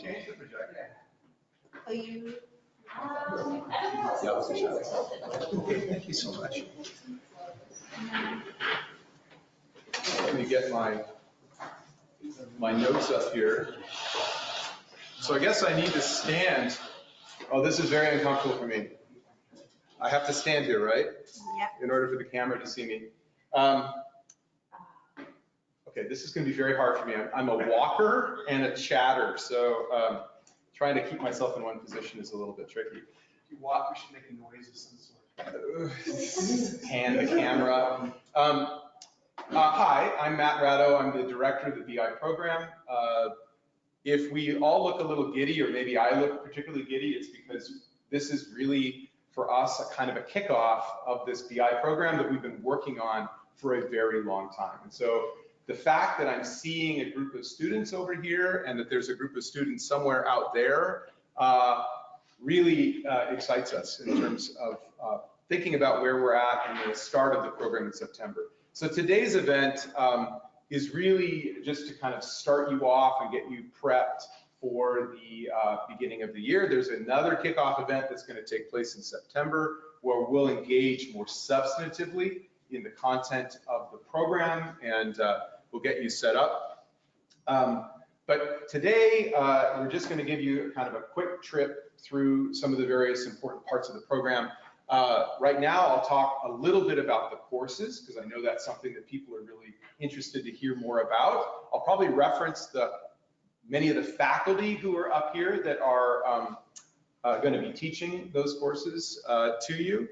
Change the projector. Are you? That was a shot. Okay, thank you so much. Let me get my notes up here. So I guess I need to stand. Oh, this is very uncomfortable for me. I have to stand here, right? Yeah. In order for the camera to see me. Okay, this is going to be very hard for me. I'm a walker and a chatter, so trying to keep myself in one position is a little bit tricky. If you walk, we should make a noise of some sort. Pan the camera. Hi, I'm Matt Ratto. I'm the director of the BI program. If we all look a little giddy, or maybe I look particularly giddy, it's because this is really, for us, a kind of a kickoff of this BI program that we've been working on for a very long time. And so the fact that I'm seeing a group of students over here and that there's a group of students somewhere out there really excites us in terms of thinking about where we're at and the start of the program in September. So today's event is really just to kind of start you off and get you prepped for the beginning of the year. There's another kickoff event that's going to take place in September where we'll engage more substantively in the content of the program, and we'll get you set up. But today, we're just going to give you kind of a quick trip through some of the various important parts of the program. Right now, I'll talk a little bit about the courses, because I know that's something that people are really interested to hear more about. I'll probably reference many of the faculty who are up here that are going to be teaching those courses to you.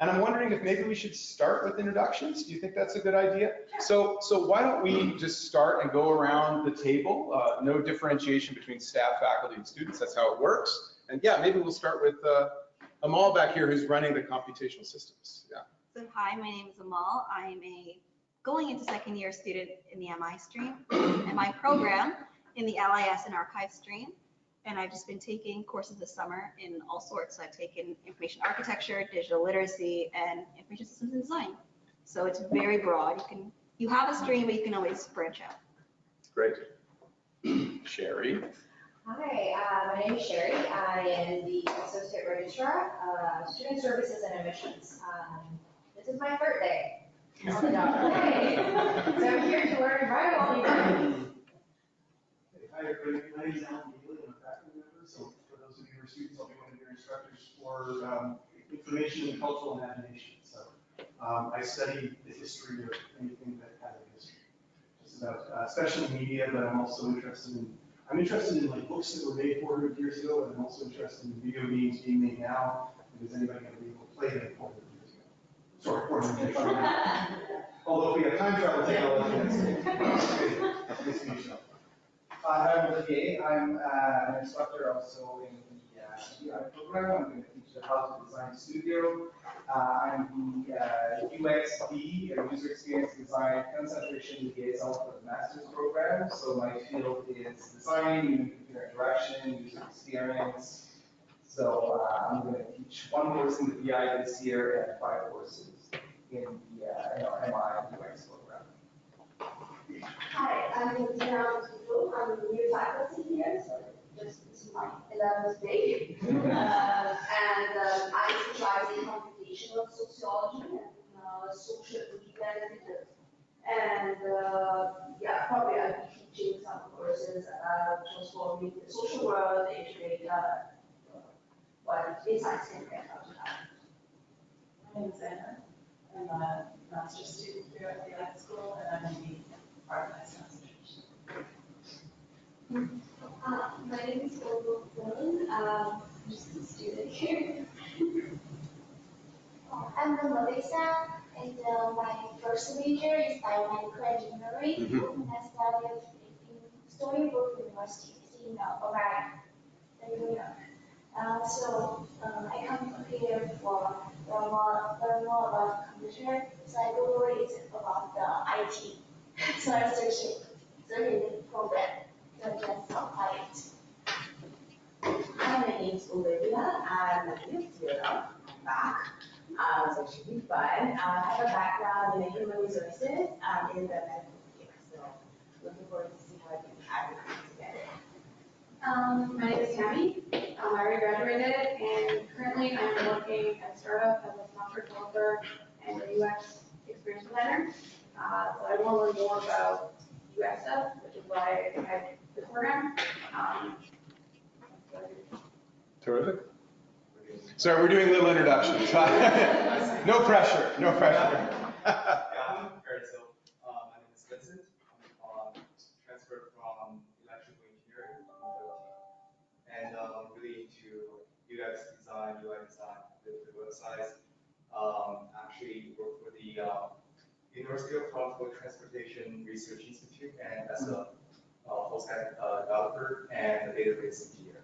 And I'm wondering if maybe we should start with introductions. Do you think that's a good idea? So why don't we just start and go around the table? No differentiation between staff, faculty, and students. That's how it works. And yeah, maybe we'll start with Amal back here, who's running the computational systems. Yeah. So hi, my name is Amal. I'm a going into second year student in the MI stream and my program in the LIS and archive stream. And I've just been taking courses this summer in all sorts. I've taken information architecture, digital literacy, and information systems and design. So it's very broad. You have a stream, but you can always branch out. Great. Sherry. Hi, my name is Sherry. I am the Associate Registrar, Student Services and Admissions. This is my birthday. On the dot. So I'm here to learn right along with you. Hi, everybody. My name is Alan. I'm a faculty member. So for those of you who are students, I'll be one of your instructors for information and cultural imagination. So I study the history of anything that has a history. Just about, especially media, but I'm also interested in like books that were made 400 years ago, and I'm also interested in video games being made now. And is anybody going to be able to play them 400 years ago? Sorry, 400 years ago. Although if we have time travel technology, that's good. I'm Olivier. I'm an instructor also in the BI program. I'm going to teach the How to Design Studio. I'm the UXD, or User Experience Design Concentration liaison for the master's program. So my field is design, human computer interaction, user experience. So I'm going to teach one course in the BI this year and 5 courses in the MI UX program. Hi, I'm Tina. I'm a new faculty here, so this is my 11th day. And I specialize in computational sociology and social media. And yeah, probably I'll be teaching some courses about transforming the social world into data, insights and technology. My name is Anna. I'm a master's student here at the art school, and I'm in the archives concentration. My name is Olga Flynn. I'm just a student here. I'm Melissa, and my first major is biomedical engineering. And I studied in Storybook University in Oregon, New York. So I come here for learn more about computer. So I don't know it's about the IT. So I'm searching the program. So just apply it. Hi, my name is Olivia. I'm new here. I'm back. So it should be fun. I have a background in human resources in the medical field. So looking forward to see how I can add it together. My name is Tammy. I already graduated, and currently I'm working at a startup as a software developer and a UX experience designer. So I want to learn more about UX stuff, which is why I had this program. Terrific. Sorry, we're doing little introductions. No pressure, no pressure. Yeah, alright, so my name is Vincent. I'm transferred from electrical engineering and really into UX design, UI design, the websites. Actually work for the University of Toronto Transportation Research Institute and as a full stack developer and a database engineer.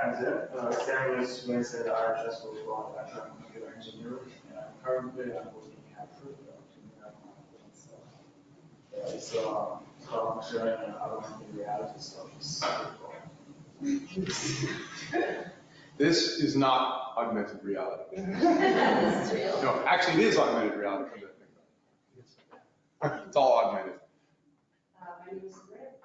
As Sam was Vincent, I just was from electronic computer engineering, and currently I'm working at it's cloud sharing and augmented reality stuff. It's super cool. This is not augmented reality. This is real. No, actually it is augmented reality. It's all augmented. My name is Britt.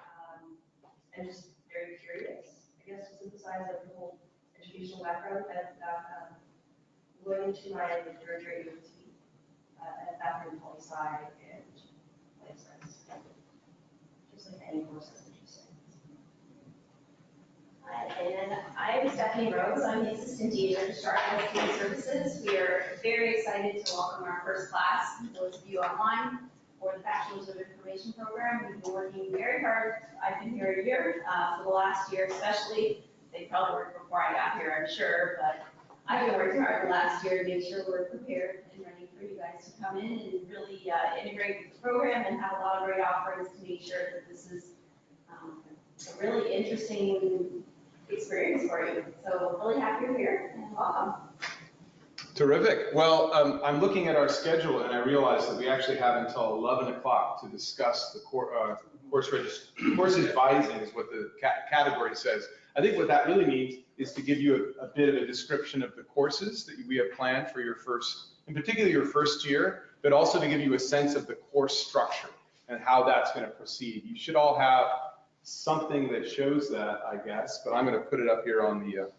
I'm just very curious, I guess, to synthesize like the whole educational background that going into my undergraduate UT at background poli sci and life science. Just like any courses that you say. And I'm Stephanie Rose. I'm the Assistant Dean Registrar at Student Services. We are very excited to welcome our first class, those of you online, for the Bachelor's of Information program. We've been working very hard. I've been here a year, for the last year especially. They probably worked before I got here, I'm sure, but I've been working hard the last year to make sure we're prepared and ready for you guys to come in and really integrate with the program and have a lot of great offerings to make sure that this is a really interesting experience for you. So really happy you're here and welcome. Terrific. Well, I'm looking at our schedule and I realize that we actually have until 11 o'clock to discuss the course advising is what the category says. I think what that really means is to give you a bit of a description of the courses that we have planned for your first, in particular your first year, but also to give you a sense of the course structure and how that's going to proceed. You should all have something that shows that, I guess, but I'm going to put it up here on the.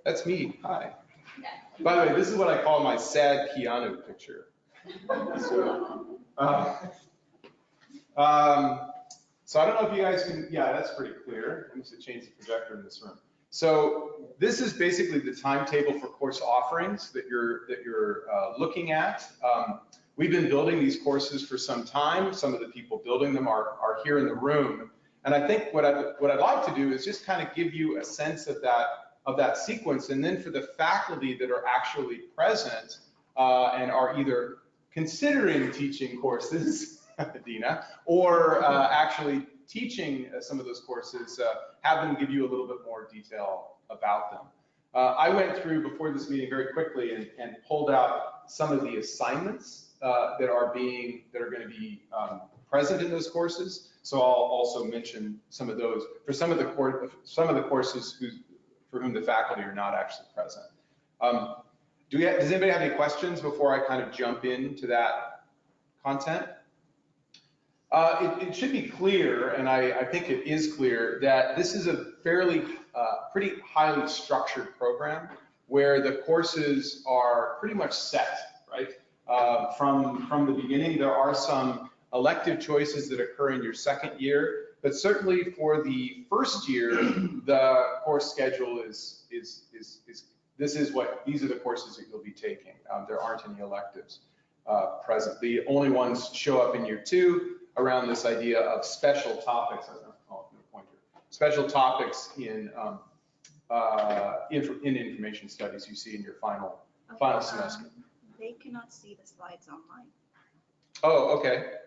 That's me. Hi. By the way, this is what I call my sad Keanu picture. So I don't know if you guys can, yeah, that's pretty clear. I need to change the projector in this room. So this is basically the timetable for course offerings that you're looking at. We've been building these courses for some time. Some of the people building them are here in the room. And I think what I'd like to do is just kind of give you a sense of that sequence. And then for the faculty that are actually present and are either considering teaching courses, Dina, or actually teaching some of those courses, have them give you a little bit more detail about them. I went through before this meeting very quickly and pulled out some of the assignments that are going to be present in those courses. So I'll also mention some of those for some of the courses for whom the faculty are not actually present. Does anybody have any questions before I kind of jump into that content? It should be clear, and I think it is clear, that this is a fairly, pretty highly structured program where the courses are pretty much set, right? From the beginning, there are some elective choices that occur in your second year, but certainly for the first year, the course schedule these are the courses that you'll be taking. There aren't any electives present. The only ones show up in year 2 around this idea of special topics. I don't know if I call it a pointer. Special topics in information studies you see in your final semester. They cannot see the slides online. Oh, okay.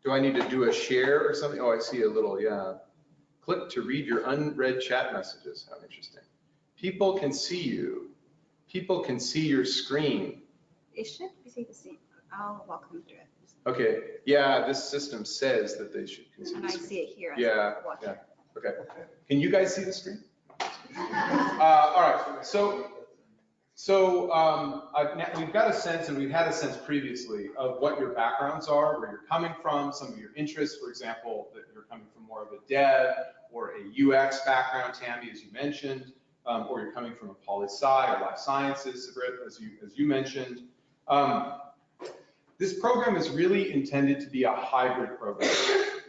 Do I need to do a share or something? Oh, I see a little, yeah. Click to read your unread chat messages. How interesting. People can see you. People can see your screen. It should be the same. I'll walk them through it. Okay, yeah, this system says that they should see and the I screen. see it here. Yeah, yeah, okay. Can you guys see the screen? All right, so So we've got a sense, and we've had a sense previously, of what your backgrounds are, where you're coming from, some of your interests, for example, that you're coming from more of a dev or a UX background, Tammy, as you mentioned, or you're coming from a poli-sci or life sciences, as you mentioned. This program is really intended to be a hybrid program,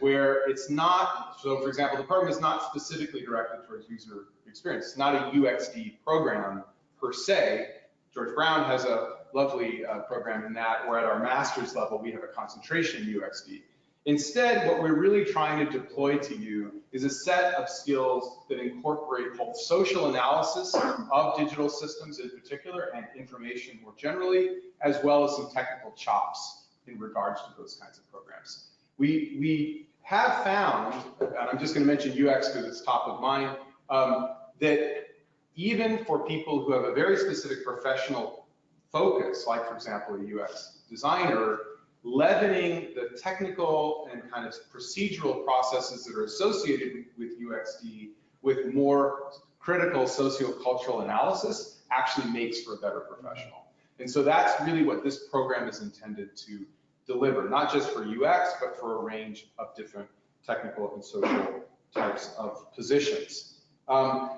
where it's not, so for example, the program is not specifically directed towards user experience. It's not a UXD program per se. George Brown has a lovely program in that, where at our master's level, we have a concentration in UXD. Instead, what we're really trying to deploy to you is a set of skills that incorporate both social analysis of digital systems in particular and information more generally, as well as some technical chops in regards to those kinds of programs. We have found, and I'm just going to mention UX because it's top of mind, that even for people who have a very specific professional focus, like for example a UX designer, leavening the technical and kind of procedural processes that are associated with UXD with more critical sociocultural analysis actually makes for a better professional. And so that's really what this program is intended to deliver, not just for UX, but for a range of different technical and social types of positions.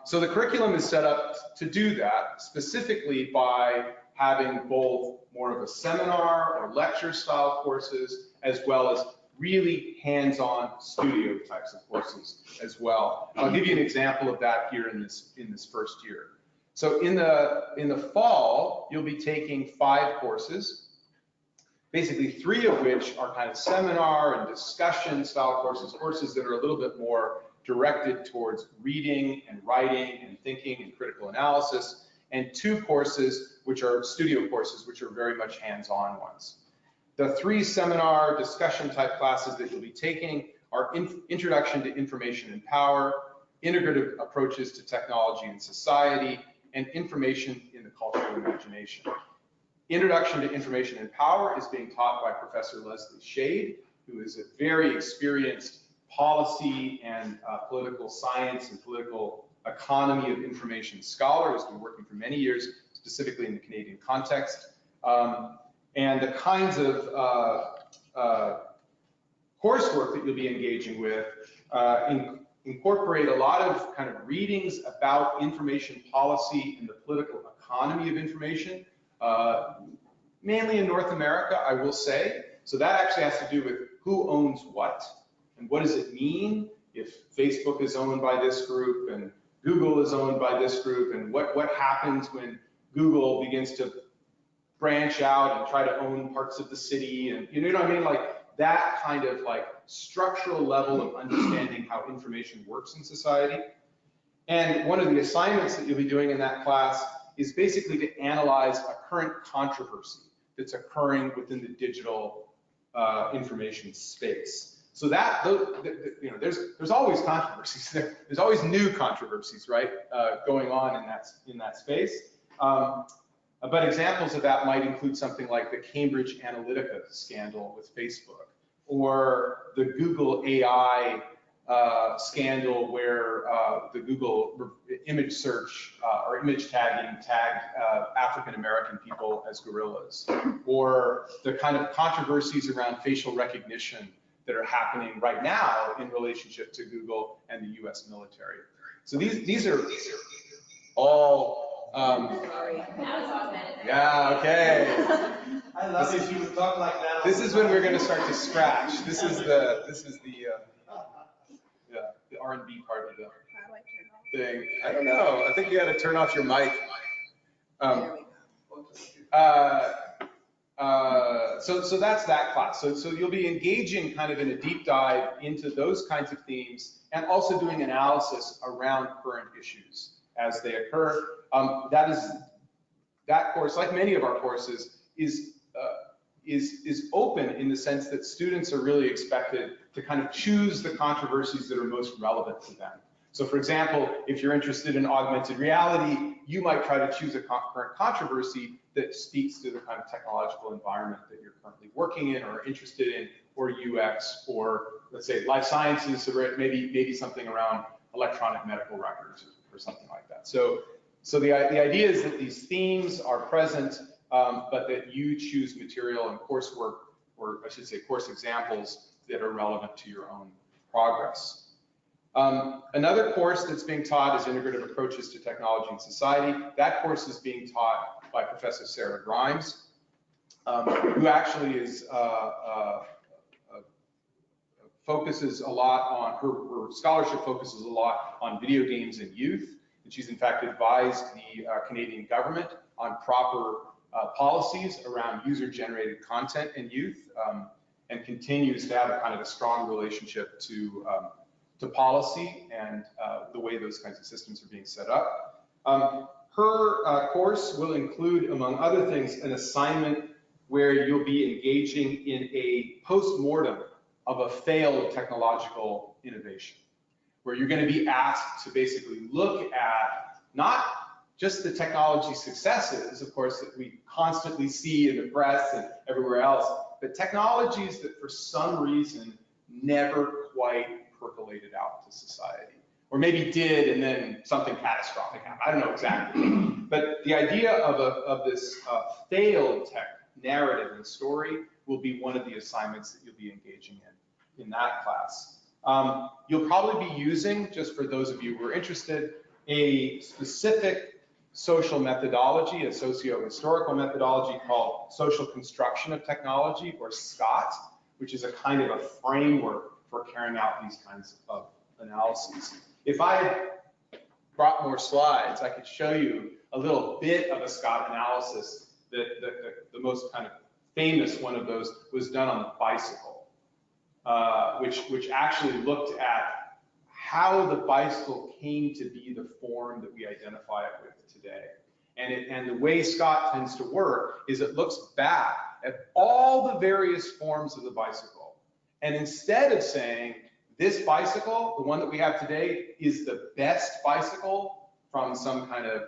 So the curriculum is set up to do that, specifically by having both more of a seminar or lecture style courses, as well as really hands-on studio types of courses as well. I'll give you an example of that here in this first year. So in the fall, you'll be taking 5 courses, basically 3 of which are kind of seminar and discussion style courses that are a little bit more directed towards reading and writing and thinking and critical analysis, and 2 courses which are studio courses, which are very much hands-on ones. The 3 seminar discussion type classes that you'll be taking are Introduction to Information and Power, Integrative Approaches to Technology and Society, and Information in the Cultural Imagination. Introduction to Information and Power is being taught by Professor Leslie Shade, who is a very experienced policy and political science and political economy of information scholar, who's been working for many years, specifically in the Canadian context. And the kinds of coursework that you'll be engaging with incorporate a lot of kind of readings about information policy and the political economy of information, mainly in North America, I will say. So that actually has to do with who owns what, and what does it mean if Facebook is owned by this group and Google is owned by this group, and what happens when Google begins to branch out and try to own parts of the city, and you know what I mean? Like that kind of like structural level of understanding how information works in society. And one of the assignments that you'll be doing in that class is basically to analyze a current controversy that's occurring within the digital information space. So that, you know, there's always controversies. There's always new controversies, right, going on in that space. But examples of that might include something like the Cambridge Analytica scandal with Facebook, or the Google AI scandal where the Google image search or image tagging tagged African-American people as gorillas, or the kind of controversies around facial recognition that are happening right now in relationship to Google and the US military. So these are all, yeah, okay. I love it, you would talk like that. This is when we're gonna start to scratch. This is the R&B part of the thing. I don't know, I think you gotta turn off your mic. So that's that class. So you'll be engaging kind of in a deep dive into those kinds of themes, and also doing analysis around current issues as they occur. That course, like many of our courses, is open in the sense that students are really expected to kind of choose the controversies that are most relevant to them. So for example, if you're interested in augmented reality, you might try to choose a current controversy that speaks to the kind of technological environment that you're currently working in or interested in, or UX, or let's say life sciences, or maybe something around electronic medical records or something like that. So So the idea is that these themes are present, but that you choose material and coursework, or I should say course examples that are relevant to your own progress. Another course that's being taught is Integrative Approaches to Technology and Society. That course is being taught by Professor Sarah Grimes, who actually is focuses a lot on, her scholarship focuses a lot on video games and youth. And she's in fact advised the Canadian government on proper policies around user-generated content in youth, and continues to have a kind of a strong relationship to policy and the way those kinds of systems are being set up. Her course will include, among other things, an assignment where you'll be engaging in a post-mortem of a failed technological innovation, where you're going to be asked to basically look at not just the technology successes, of course, that we constantly see in the press and everywhere else, but technologies that for some reason never quite percolated out to society, or maybe did and then something catastrophic happened. I don't know exactly. But the idea of this failed tech narrative and story will be one of the assignments that you'll be engaging in that class. You'll probably be using, just for those of you who are interested, a specific social methodology, a socio-historical methodology called social construction of technology, or SCOT, which is a kind of a framework for carrying out these kinds of analyses. If I brought more slides, I could show you a little bit of a SCOT analysis. The most kind of famous one of those was done on the bicycle, which actually looked at how the bicycle came to be the form that we identify it with today. And the way SCOT tends to work is it looks back at all the various forms of the bicycle. And instead of saying, this bicycle, the one that we have today, is the best bicycle from some kind of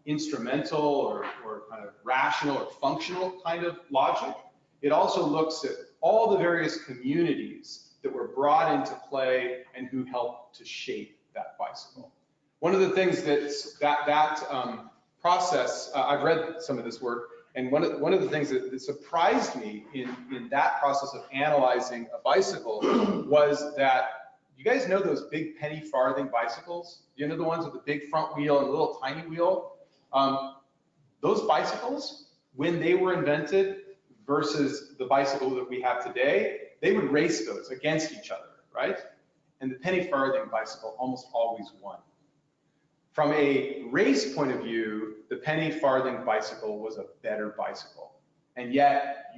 instrumental or kind of rational or functional kind of logic, it also looks at all the various communities that were brought into play and who helped to shape that bicycle. One of the things that process, I've read some of this work, and one of the things that surprised me in that process of analyzing a bicycle was that, you guys know those big penny farthing bicycles? You know the ones with the big front wheel and a little tiny wheel? Those bicycles, when they were invented versus the bicycle that we have today, they would race those against each other, right? And the penny farthing bicycle almost always won. From a race point of view, the penny farthing bicycle was a better bicycle. And yet,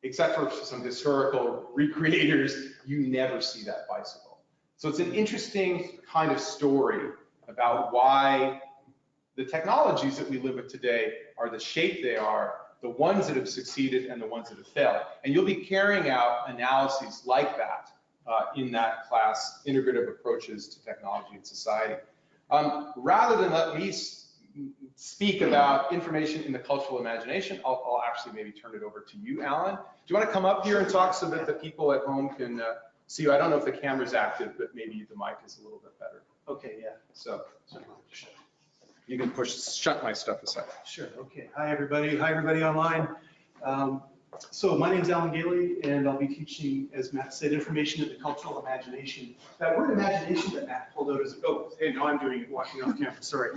except for some historical recreators, you never see that bicycle. So it's an interesting kind of story about why the technologies that we live with today are the shape they are, the ones that have succeeded and the ones that have failed. And you'll be carrying out analyses like that in that class, Integrative Approaches to Technology and Society. Rather than let me speak about information in the cultural imagination, I'll actually maybe turn it over to you, Alan. Do you want to come up here and talk so that the people at home can see you? I don't know if the camera's active, but maybe the mic is a little bit better. Okay, yeah. So you can shut my stuff aside. Sure, okay. Hi, everybody. Hi, everybody online. So my name's Alan Gailey, and I'll be teaching, as Matt said, information in the cultural imagination. That word imagination that Matt pulled out is, oh, hey, no, I'm doing it, walking off camera, sorry.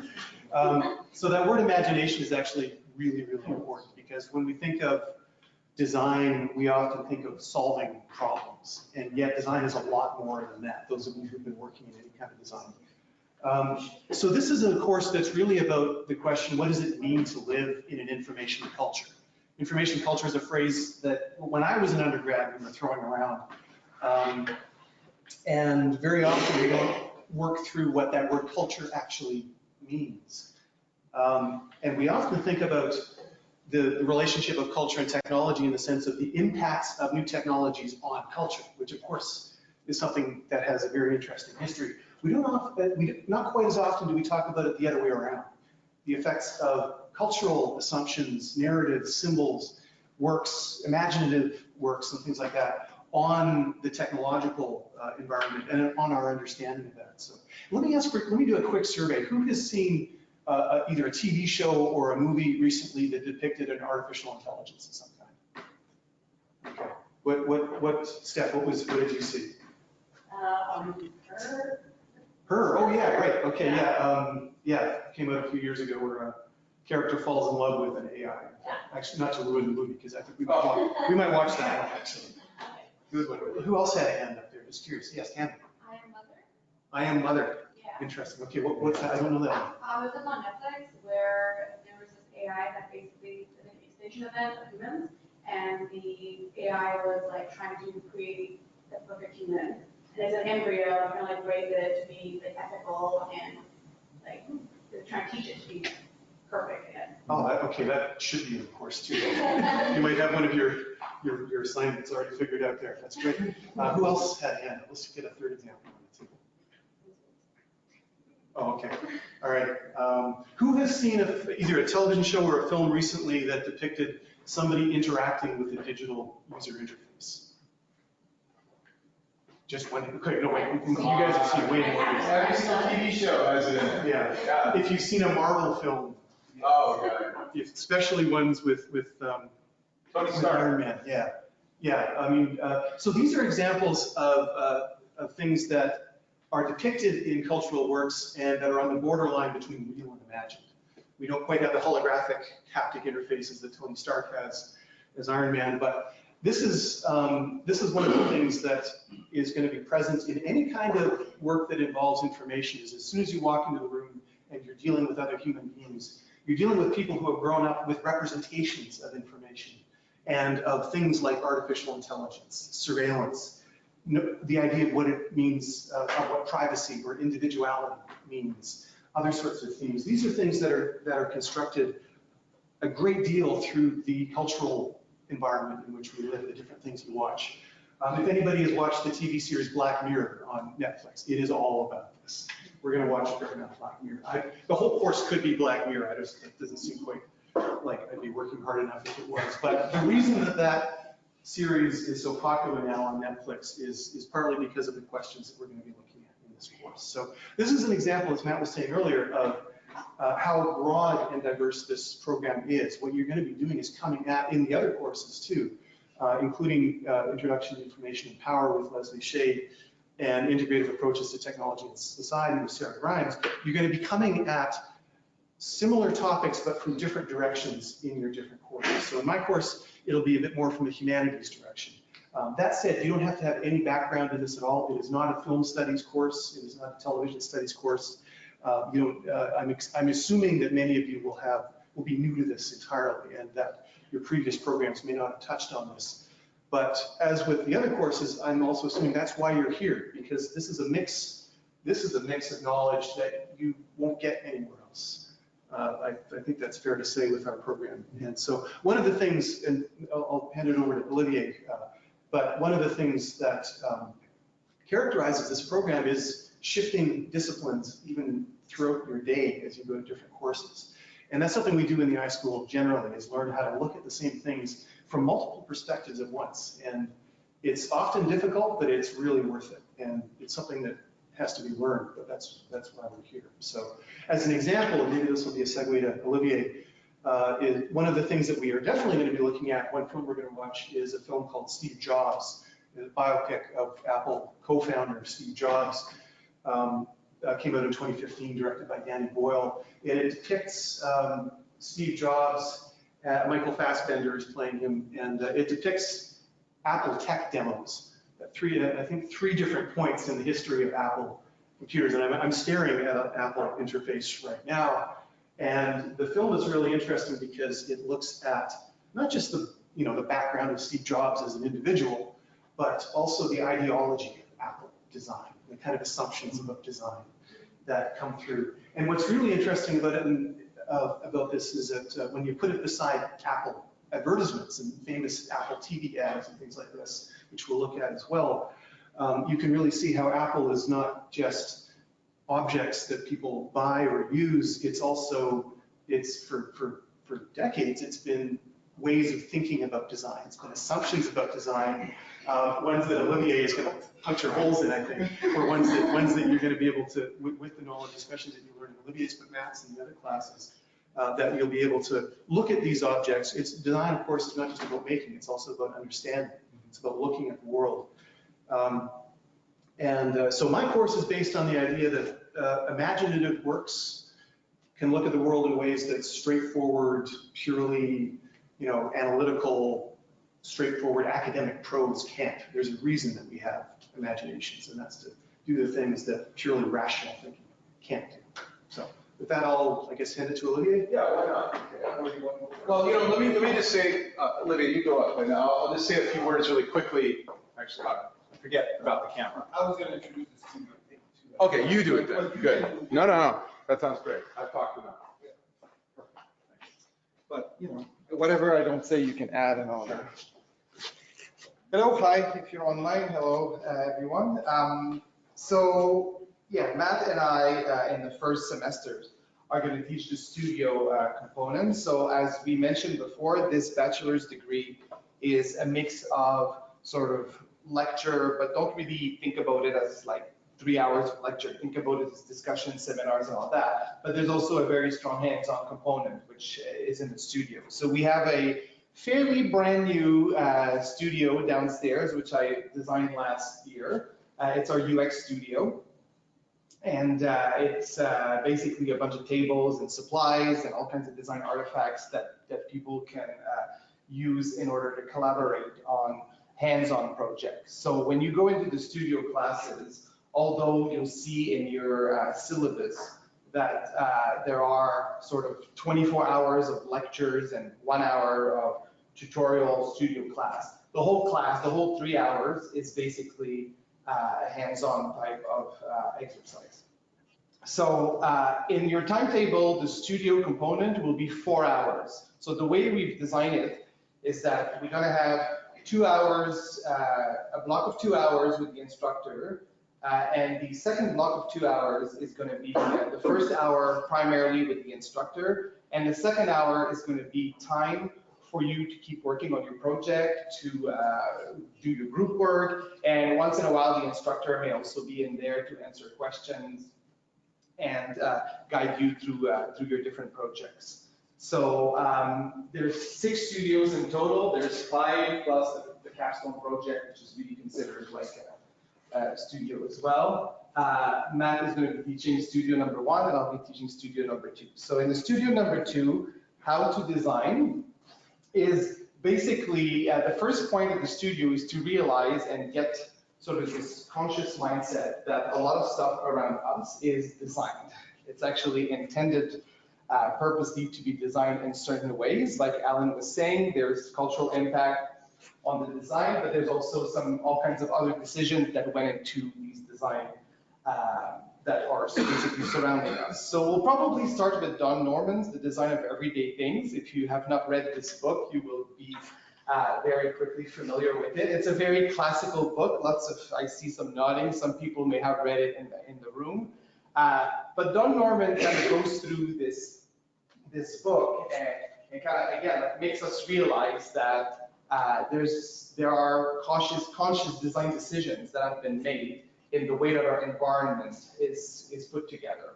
So that word imagination is actually really, really important, because when we think of design, we often think of solving problems, and yet design is a lot more than that, those of you who've been working in any kind of design. So this is a course that's really about the question, what does it mean to live in an information culture? Information culture is a phrase that when I was an undergrad, we were throwing around. And very often we don't work through what that word culture actually means. And we often think about the relationship of culture and technology in the sense of the impacts of new technologies on culture, which of course is something that has a very interesting history. Not quite as often do we talk about it the other way around. The effects of cultural assumptions, narratives, symbols, works, imaginative works, and things like that on the technological environment and on our understanding of that. So let me do a quick survey. Who has seen either a TV show or a movie recently that depicted an artificial intelligence of some kind? Okay. What Steph, what did you see? Her. Her, oh yeah, right, okay, yeah, came out a few years ago where a character falls in love with an AI. Actually, not to ruin the movie, because I think we might watch that one, actually. Good one. Who else had a hand up there? Just curious. Yes, Hannah. I Am Mother. I Am Mother. Yeah. Interesting. Okay, what's that? I don't know that one. It was on Netflix where there was this AI that basically was an extinction event of humans, and the AI was like trying to create the perfect human. And as an embryo, kind of like raise it to be like ethical and like they're trying to teach it to be perfect again. Oh, okay, that should be in the course too. You might have one of your assignments already figured out there. That's great. Who else had a hand? Let's get a third example on the table. Oh, okay. All right. Who has seen either a television show or a film recently that depicted somebody interacting with a digital user interface? Just one. Okay, no, wait. You guys have seen way more. Have you seen a TV show? Has it in it? Yeah. If you've seen a Marvel film. Oh, yeah. Especially ones with Tony Stark. Iron Man. Yeah. Yeah. I mean, so these are examples of things that are depicted in cultural works and that are on the borderline between real and imagined. We don't quite have the holographic haptic interfaces that Tony Stark has as Iron Man, but this is one of the things that is going to be present in any kind of work that involves information. Is as soon as you walk into the room and you're dealing with other human beings, you're dealing with people who have grown up with representations of information and of things like artificial intelligence, surveillance, the idea of what it means, of what privacy or individuality means, other sorts of themes. These are things that are constructed a great deal through the cultural environment in which we live, the different things we watch. If anybody has watched the TV series Black Mirror on Netflix, it is all about this. We're going to watch it right now, Black Mirror. The whole course could be Black Mirror. It doesn't seem quite like I'd be working hard enough if it was. But the reason that series is so popular now on Netflix is partly because of the questions that we're going to be looking at in this course. So this is an example, as Matt was saying earlier, of how broad and diverse this program is. What you're going to be doing is coming at, in the other courses too, including Introduction to Information and Power with Leslie Shade, and Integrative Approaches to Technology and Society with Sarah Grimes. You're going to be coming at similar topics, but from different directions in your different courses. So in my course, it'll be a bit more from the humanities direction. That said, you don't have to have any background in this at all. It is not a film studies course. It is not a television studies course. I'm assuming that many of you will be new to this entirely, and that your previous programs may not have touched on this. But as with the other courses, I'm also assuming that's why you're here, because this is a mix. This is a mix of knowledge that you won't get anywhere else. I think that's fair to say with our program. And so one of the things, and I'll hand it over to Olivier, but one of the things that characterizes this program is shifting disciplines even throughout your day as you go to different courses. And that's something we do in the iSchool generally, is learn how to look at the same things from multiple perspectives at once. And it's often difficult, but it's really worth it. And it's something that has to be learned, but that's why we're here. So as an example, and maybe this will be a segue to Olivier, is one of the things that we are definitely going to be looking at, one film we're going to watch is a film called Steve Jobs, a biopic of Apple co-founder Steve Jobs. Came out in 2015, directed by Danny Boyle. And it depicts Steve Jobs, Michael Fassbender is playing him, and it depicts Apple tech demos at I think three different points in the history of Apple computers. And I'm staring at an Apple interface right now. And the film is really interesting because it looks at not just the background of Steve Jobs as an individual, but also the ideology of Apple design, the kind of assumptions about design that come through. And what's really interesting about it, about this, is that when you put it beside Apple advertisements and famous Apple TV ads and things like this, which we'll look at as well, you can really see how Apple is not just objects that people buy or use. It's also, for decades, it's been ways of thinking about design. It's called assumptions about design, ones that Olivier is going to puncture holes in, I think, or ones that you're going to be able to, with the knowledge, especially that you learn in Olivier's, but Matt's and the other classes, that you'll be able to look at these objects. It's design, of course, is not just about making, it's also about understanding. It's about looking at the world. So my course is based on the idea that imaginative works can look at the world in ways that straightforward, purely, analytical, straightforward academic prose can't. There's a reason that we have imaginations, and that's to do the things that purely rational thinking can't do. So with that, I'll, I guess, hand it to Olivier. Yeah, why not? Well, let me just say, Olivia, you go up, and I'll just say a few words really quickly. Actually, I forget about the camera. I was going to introduce this to you. Okay, you do it then. Good. No. That sounds great. I've talked enough. But, whatever I don't say, you can add and all that. Hello, hi, if you're online, hello, everyone. So, yeah, Matt and I, in the first semester, are going to teach the studio component. So, as we mentioned before, this bachelor's degree is a mix of sort of lecture, but don't really think about it as like 3 hours of lecture. Think about it as discussion, seminars, and all that. But there's also a very strong hands-on component, which is in the studio. So we have a fairly brand new studio downstairs, which I designed last year. It's our UX studio. And it's basically a bunch of tables and supplies and all kinds of design artifacts that people can use in order to collaborate on hands-on projects. So when you go into the studio classes, although you'll see in your syllabus that there are sort of 24 hours of lectures and 1 hour of tutorial studio class. The whole 3 hours is basically a hands-on type of exercise. So in your timetable, the studio component will be 4 hours. So the way we've designed it is that we're gonna have 2 hours, a block of 2 hours with the instructor, and the second block of 2 hours is going to be the first hour primarily with the instructor, and the second hour is going to be time for you to keep working on your project, to do your group work, and once in a while the instructor may also be in there to answer questions and guide you through your different projects. So there's 6 studios in total. There's 5 plus the capstone project, which is really considered like a studio as well. Matt is going to be teaching studio number 1, and I'll be teaching studio number 2. So in the studio number 2, how to design is basically the first point of the studio is to realize and get sort of this conscious mindset that a lot of stuff around us is designed. It's actually intended purposely to be designed in certain ways. Like Alan was saying, there's cultural impact on the design, but there's also all kinds of other decisions that went into these design that are basically surrounding us. So we'll probably start with Don Norman's The Design of Everyday Things. If you have not read this book, you will be very quickly familiar with it. It's a very classical book. I see some nodding. Some people may have read it in the room. But Don Norman kind of goes through this book and kind of, again, makes us realize that there are conscious design decisions that have been made in the way that our environment is put together.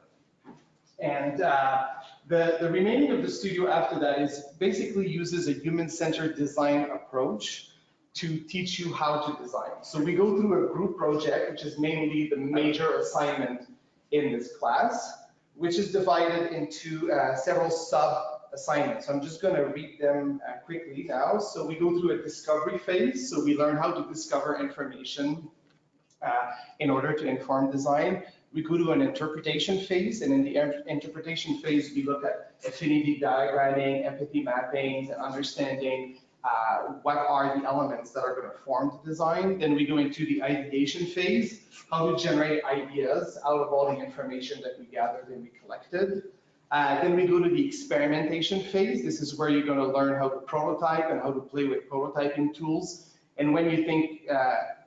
And the remaining of the studio after that is basically uses a human-centered design approach to teach you how to design. So we go through a group project, which is mainly the major assignment in this class, which is divided into several sub-assignments. So I'm just going to read them quickly now. So we go through a discovery phase. So we learn how to discover information in order to inform design. We go to an interpretation phase, and in the interpretation phase, we look at affinity diagramming, empathy mapping, and understanding what are the elements that are going to form the design. Then we go into the ideation phase, how to generate ideas out of all the information that we gathered and we collected. Then we go to the experimentation phase. This is where you're going to learn how to prototype and how to play with prototyping tools. And when you think,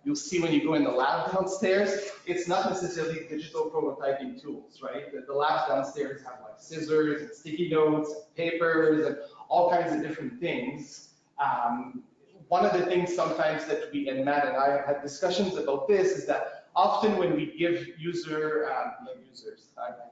you'll see when you go in the lab downstairs, it's not necessarily digital prototyping tools, right? The labs downstairs have like scissors and sticky notes, and papers, and all kinds of different things. One of the things sometimes that we, and Matt and I have had discussions about this, is that often when we give I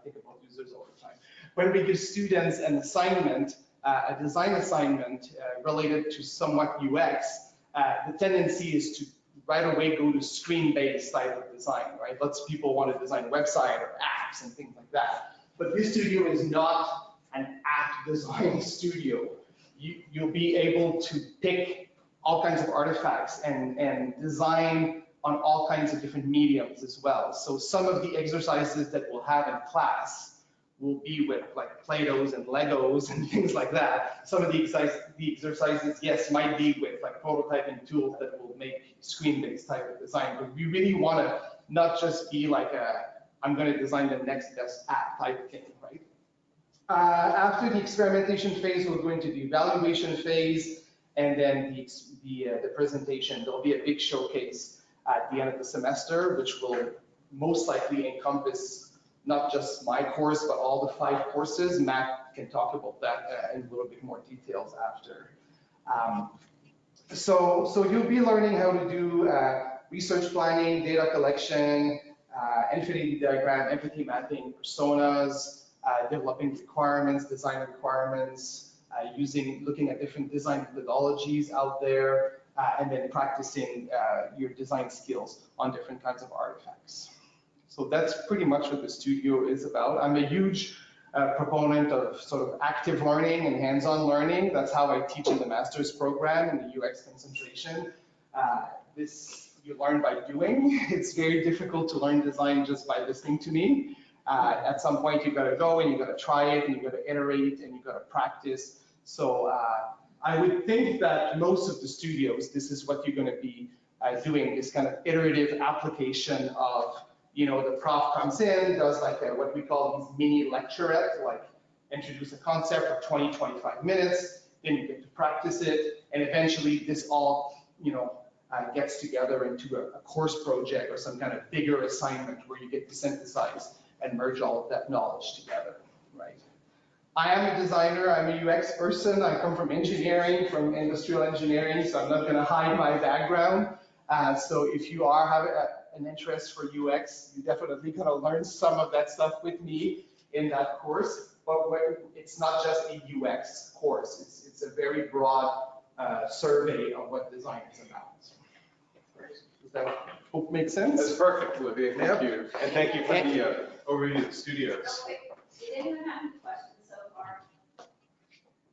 think about users all the time. When we give students an assignment, a design assignment related to somewhat UX, the tendency is to right away go to screen-based type of design, right? Lots of people want to design a website or apps and things like that. But this studio is not an app design studio. You'll be able to pick all kinds of artifacts and design on all kinds of different mediums as well. So some of the exercises that we'll have in class will be with like Play-Dohs and Legos and things like that. Some of the exercises, yes, might be with like prototyping tools that will make screen-based type of design, but we really want to not just be like I'm going to design the next best app type of thing, right? After the experimentation phase, we'll go into the evaluation phase, and then the presentation. There'll be a big showcase at the end of the semester, which will most likely encompass not just my course, but all the 5 courses. Matt can talk about that in a little bit more details after. So you'll be learning how to do research planning, data collection, infinity diagram, empathy mapping, personas, developing requirements, design requirements, looking at different design methodologies out there, and then practicing your design skills on different kinds of artifacts. So that's pretty much what the studio is about. I'm a huge proponent of sort of active learning and hands-on learning. That's how I teach in the master's program in the UX concentration. This you learn by doing. It's very difficult to learn design just by listening to me. At some point, you got to go and you got to try it and you got to iterate and you got to practice. So I would think that most of the studios, this is what you're going to be doing, this kind of iterative application of, the prof comes in, does like what we call these mini lecturettes, like introduce a concept for 20, 25 minutes, then you get to practice it, and eventually this all, gets together into a course project or some kind of bigger assignment where you get to synthesize and merge all of that knowledge together, right? I am a designer, I'm a UX person, I come from engineering, from industrial engineering, so I'm not gonna hide my background. So if you have an interest for UX, you're definitely gonna learn some of that stuff with me in that course, but it's not just a UX course, it's a very broad survey of what design is about. Does that hope make sense? That's perfect, Olivier, thank you. And thank you for the overview of the studios. Did anyone have any questions so far?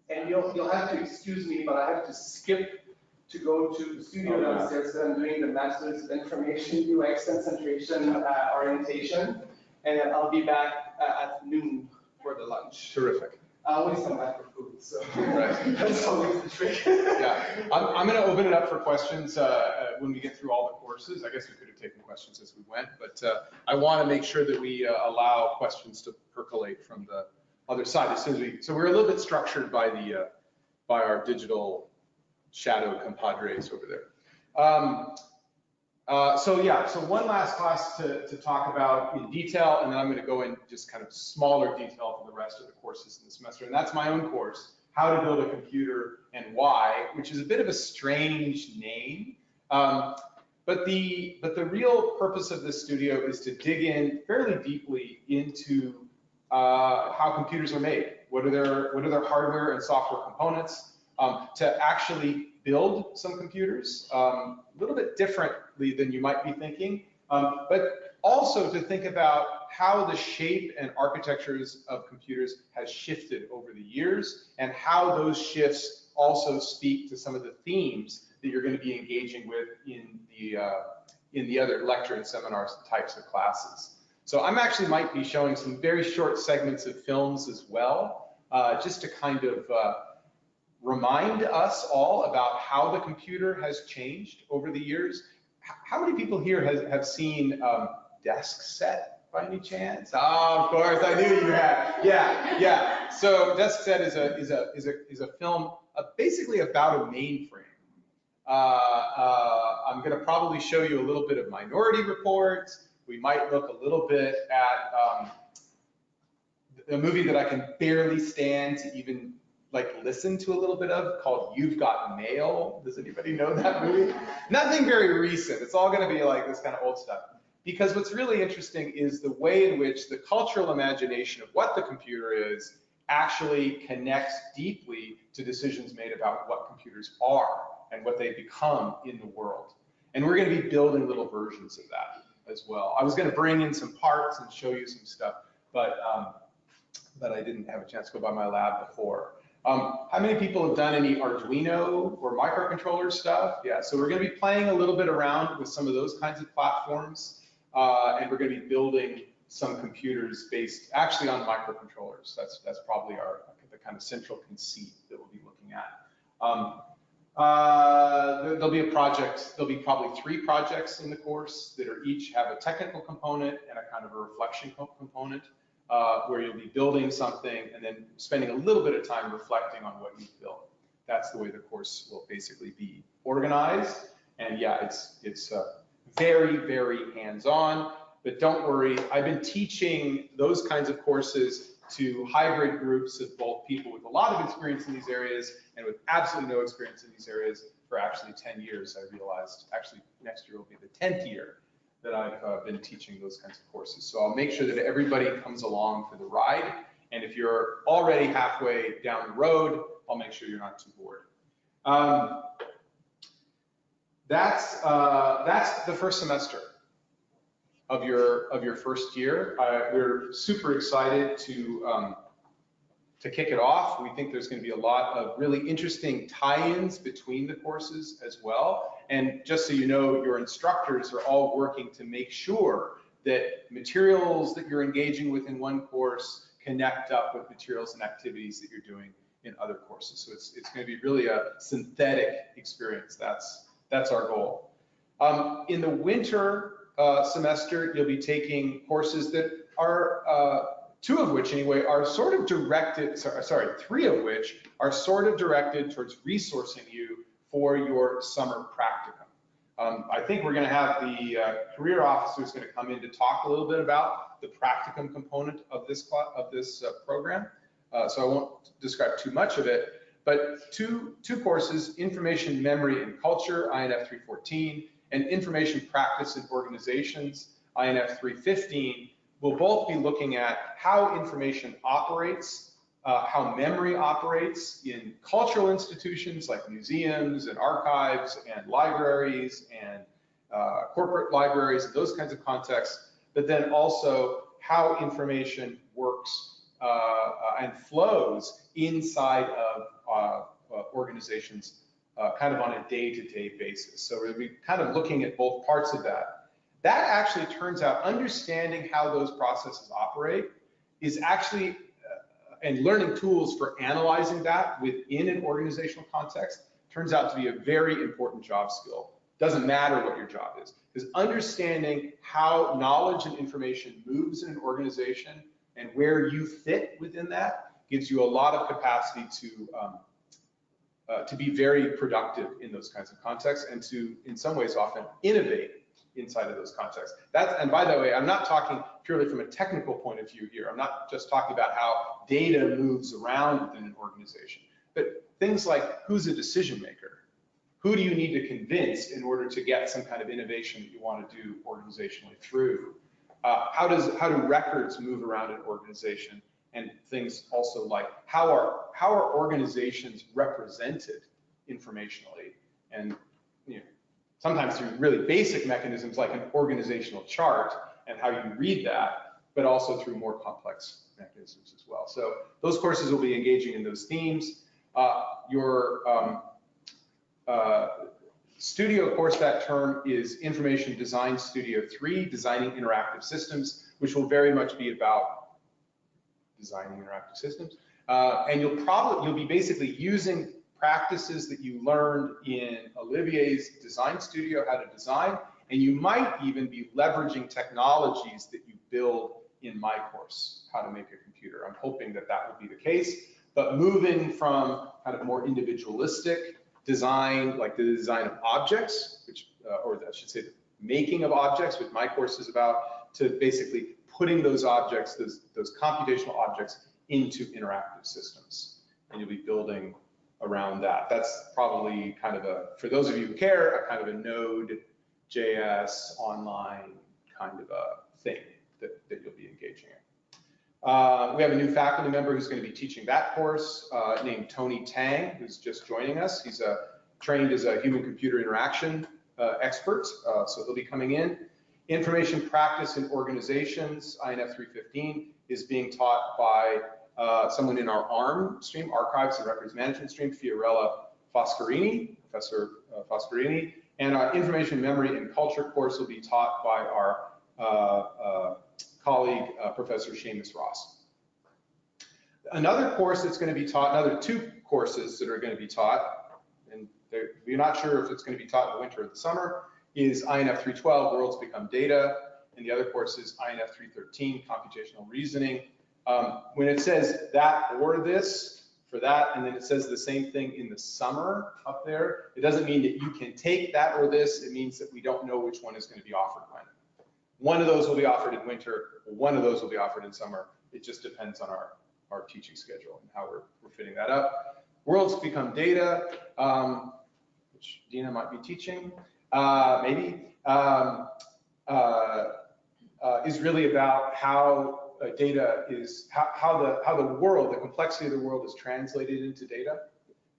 And you'll have to excuse me, but I have to skip to go to the studio downstairs because I'm doing the Master's of Information UX Concentration orientation, and I'll be back at noon for the lunch. Terrific. I always come back for food, so right. That's always the trick. Yeah, I'm going to open it up for questions when we get through all the courses. I guess we could have taken questions as we went, but I want to make sure that we allow questions to percolate from the other side as soon as so we're a little bit structured by our digital shadow compadres over there. So one last class to talk about in detail, and then I'm going to go in just kind of smaller detail for the rest of the courses in the semester, and that's my own course, How to Build a Computer and Why, which is a bit of a strange name, but the real purpose of this studio is to dig in fairly deeply into how computers are made, what are their hardware and software components, to actually build some computers, a little bit differently than you might be thinking, but also to think about how the shape and architectures of computers has shifted over the years and how those shifts also speak to some of the themes that you're going to be engaging with in the other lecture and seminar types of classes. So I'm actually might be showing some very short segments of films as well, just to kind of remind us all about how the computer has changed over the years. How many people here have seen Desk Set by any chance? Oh, of course, I knew you had. Yeah. So Desk Set is a film basically about a mainframe. I'm going to probably show you a little bit of Minority Report. We might look a little bit at a movie that I can barely stand to even like listened to a little bit of called You've Got Mail. Does anybody know that movie? Nothing very recent. It's all going to be like this kind of old stuff. Because what's really interesting is the way in which the cultural imagination of what the computer is actually connects deeply to decisions made about what computers are and what they become in the world. And we're going to be building little versions of that as well. I was going to bring in some parts and show you some stuff, but I didn't have a chance to go by my lab before. How many people have done any Arduino or microcontroller stuff? Yeah, so we're going to be playing a little bit around with some of those kinds of platforms, and we're going to be building some computers based actually on microcontrollers. That's probably the kind of central conceit that we'll be looking at. There'll be a project, there'll be probably 3 projects in the course that are each have a technical component and a kind of a reflection component, where you'll be building something and then spending a little bit of time reflecting on what you've built. That's the way the course will basically be organized. And yeah, it's very, very hands-on, but don't worry, I've been teaching those kinds of courses to hybrid groups of both people with a lot of experience in these areas and with absolutely no experience in these areas for actually 10 years, I realized. Actually, next year will be the 10th year that I've been teaching those kinds of courses. So I'll make sure that everybody comes along for the ride. And if you're already halfway down the road, I'll make sure you're not too bored. That's the first semester of your first year. We're super excited to kick it off. We think there's going to be a lot of really interesting tie-ins between the courses as well. And just so you know, your instructors are all working to make sure that materials that you're engaging with in one course connect up with materials and activities that you're doing in other courses. So it's going to be really a synthetic experience. That's our goal. In the winter semester, you'll be taking courses that are 2 of which anyway are sort of directed, sorry, 3 of which are sort of directed towards resourcing you for your summer practicum. I think we're going to have the career officers going to come in to talk a little bit about the practicum component of this program. So I won't describe too much of it, but two courses, Information Memory and Culture, INF 314, and Information Practice and Organizations, INF 315, will both be looking at how information operates, how memory operates in cultural institutions like museums and archives and libraries and corporate libraries and those kinds of contexts, but then also how information works and flows inside of organizations kind of on a day-to-day basis. So we'll be kind of looking at both parts of that. That actually turns out understanding how those processes operate is actually, and learning tools for analyzing that within an organizational context turns out to be a very important job skill. Doesn't matter what your job is, because understanding how knowledge and information moves in an organization and where you fit within that gives you a lot of capacity to be very productive in those kinds of contexts and to, in some ways, often innovate inside of those contexts. And by the way, I'm not talking purely from a technical point of view here. I'm not just talking about how data moves around within an organization, but things like who's a decision maker? Who do you need to convince in order to get some kind of innovation that you want to do organizationally through? How do records move around an organization? And things also like how are organizations represented informationally? And sometimes through really basic mechanisms like an organizational chart and how you read that, but also through more complex mechanisms as well. So those courses will be engaging in those themes. Your studio course that term is Information Design Studio 3, Designing Interactive Systems, which will very much be about designing interactive systems. And you'll be basically using practices that you learned in Olivier's design studio, how to design, and you might even be leveraging technologies that you build in my course, how to make a computer. I'm hoping that that will be the case, but moving from kind of more individualistic design, like the design of objects, which, or I should say the making of objects, which my course is about, to basically putting those objects, those computational objects into interactive systems. and you'll be building around that. That's probably kind of a, for those of you who care, a kind of a Node.js online kind of a thing that you'll be engaging in. We have a new faculty member who's going to be teaching that course named Tony Tang, who's just joining us. He's trained as a human-computer interaction expert, so he'll be coming in. Information practice in organizations, INF 315, is being taught by someone in our ARM stream, Archives and Records Management stream, Fiorella Foscarini, Professor Foscarini. And our information memory and culture course will be taught by our colleague, Professor Seamus Ross. Another course that's going to be taught, another two courses that are going to be taught, and we're not sure if it's going to be taught in the winter or the summer, is INF 312, Worlds Become Data, and the other course is INF 313, Computational Reasoning. When it says that or this for that, and then it says the same thing in the summer up there, it doesn't mean that you can take that or this. It means that we don't know which one is going to be offered when. One of those will be offered in winter, one of those will be offered in summer. It just depends on our teaching schedule and how we're fitting that up. Worlds Become Data, which Dina might be teaching, maybe, is really about how data is, how the world, the complexity of the world is translated into data.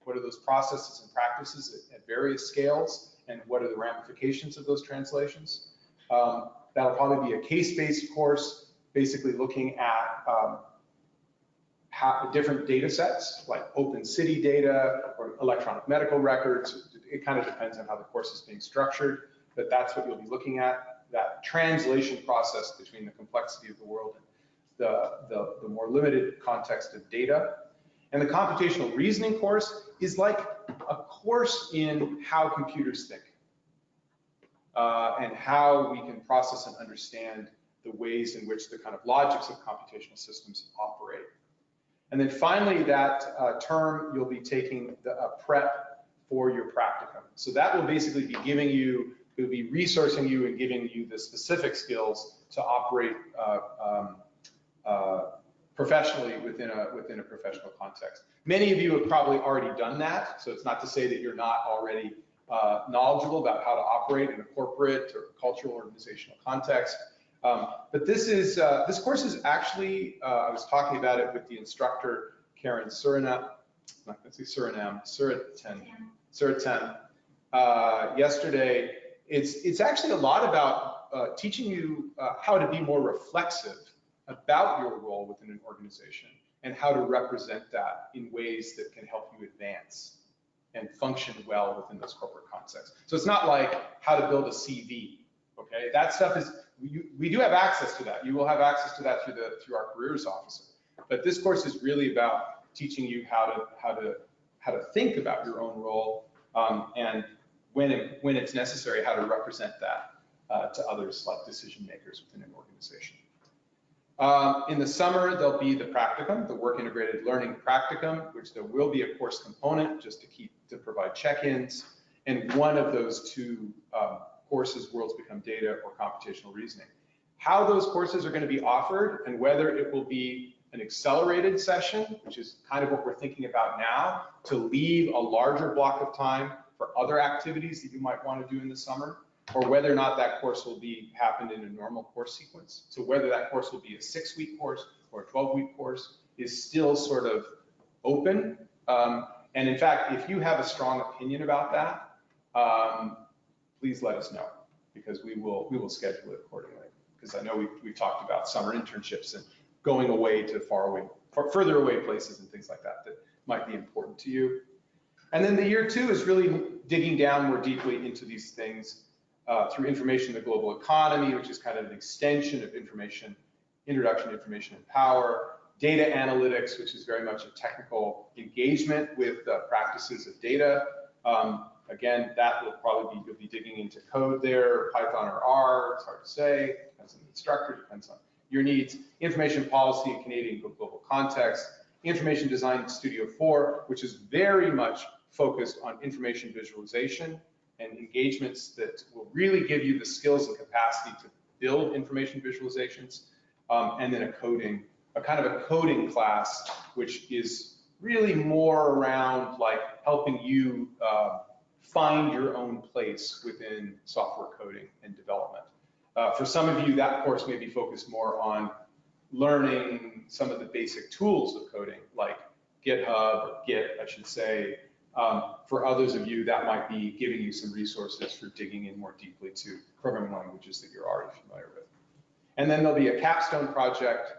What are those processes and practices at various scales, and what are the ramifications of those translations? That'll probably be a case-based course, basically looking at different data sets, like open city data or electronic medical records. It kind of depends on how the course is being structured, but that's what you'll be looking at, that translation process between the complexity of the world and the more limited context of data. And the computational reasoning course is like a course in how computers think. And how we can process and understand the ways in which the kind of logics of computational systems operate. And then finally, that term, you'll be taking a prep for your practicum. So that will basically be giving you, it'll be resourcing you and giving you the specific skills to operate professionally within a professional context. Many of you have probably already done that, so it's not to say that you're not already knowledgeable about how to operate in a corporate or cultural organizational context. But this course is actually, I was talking about it with the instructor, Karen Suratan, yesterday. It's actually a lot about teaching you how to be more reflexive about your role within an organization and how to represent that in ways that can help you advance and function well within those corporate contexts. So it's not like how to build a CV, okay? That stuff is, we do have access to that. You will have access to that through our careers officer. But this course is really about teaching you how to think about your own role, and when it's necessary, how to represent that to others, like decision makers within an organization. In the summer, there'll be the practicum, the work integrated learning practicum, which there will be a course component just to provide check-ins, and one of those two courses, Worlds Become Data or Computational Reasoning. How those courses are going to be offered and whether it will be an accelerated session, which is kind of what we're thinking about now, to leave a larger block of time for other activities that you might want to do in the summer, or whether or not that course will happen in a normal course sequence. So whether that course will be a 6-week course or a 12-week course is still sort of open. And in fact, if you have a strong opinion about that, please let us know, because we will schedule it accordingly. Because I know we've talked about summer internships and going away to further away places and things like that might be important to you. And then the year 2 is really digging down more deeply into these things through information in the global economy, which is kind of an extension of introduction to information and power, data analytics, which is very much a technical engagement with practices of data. Again, that will probably you'll be digging into code there, Python or R, it's hard to say, depends on the instructor, depends on your needs. Information policy in Canadian global context, information design in Studio 4, which is very much focused on information visualization and engagements that will really give you the skills and capacity to build information visualizations, and then a kind of a coding class, which is really more around like helping you find your own place within software coding and development. For some of you, that course may be focused more on learning some of the basic tools of coding, like GitHub, or Git, I should say. For others of you, that might be giving you some resources for digging in more deeply to programming languages that you're already familiar with. And then there'll be a capstone project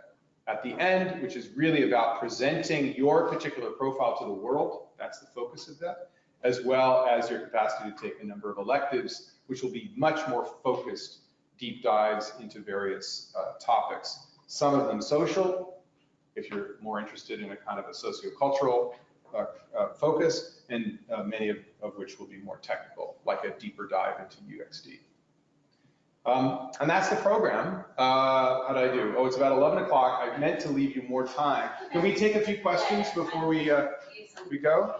at the end, which is really about presenting your particular profile to the world. That's the focus of that, as well as your capacity to take a number of electives, which will be much more focused deep dives into various topics. Some of them social, if you're more interested in a kind of a sociocultural focus, and many of which will be more technical, like a deeper dive into UXD. And that's the program. How did I do? Oh, it's about 11 o'clock. I meant to leave you more time. Can we take a few questions before we go?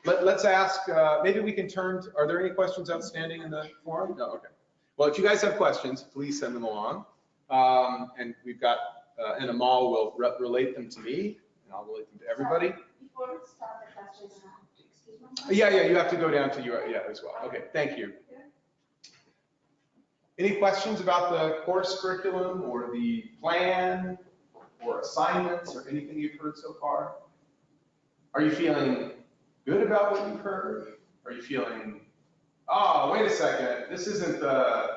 Let's ask, maybe we can turn, are there any questions outstanding in the forum? No, okay. Well, if you guys have questions, please send them along. And we've got, and Amal will relate them to me, and I'll relate them to everybody. Before we start the questions, I have to excuse myself. Yeah, you have to go down to your, as well. Okay, thank you. Any questions about the course curriculum or the plan or assignments or anything you've heard so far? Are you feeling good about what you've heard? Are you feeling, oh, wait a second, this isn't the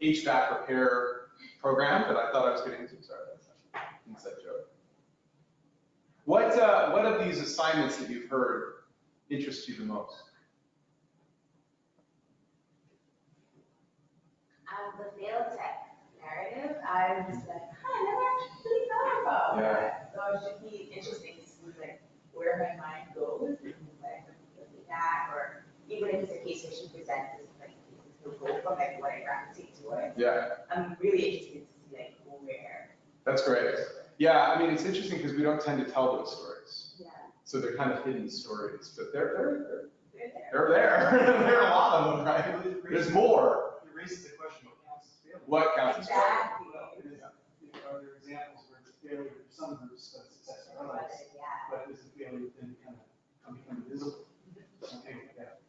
HVAC repair program that I thought I was getting into? Sorry, that's an inside joke. What of these assignments that you've heard interest you the most? The failed tech narrative, I was like, I never actually thought about that. So it should be interesting to see like where my mind goes and like looking at, or even if it's a case that she presents as like cases to go from like what I gravitate towards. Yeah. I'm really interested to see like where. That's great. Yeah, I mean, it's interesting because we don't tend to tell those stories. Yeah. So they're kind of hidden stories, but they're there. There There are a lot of them, right? There's more. It raises the question, what counts as failure? What counts as failure? Exactly. Are there examples where the failure for some groups, but success for others? Yeah. But is the failure then become invisible? Something like that.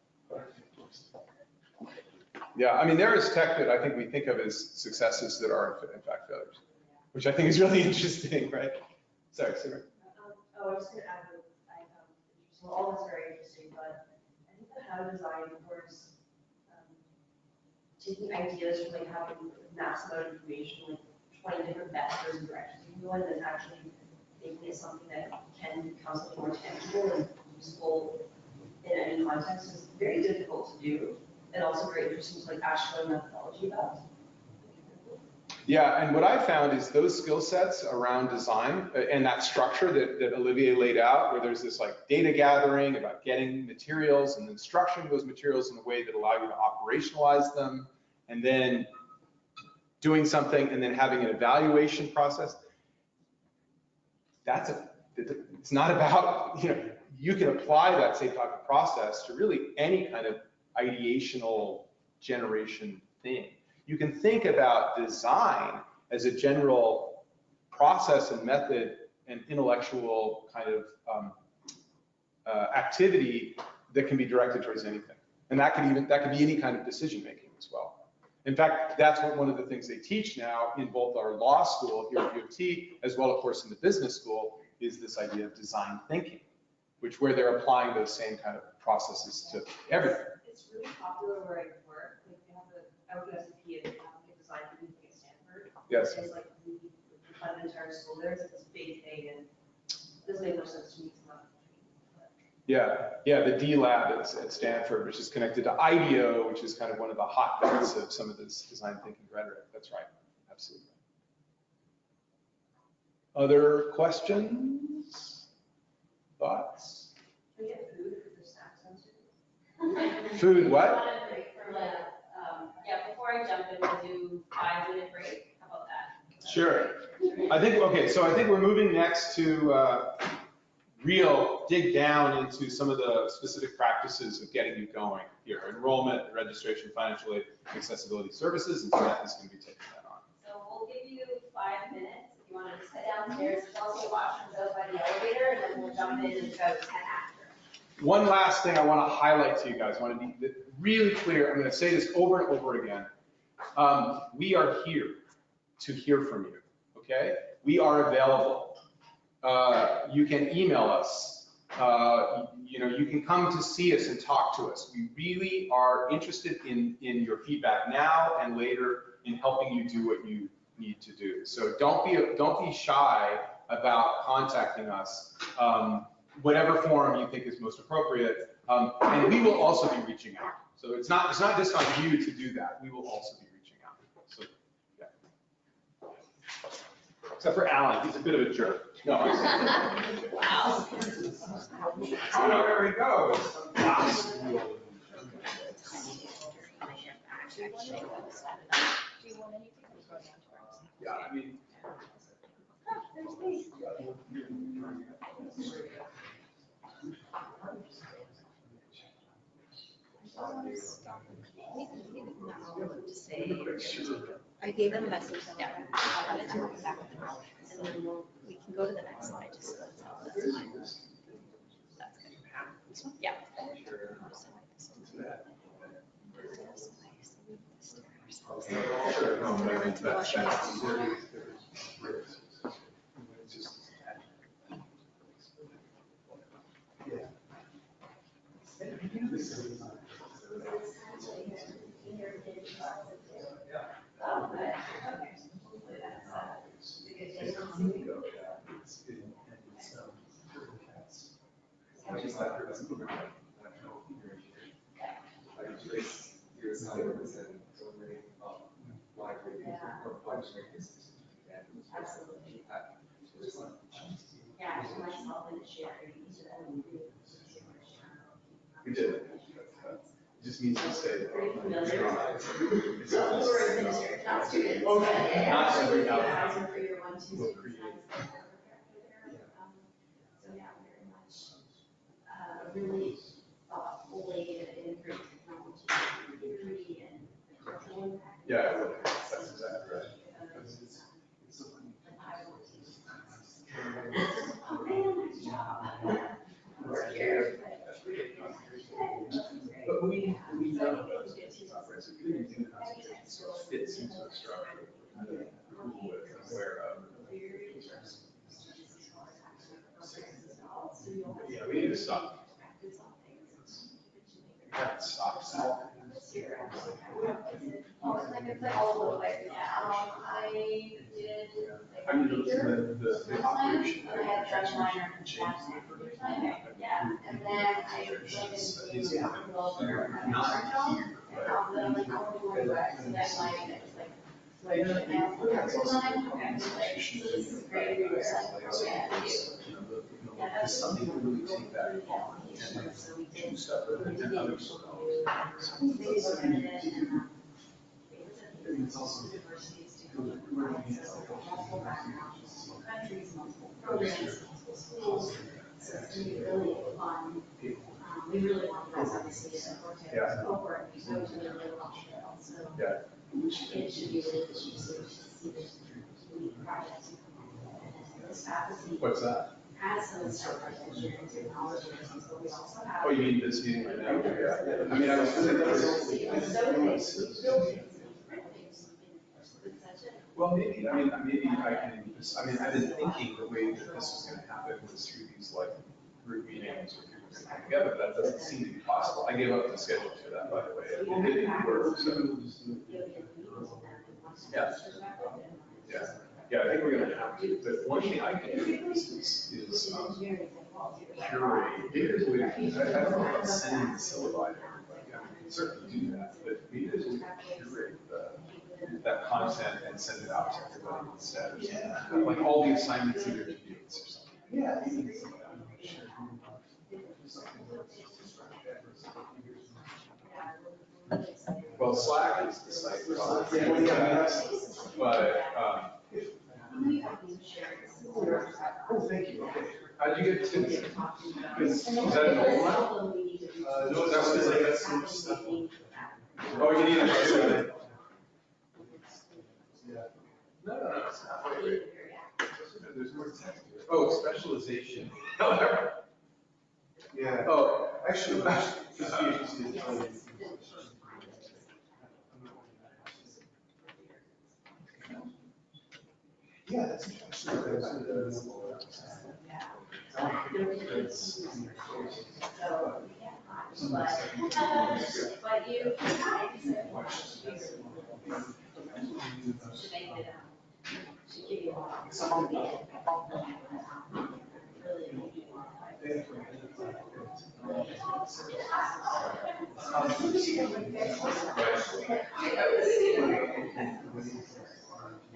Yeah, I mean, there is tech that I think we think of as successes that are in fact failures, which I think is really interesting, right? Sorry, Sarah. I was just gonna add that well, all this is very interesting, but I think the how to design course, taking ideas from like having mass amount of information, like 20 different vectors and directions you can go in, and then actually making it something that can become something more tangible and useful in any context is very difficult to do, and also very interesting to like actually learn methodology about. Yeah, and what I found is those skill sets around design and that structure that Olivier laid out, where there's this like data gathering about getting materials and then structuring those materials in a way that allow you to operationalize them, and then doing something and then having an evaluation process. It's not about, you can apply that same type of process to really any kind of ideational generation thing. You can think about design as a general process and method and intellectual kind of activity that can be directed towards anything. And that could be any kind of decision making as well. In fact, that's one of the things they teach now in both our law school here at U of T, as well, of course, in the business school, is this idea of design thinking, where they're applying those same kind of processes to everything. It's really popular where I work. Like they have I work at SAP and they have a design thinking thing at Stanford. Yes. And it's like really fun the entire school there. It's like this big thing, and it doesn't make much sense to me. It's not. Yeah, the D Lab at Stanford, which is connected to IDEO, which is kind of one of the hotbeds of some of this design thinking rhetoric. That's right, absolutely. Other questions? Thoughts? Can we get food for the snacks? Food, what? I want a break for like, before I jump in, we'll do 5-minute break. How about that? Sure. I think we're moving next to dig down into some of the specific practices of getting you going here. Enrollment, registration, financial aid, accessibility services, and Seth is going to be taking that on. So we'll give you 5 minutes. If you want to sit down downstairs, there's also washrooms out by the elevator, and then we'll jump in about 10 after. One last thing I want to highlight to you guys, I want to be really clear. I'm going to say this over and over again. We are here to hear from you, okay? We are available. You can email us. You can come to see us and talk to us. We really are interested in your feedback now and later in helping you do what you need to do. So don't be shy about contacting us, whatever forum you think is most appropriate. And we will also be reaching out. So it's not just on you to do that. We will also be reaching out. So, yeah. Except for Alan, he's a bit of a jerk. No, I'm sorry. Wow. Oh, no, there we go. Yeah, I mean. I gave them a message. Yeah. I wanted to come back with them, and then we can go to the next slide. Just so that's all. That's fine. That's good. This one? Yeah. Absolutely. Yeah, actually myself and Sherry, each of them. We did. It just means to say. Very familiar. It's So those were administrators, not students. Okay. Not every Advisor for your 1, 2, 3. We'll create. So yeah, very much, really thoughtful way to integrate technology, community and cultural impact. Yeah, that's exactly right. Oh man, nice job. Work here. But we know fits into a structure that Google is aware of. Yeah, we need to stop. We have to stop. All the way. I did. I mean, the operation. I had done minor. Yeah, and then I went into Not here, right? then I'm like, oh, we're going back. So that's why it was like, so I did now for design, and like, this is great, we were like, oh, yeah, thank you. Yeah, that's Some people really take that on and like so we did. do stuff with it and others They looked at it and, it's also. universities to go multiple backgrounds, multiple countries, multiple programs, multiple schools. So it's gonna be really fun. We really want to obviously support it. Yeah. Over and we go to the really long trail, so. Yeah. It should be really interesting to see this unique projects. And this faculty What's that? has some stuff like engineering technology, but we also have. Oh, you mean this meeting right now? Yeah. I mean, I was well, maybe, maybe I can, I've been thinking the way that this was gonna happen was through these like group meetings where people can come together, but that doesn't seem to be possible. I gave up the schedule for that, by the way. It didn't work, so. Yeah. Yeah. Yeah, I think we're gonna have to, but one thing I can do is curate. Maybe there's a way to, I don't know about sending the syllabi to everybody. I mean, we can certainly do that, but maybe there's a way to curate that content and send it out to everybody instead. Yeah. Like all the assignments in your videos or something. Yeah. Well, Slack is the site for all of that, but, oh, thank you, okay. How'd you get to this? Is that an old one? No, that was like, that's some stuff. Oh, you need a show. Yeah. No, it's not. There's Oh, specialization. However. Yeah. Oh, Actually, just PhD is really. Yeah, that's actually. But you.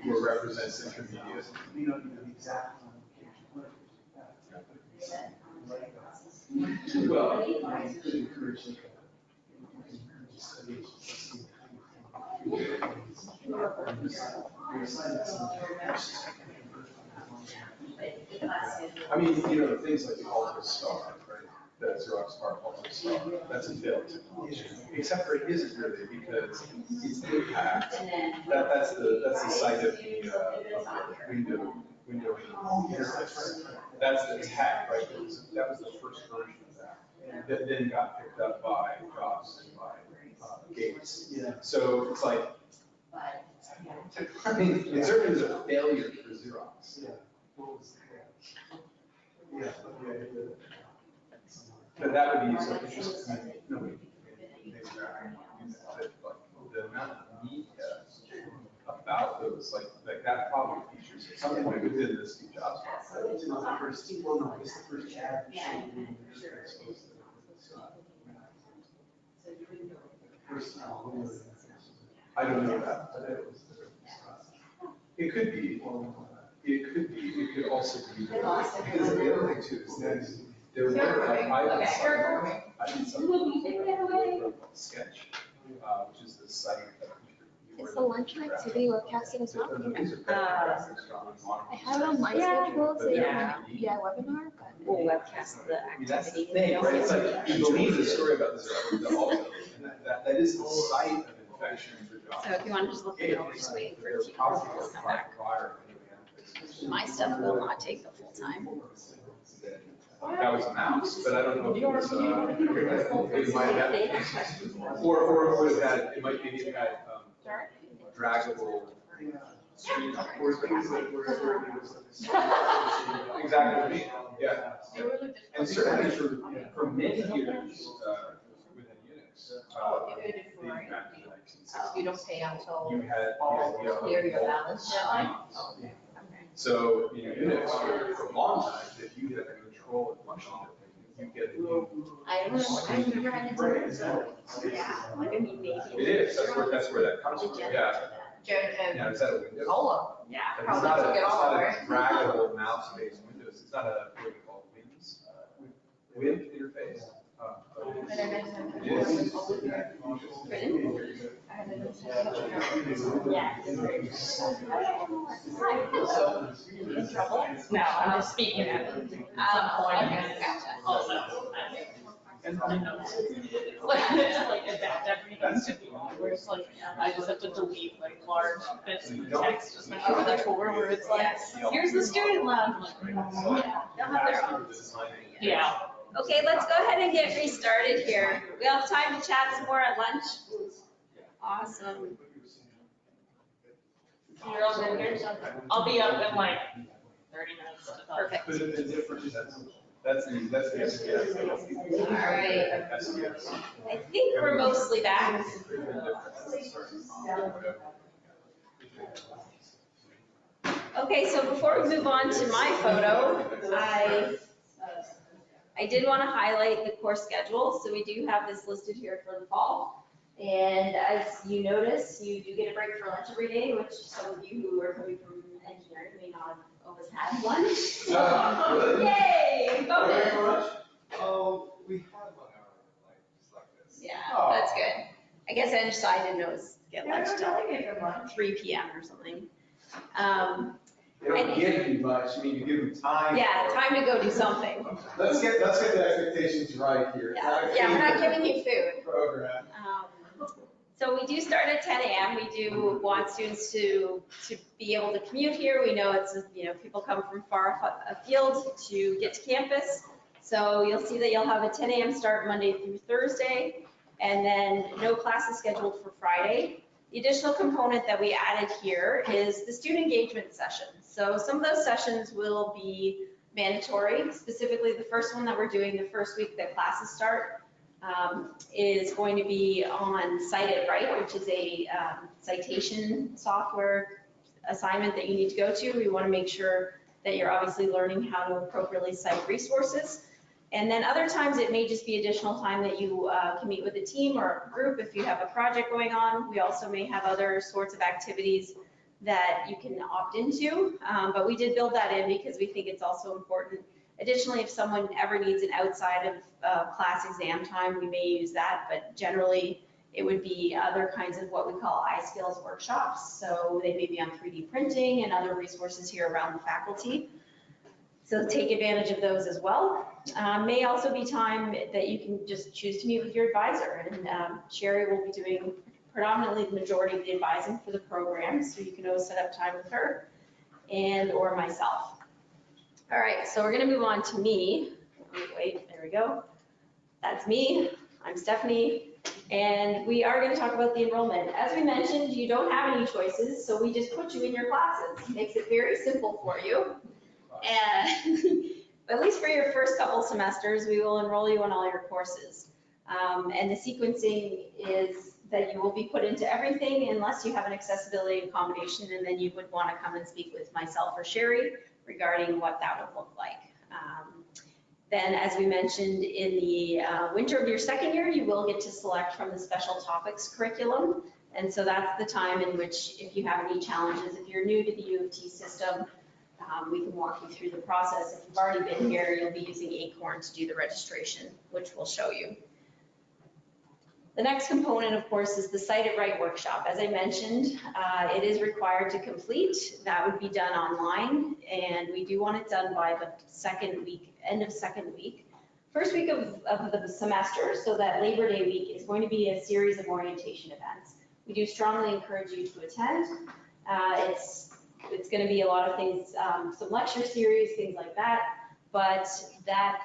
Who represents intermediate. We don't know the exact Well, I mean, you know, things like the Alto Star, right? The Xerox PARC Alto Star, that's a failed technology. Except for it isn't really, because it's impact. That's the site of the window interface. That's the tech, right? That was the first version of that. That then got picked up by Jobs and by Gates. Yeah. So it's like, I mean, it certainly was a failure for Xerox. Yeah. What was yeah. But that would be so interesting. I mean, nobody, maybe but the amount of media about those, like that problem features something like within the Steve Jobs. It's not the first, well, no, it's the first ad. I don't know that, but it could be. It could be. It could also be. Because the other thing too is that there were like I did something Sketch, which is the site that Is the lunch and activity webcasted as well? I have it on my Yeah. schedule, so Yeah. yeah, webinar, but. We'll webcast the I mean, that's the activity. thing, right? It's like, you believe the story about this, the Alto, and that is the site of infection for jobs. So if you want to just look at it, we're just waiting for a few people to come back. My stuff will not take the full time. That was a mouse, but I don't know if it was, it might have, or it would have had, it might maybe have had, draggable screen. Exactly, yeah. And certainly for many years, within Unix, dating back to the 1960s. You don't pay until You had the idea of clear your balance deadline? So, you know, Unix for a long time, if you get a control and function, you get a new. I remember having to, so, yeah, like, I mean, maybe. It is, that's where that comes from, yeah. Yeah, is that a Windows? Solo, yeah, But probably took it all, right? It's not a draggable mouse-based Windows, it's not a, what do we call it, Win interface. It is. Yeah. In trouble? No, I'm just speaking at some point. Also. And it's like adapt everything to be on, where it's like, I just have to delete like large bits of text, especially with a tour where it's like, here's the student lounge. I'm like, yeah, they'll have their own. Yeah. Okay, let's go ahead and get restarted here. We all have time to chat some more at lunch? Awesome. You're all good here? I'll be up in like 30 minutes to talk. Perfect. But the difference, that's the SPS. All right. I think we're mostly back. Okay, so before we move on to my photo, I did want to highlight the course schedule. So we do have this listed here for the fall. And as you notice, you do get a break for lunch every day, which some of you who are coming from engineering may not have always had lunch. So, yay! Bonus. Oh, we have 1 hour, like, just like this. Yeah, that's good. I guess I didn't know it was get lunch till like 3 p.m. or something. They don't give you much, I mean, you give them time. Yeah, time to go do something. Let's get the expectations right here. Yeah, we're not giving you food. Program. So we do start at 10 a.m. We do want students to be able to commute here. We know it's, people come from far afield to get to campus. So you'll see that you'll have a 10 a.m. start Monday through Thursday, and then no classes scheduled for Friday. The additional component that we added here is the student engagement session. So some of those sessions will be mandatory. Specifically, the first one that we're doing the first week that classes start is going to be on Cite It Right, which is a citation software assignment that you need to go to. We want to make sure that you're obviously learning how to appropriately cite resources. And then other times it may just be additional time that you can meet with a team or a group if you have a project going on. We also may have other sorts of activities that you can opt into, but we did build that in because we think it's also important. Additionally, if someone ever needs an outside of class exam time, we may use that, but generally it would be other kinds of what we call iSkills workshops. So they may be on 3D printing and other resources here around the faculty. So take advantage of those as well. May also be time that you can just choose to meet with your advisor, and Sherry will be doing predominantly the majority of the advising for the program, so you can always set up time with her and or myself. All right, so we're gonna move on to me. Wait, there we go. That's me, I'm Stephanie, and we are gonna talk about the enrollment. As we mentioned, you don't have any choices, so we just put you in your classes. Makes it very simple for you. And at least for your first couple semesters, we will enroll you in all your courses. And the sequencing is that you will be put into everything unless you have an accessibility accommodation, and then you would want to come and speak with myself or Sherry regarding what that would look like. Then, as we mentioned, in the winter of your second year, you will get to select from the special topics curriculum. And so that's the time in which, if you have any challenges, if you're new to the U of T system, we can walk you through the process. If you've already been here, you'll be using Acorn to do the registration, which we'll show you. The next component, of course, is the Cite It Right workshop. As I mentioned, it is required to complete. That would be done online, and we do want it done by the second week, end of second week. First week of the semester, so that Labor Day week is going to be a series of orientation events. We do strongly encourage you to attend. It's going to be a lot of things, some lecture series, things like that, but that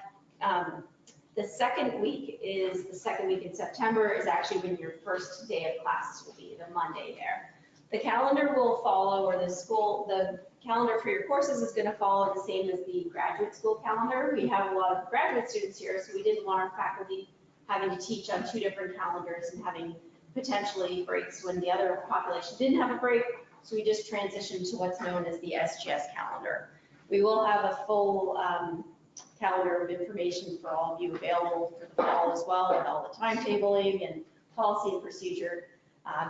the second week is the second week in September is actually when your first day of classes will be, the Monday there. The calendar will follow, or the calendar for your courses is going to follow the same as the graduate school calendar. We have a lot of graduate students here, so we didn't want our faculty having to teach on two different calendars and having potentially breaks when the other population didn't have a break. So we just transitioned to what's known as the SGS calendar. We will have a full calendar of information for all of you available for the fall as well, with all the timetabling and policy and procedure.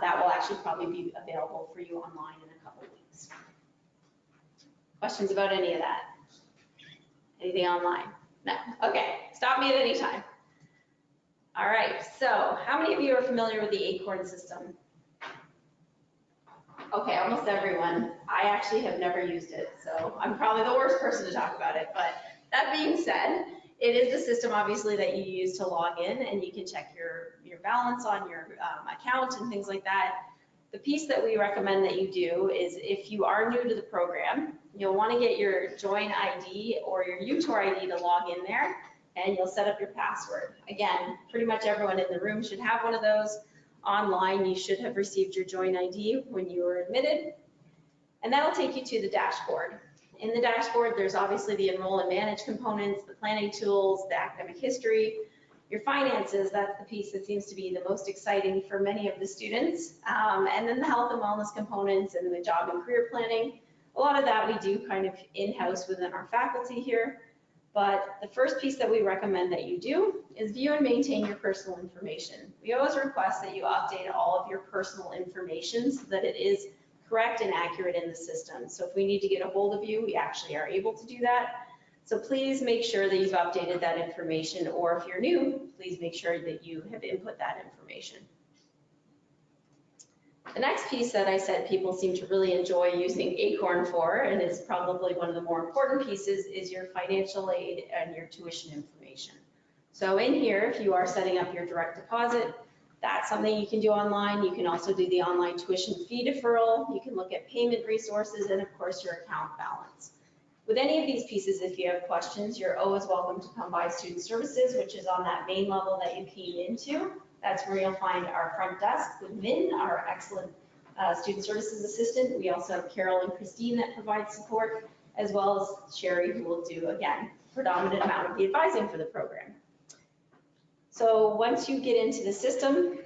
That will actually probably be available for you online in a couple of weeks. Questions about any of that? Anything online? No? Okay, stop me at any time. All right, so how many of you are familiar with the Acorn system? Okay, almost everyone. I actually have never used it, so I'm probably the worst person to talk about it. But that being said, it is the system obviously that you use to log in, and you can check your balance on your account and things like that. The piece that we recommend that you do is, if you are new to the program, you'll want to get your Join ID or your UTOR ID to log in there, and you'll set up your password. Again, pretty much everyone in the room should have one of those. Online, you should have received your Join ID when you were admitted, and that'll take you to the dashboard. In the dashboard, there's obviously the enroll and manage components, the planning tools, the academic history, your finances. That's the piece that seems to be the most exciting for many of the students, and then the health and wellness components and the job and career planning. A lot of that we do kind of in-house within our faculty here. But the first piece that we recommend that you do is view and maintain your personal information. We always request that you update all of your personal information so that it is correct and accurate in the system. So if we need to get a hold of you, we actually are able to do that. So please make sure that you've updated that information, or if you're new, please make sure that you have input that information. The next piece that I said people seem to really enjoy using Acorn for, and is probably one of the more important pieces, is your financial aid and your tuition information. So in here, if you are setting up your direct deposit, That's something you can do online. You can also do the online tuition fee deferral. You can look at payment resources and of course your account balance. With any of these pieces, if you have questions, you're always welcome to come by Student Services, which is on that main level that you came into. That's where you'll find our front desk with Min, our excellent Student Services assistant. We also have Carol and Christine that provide support, as well as Sherry, who will do, again, predominant amount of the advising for the program. So once you get into the system,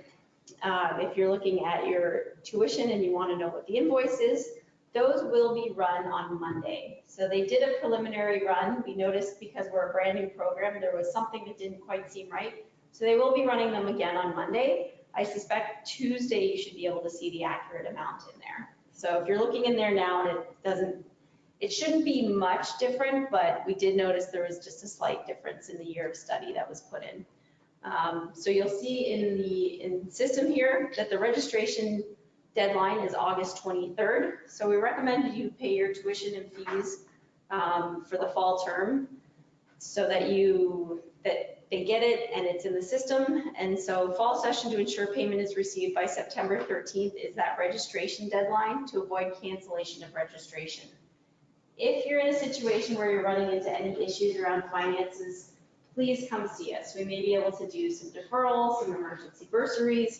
if you're looking at your tuition and you want to know what the invoice is, those will be run on Monday. So they did a preliminary run. We noticed because we're a brand new program, there was something that didn't quite seem right. So they will be running them again on Monday. I suspect Tuesday you should be able to see the accurate amount in there. So if you're looking in there now and it shouldn't be much different, but we did notice there was just a slight difference in the year of study that was put in. So you'll see in the system here that the registration deadline is August 23rd. So we recommend you pay your tuition and fees for the fall term so that they get it and it's in the system. And so fall session to ensure payment is received by September 13th is that registration deadline to avoid cancellation of registration. If you're in a situation where you're running into any issues around finances, please come see us. We may be able to do some deferrals, some emergency bursaries.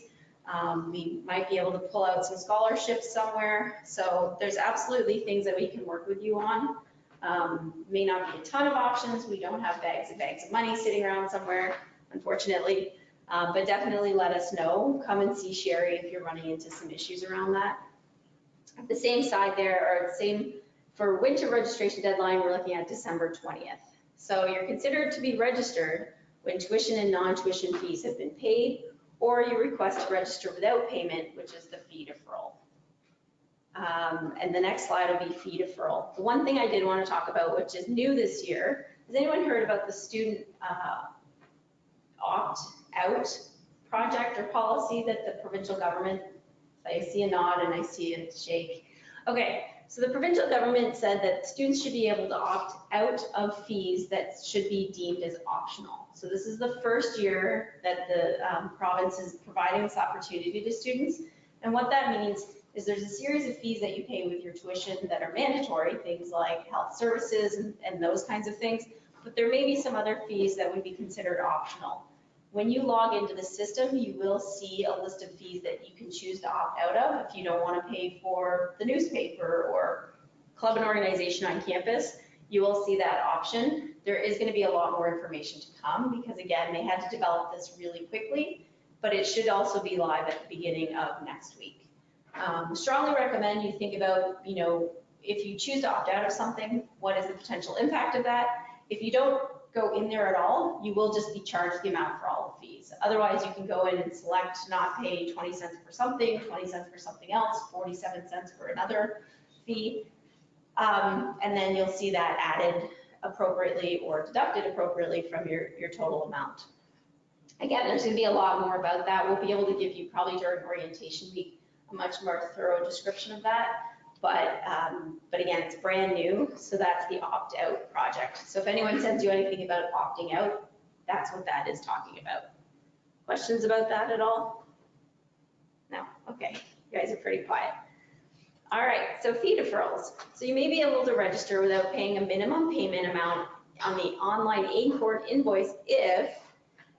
We might be able to pull out some scholarships somewhere. So there's absolutely things that we can work with you on. May not be a ton of options. We don't have bags and bags of money sitting around somewhere, unfortunately. But definitely let us know. Come and see Sherry if you're running into some issues around that. At the same side there, or same for winter registration deadline, we're looking at December 20th. So you're considered to be registered when tuition and non-tuition fees have been paid, or you request to register without payment, which is the fee deferral. And the next slide will be fee deferral. The one thing I did want to talk about, which is new this year, has anyone heard about the student opt-out project or policy that the provincial government, I see a nod and I see a shake. Okay, so the provincial government said that students should be able to opt out of fees that should be deemed as optional. So this is the first year that the province is providing this opportunity to students. And what that means is there's a series of fees that you pay with your tuition that are mandatory, things like health services and those kinds of things, but there may be some other fees that would be considered optional. When you log into the system, you will see a list of fees that you can choose to opt out of if you don't want to pay for the newspaper or club and organization on campus. You will see that option. There is going to be a lot more information to come because, again, they had to develop this really quickly, but it should also be live at the beginning of next week. Strongly recommend you think about, if you choose to opt out of something, what is the potential impact of that? If you don't go in there at all, you will just be charged the amount for all the fees. Otherwise, you can go in and select not pay 20 cents for something, 20 cents for something else, 47 cents for another fee. And then you'll see that added appropriately or deducted appropriately from your total amount. Again, there's going to be a lot more about that. We'll be able to give you probably during orientation week a much more thorough description of that. But again, it's brand new, so that's the opt-out project. So if anyone sends you anything about opting out, that's what that is talking about. Questions about that at all? No? Okay, you guys are pretty quiet. All right, so fee deferrals. So you may be able to register without paying a minimum payment amount on the online Acorn invoice if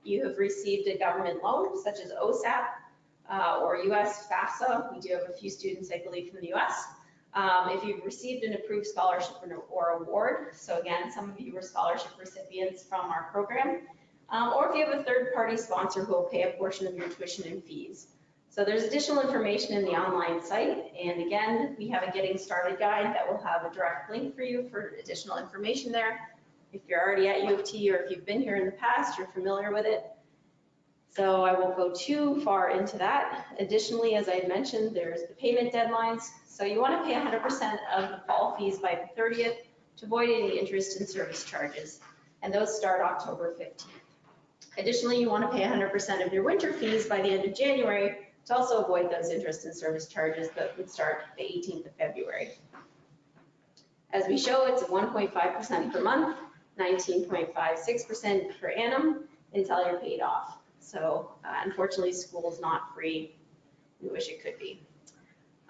you have received a government loan, such as OSAP or US FAFSA. We do have a few students, I believe, from the US. If you've received an approved scholarship or award, so again, some of you were scholarship recipients from our program, or if you have a third-party sponsor who will pay a portion of your tuition and fees. So there's additional information in the online site, and again, we have a Getting Started guide that will have a direct link for you for additional information there. If you're already at U of T or if you've been here in the past, you're familiar with it. So I won't go too far into that. Additionally, as I had mentioned, there's the payment deadlines. So you want to pay 100% of the fall fees by the 30th to avoid any interest and service charges. And those start October 15th. Additionally, you want to pay 100% of your winter fees by the end of January to also avoid those interest and service charges that would start the 18th of February. As we show, it's 1.5% per month, 19.56% per annum until you're paid off. So unfortunately, school is not free. We wish it could be.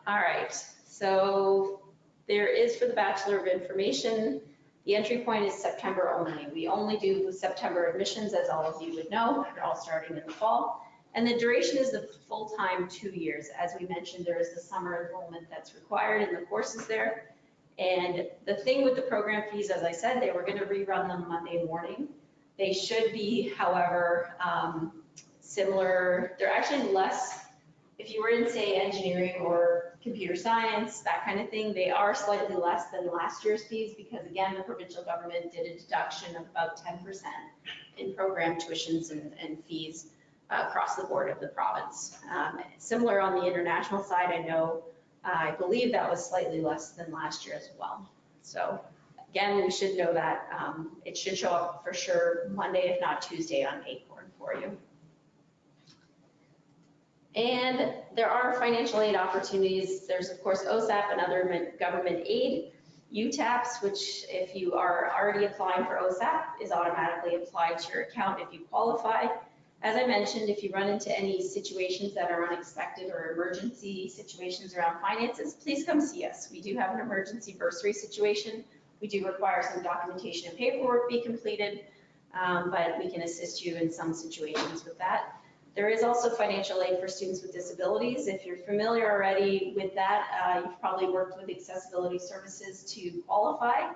All right, so there is for the Bachelor of Information, the entry point is September only. We only do September admissions, as all of you would know. They're all starting in the fall. And the duration is the full-time 2 years. As we mentioned, there is the summer enrollment that's required in the courses there. And the thing with the program fees, as I said, they were going to rerun them Monday morning. They should be, however, similar. They're actually less, if you were in, say, engineering or computer science, that kind of thing, they are slightly less than last year's fees because, again, the provincial government did a deduction of about 10% in program tuitions and fees across the board of the province. Similar on the international side, I believe that was slightly less than last year as well. So again, we should know that it should show up for sure Monday, if not Tuesday, on Acorn for you. And there are financial aid opportunities. There's of course OSAP and other government aid. UTAPs, which if you are already applying for OSAP, is automatically applied to your account if you qualify. As I mentioned, if you run into any situations that are unexpected or emergency situations around finances, please come see us. We do have an emergency bursary situation. We do require some documentation and paperwork be completed, but we can assist you in some situations with that. There is also financial aid for students with disabilities. If you're familiar already with that, you've probably worked with accessibility services to qualify.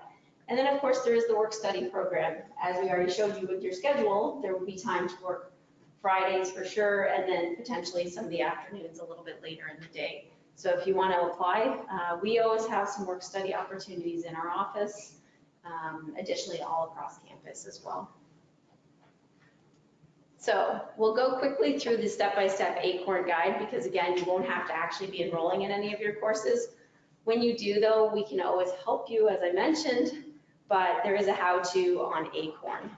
And then of course there is the work study program. As we already showed you with your schedule, there will be time to work Fridays for sure, and then potentially some of the afternoons a little bit later in the day. So if you want to apply, we always have some work study opportunities in our office, additionally all across campus as well. So we'll go quickly through the step-by-step Acorn guide because again, you won't have to actually be enrolling in any of your courses. When you do though, we can always help you as I mentioned, but there is a how-to on Acorn.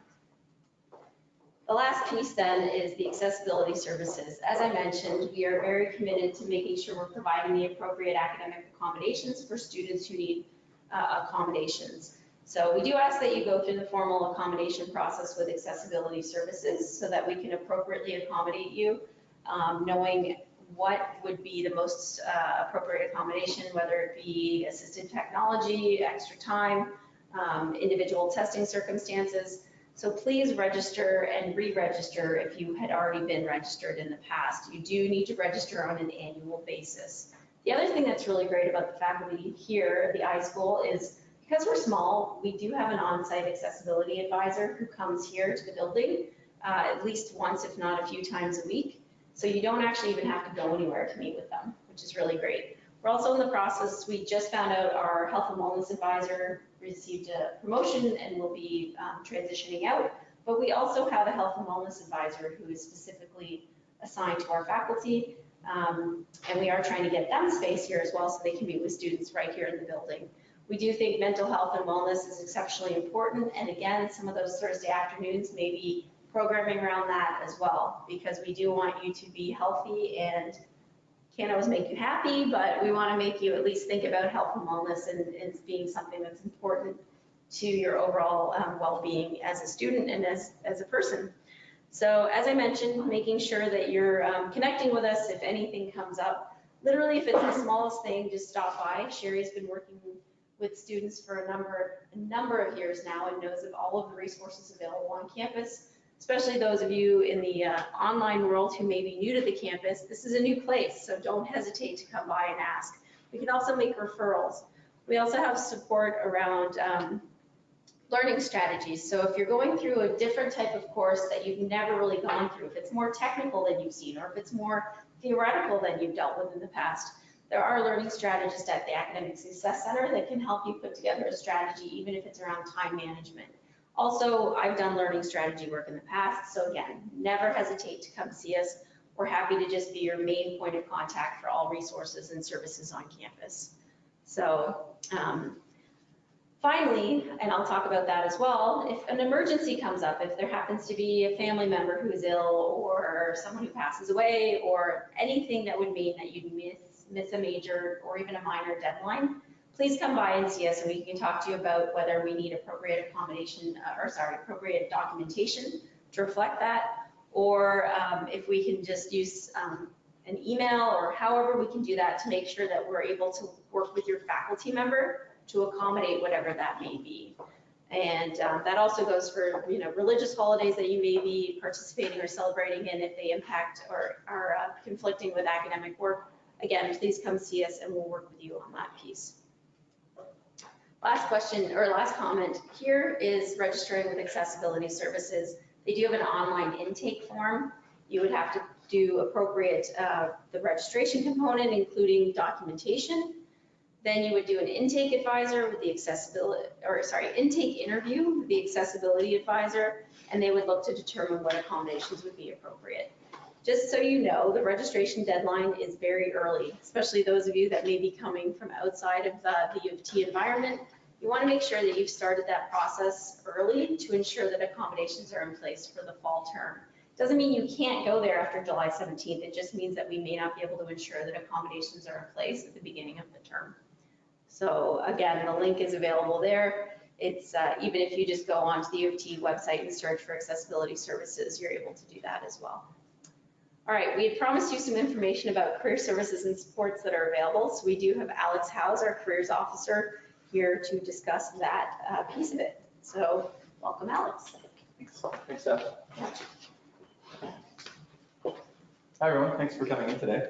The last piece then is the accessibility services. As I mentioned, we are very committed to making sure we're providing the appropriate academic accommodations for students who need accommodations. So we do ask that you go through the formal accommodation process with accessibility services so that we can appropriately accommodate you, knowing what would be the most appropriate accommodation, whether it be assisted technology, extra time, individual testing circumstances. So please register and re-register if you had already been registered in the past. You do need to register on an annual basis. The other thing that's really great about the faculty here at the iSchool is because we're small, we do have an on-site accessibility advisor who comes here to the building at least once, if not a few times a week. So you don't actually even have to go anywhere to meet with them, which is really great. We're also in the process, we just found out our health and wellness advisor received a promotion and will be transitioning out. But we also have a health and wellness advisor who is specifically assigned to our faculty. And we are trying to get them space here as well so they can meet with students right here in the building. We do think mental health and wellness is exceptionally important. And again, some of those Thursday afternoons may be programming around that as well, because we do want you to be healthy and can't always make you happy, but we want to make you at least think about health and wellness and being something that's important to your overall well-being as a student and as a person. So as I mentioned, making sure that you're connecting with us if anything comes up. Literally, if it's the smallest thing, just stop by. Sherry's been working with students for a number of years now and knows of all of the resources available on campus, especially those of you in the online world who may be new to the campus. This is a new place, so don't hesitate to come by and ask. We can also make referrals. We also have support around learning strategies. So if you're going through a different type of course that you've never really gone through, if it's more technical than you've seen, or if it's more theoretical than you've dealt with in the past, there are learning strategists at the Academic Success Center that can help you put together a strategy, even if it's around time management. Also, I've done learning strategy work in the past, so again, never hesitate to come see us. We're happy to just be your main point of contact for all resources and services on campus. So finally, and I'll talk about that as well, if an emergency comes up, if there happens to be a family member who's ill or someone who passes away or anything that would mean that you'd miss a major or even a minor deadline, please come by and see us and we can talk to you about whether we need appropriate accommodation, appropriate documentation to reflect that, or if we can just use an email or however we can do that to make sure that we're able to work with your faculty member to accommodate whatever that may be. And that also goes for, you know, religious holidays that you may be participating or celebrating in if they impact or are conflicting with academic work. Again, please come see us and we'll work with you on that piece. Last question or last comment here is registering with accessibility services. They do have an online intake form. You would have to do appropriate the registration component, including documentation. Then you would do an intake advisor with the intake interview with the accessibility advisor, and they would look to determine what accommodations would be appropriate. Just so you know, the registration deadline is very early, especially those of you that may be coming from outside of the U of T environment. You want to make sure that you've started that process early to ensure that accommodations are in place for the fall term. Doesn't mean you can't go there after July 17th. It just means that we may not be able to ensure that accommodations are in place at the beginning of the term. So again, the link is available there. It's even if you just go onto the U of T website and search for accessibility services, you're able to do that as well. All right, we had promised you some information about career services and supports that are available. So we do have Alex Howes, our careers officer, here to discuss that piece of it. So welcome, Alex. Thanks. Thanks, Steph. Hi, everyone. Thanks for coming in today.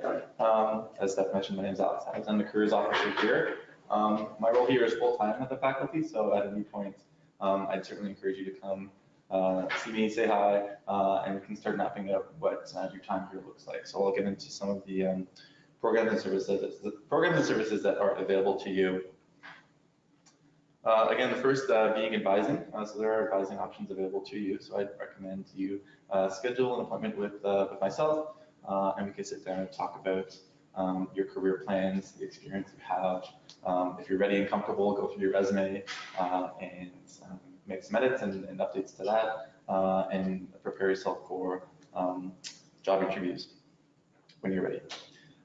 As Steph mentioned, my name is Alex Howes. I'm the careers officer here. My role here is full-time at the faculty, so at any point, I'd certainly encourage you to come see me, say hi, and we can start mapping out what your time here looks like. So I'll get into some of the programs and services that are available to you. Again, the first being advising. So there are advising options available to you. So I'd recommend you schedule an appointment with myself, and we can sit down and talk about your career plans, the experience you have. If you're ready and comfortable, go through your resume and make some edits and updates to that, and prepare yourself for job interviews when you're ready.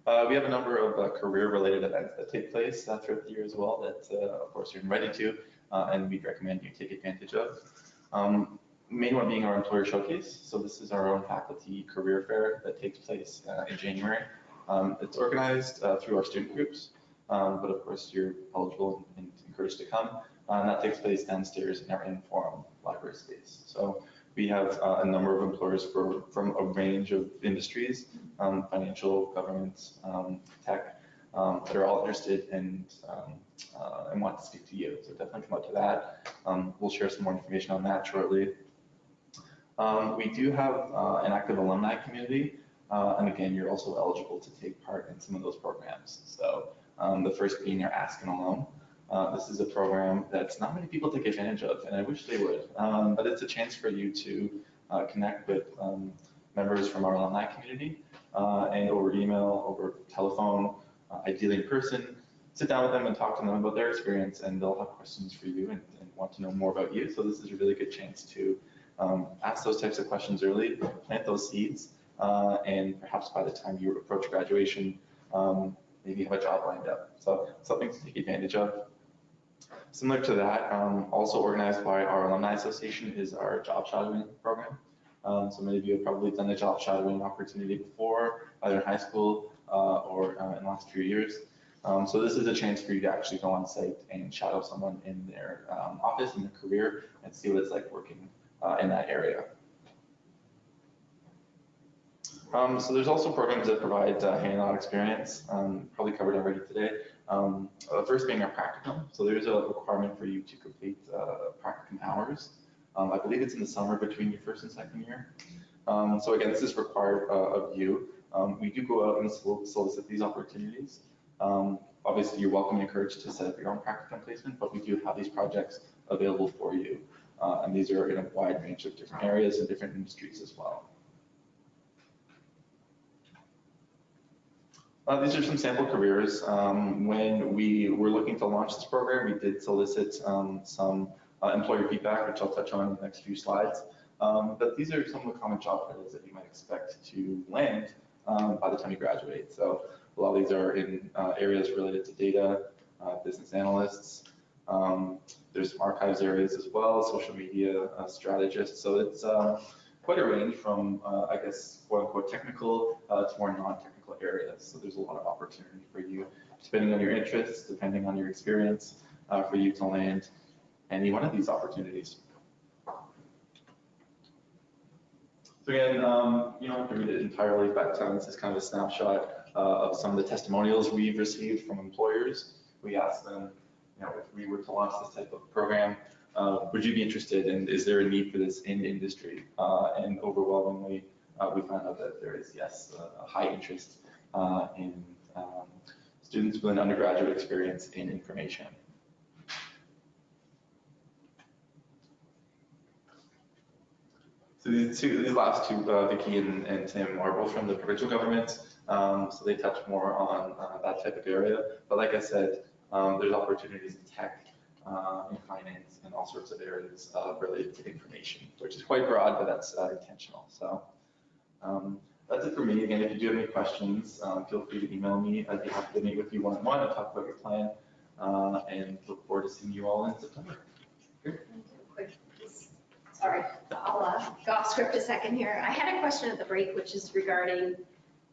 We have a number of career-related events that take place throughout the year as well that, of course, you're invited to, and we'd recommend you take advantage of. Main one being our employer showcase. So this is our own faculty career fair that takes place in January. It's organized through our student groups, but of course you're eligible and encouraged to come. And that takes place downstairs in our in-forum library space. So we have a number of employers from a range of industries, financial, government, tech, that are all interested and want to speak to you. So definitely come out to that. We'll share some more information on that shortly. We do have an active alumni community, and again, you're also eligible to take part in some of those programs. So the first being our Ask an Alum. This is a program that not many people take advantage of, and I wish they would, but it's a chance for you to connect with members from our alumni community, and over email, over telephone, ideally in person, sit down with them and talk to them about their experience, and they'll have questions for you and want to know more about you. So this is a really good chance to ask those types of questions early, plant those seeds, and perhaps by the time you approach graduation, maybe have a job lined up. So something to take advantage of. Similar to that, also organized by our Alumni Association is our job shadowing program. So many of you have probably done a job shadowing opportunity before, either in high school or in the last few years. So this is a chance for you to actually go on site and shadow someone in their office, in their career, and see what it's like working in that area. So there's also programs that provide hands-on experience, probably covered already today. First being our Practicum. So there's a requirement for you to complete Practicum hours. I believe it's in the summer between your first and second year. So again, this is required of you. We do go out and solicit these opportunities. Obviously, you're welcome and encouraged to set up your own Practicum placement, but we do have these projects available for you. And these are in a wide range of different areas and different industries as well. These are some sample careers. When we were looking to launch this program, we did solicit some employer feedback, which I'll touch on in the next few slides. But these are some of the common job titles that you might expect to land by the time you graduate. So a lot of these are in areas related to data, business analysts. There's some archives areas as well, social media strategists. So it's quite a range from, I guess, quote unquote technical to more non-technical areas. So there's a lot of opportunity for you, depending on your interests, depending on your experience, for you to land any one of these opportunities. So again, you don't have to read it entirely, but this is kind of a snapshot of some of the testimonials we've received from employers. We asked them, if we were to launch this type of program, would you be interested, and is there a need for this in industry? And overwhelmingly, we found out that there is, yes, a high interest in students with an undergraduate experience in information. So these last two, Vicky and Tim, are both from the provincial government, so they touch more on that type of area. But like I said, there's opportunities in tech, in finance, and all sorts of areas related to information, which is quite broad, but that's intentional. So that's it for me. Again, if you do have any questions, feel free to email me. I'd be happy to meet with you one-on-one and talk about your plan, and look forward to seeing you all in September. Sorry, I'll go off script a second here. I had a question at the break, which is regarding,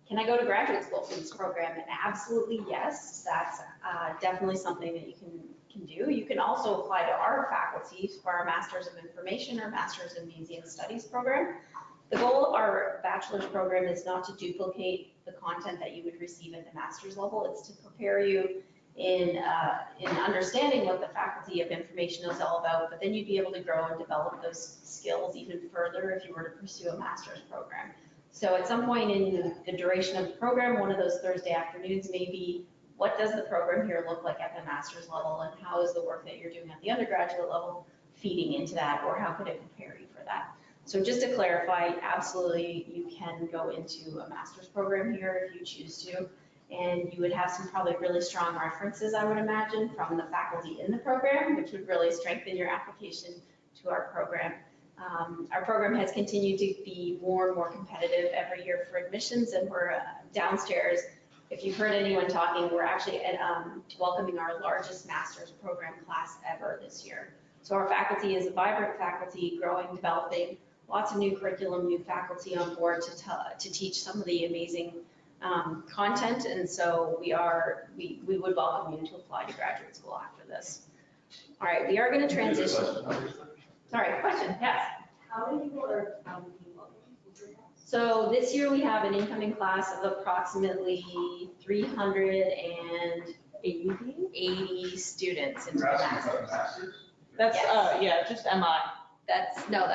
can I go to graduate school for this program? And absolutely yes, that's definitely something that you can do. You can also apply to our faculty for our Masters of Information or Masters in Museum Studies program. The goal of our bachelor's program is not to duplicate the content that you would receive at the master's level. It's to prepare you in understanding what the Faculty of Information is all about, but then you'd be able to grow and develop those skills even further if you were to pursue a master's program. So at some point in the duration of the program, one of those Thursday afternoons may be, what does the program here look like at the master's level, and how is the work that you're doing at the undergraduate level feeding into that, or how could it prepare you for that? So just to clarify, absolutely you can go into a master's program here if you choose to. And you would have some probably really strong references, I would imagine, from the faculty in the program, which would really strengthen your application to our program. Our program has continued to be more and more competitive every year for admissions, and we're downstairs. If you've heard anyone talking, we're actually welcoming our largest master's program class ever this year. So our faculty is a vibrant faculty, growing, developing, lots of new curriculum, new faculty on board to teach some of the amazing content, and so we would welcome you to apply to graduate school after this. All right, we are going to transition. Sorry, question, yes. How many people are welcome? So this year we have an incoming class of approximately 380 students in the masters. That's, yes. Yeah, just MI. That's total?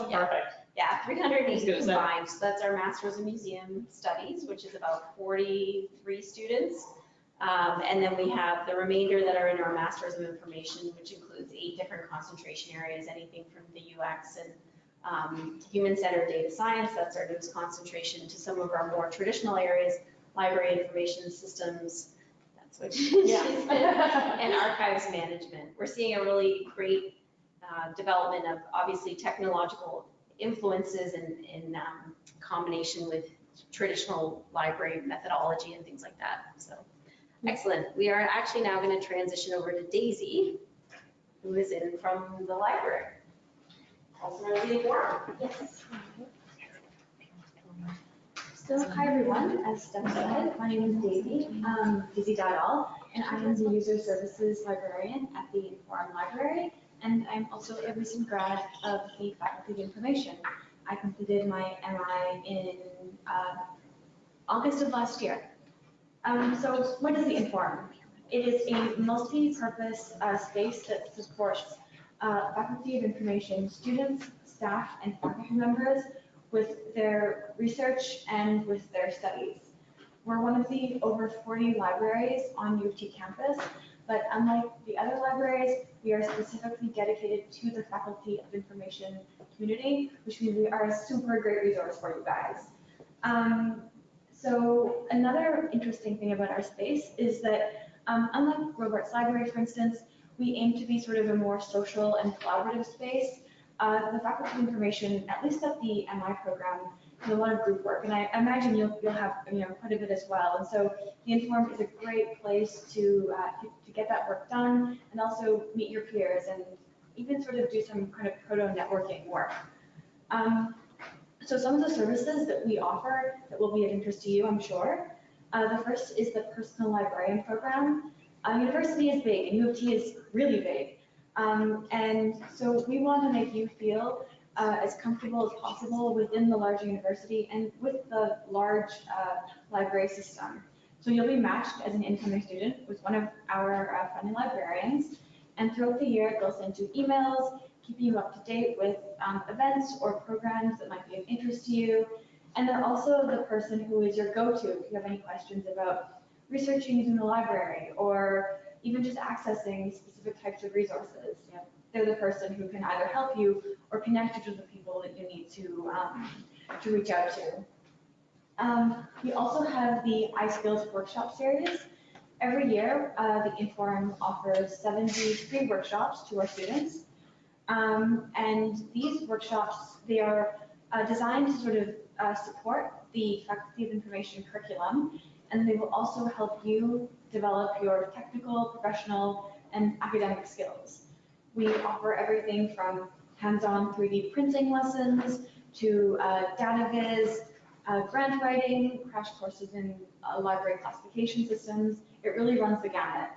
Yeah. Perfect. Yeah, 380 combined. So that's our Masters in Museum Studies, which is about 43 students. And then we have the remainder that are in our Masters of Information, which includes 8 different concentration areas, anything from the UX and human-centered data science, that's our newest concentration, to some of our more traditional areas, library information systems, that's what and archives management. We're seeing a really great development of obviously technological influences in combination with traditional library methodology and things like that. So excellent. We are actually now going to transition over to Daisy, who is in from the library. Also known as the Acorn. Yes. So hi everyone, as Steph said, my name is Daisy, Daisy Dial, and I am the User Services Librarian at the Acorn Library, and I'm also a recent grad of the Faculty of Information. I completed my MI in August of last year. So what is the Inform? It is a multi-purpose space that supports Faculty of Information students, staff, and faculty members with their research and with their studies. We're one of the over 40 libraries on U of T campus, but unlike the other libraries, we are specifically dedicated to the Faculty of Information community, which means we are a super great resource for you guys. So another interesting thing about our space is that unlike Robarts Library, for instance, we aim to be sort of a more social and collaborative space. The Faculty of Information, at least at the MI program, has a lot of group work, and I imagine you'll have quite a bit as well. And so the Inform is a great place to get that work done, and also meet your peers, and even sort of do some kind of proto-networking work. So some of the services that we offer that will be of interest to you, I'm sure. The first is the Personal Librarian Program. University is big and U of T is really big. And so we want to make you feel as comfortable as possible within the large university and with the large library system. So you'll be matched as an incoming student with one of our friendly librarians. And throughout the year, they'll send you emails, keeping you up to date with events or programs that might be of interest to you. And they're also the person who is your go-to if you have any questions about researching using the library or even just accessing specific types of resources. You know, they're the person who can either help you or connect you to the people that you need to reach out to. We also have the iSkills workshop series. Every year, the Inform offers 70 free workshops to our students. And these workshops, they are designed to sort of support the Faculty of Information curriculum, and they will also help you develop your technical, professional, and academic skills. We offer everything from hands-on 3D printing lessons to data viz, grant writing, crash courses in library classification systems. It really runs the gamut.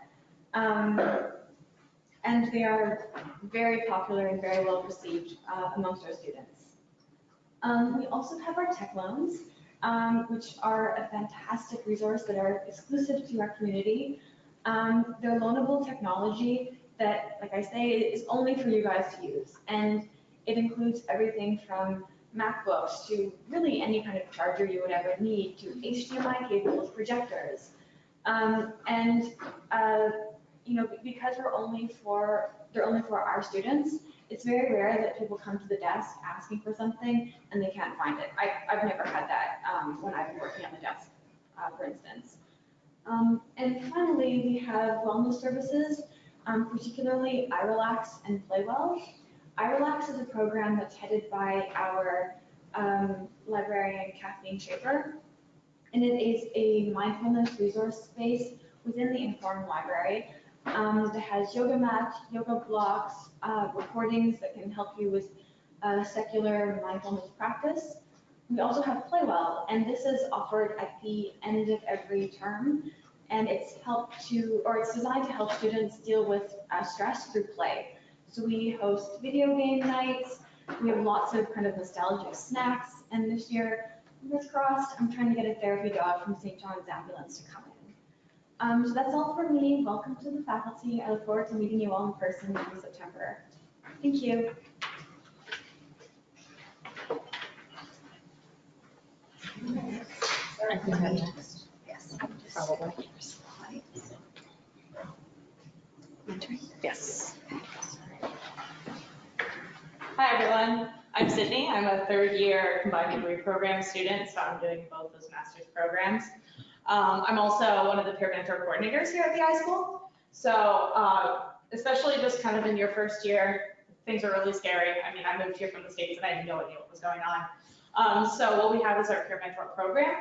And they are very popular and very well received amongst our students. We also have our tech loans, which are a fantastic resource that are exclusive to our community. They're loanable technology that, like I say, is only for you guys to use. And it includes everything from MacBooks to really any kind of charger you would ever need, to HDMI cables, projectors. You know, because they're only for our students, it's very rare that people come to the desk asking for something and they can't find it. I've never had that when I've been working on the desk, for instance. And finally, we have wellness services, particularly iRelax and Playwell. iRelax is a program that's headed by our librarian, Kathleen Schaefer, and it is a mindfulness resource space within the Inform Library that has yoga mat, yoga blocks, recordings that can help you with secular mindfulness practice. We also have Playwell, and this is offered at the end of every term, and it's designed to help students deal with stress through play. So we host video game nights, we have lots of kind of nostalgic snacks, and this year, fingers crossed, I'm trying to get a therapy dog from St. John's Ambulance to come in. So that's all for me. Welcome to the faculty. I look forward to meeting you all in person in September. Thank you. I think I'm next. Yes, probably. Yes. Hi, everyone. I'm Sydney. I'm a third-year combined degree program student, so I'm doing both those master's programs. I'm also one of the peer mentor coordinators here at the iSchool. So especially just kind of in your first year, things are really scary. I mean, I moved here from the States and I had no idea what was going on. So what we have is our peer mentor program.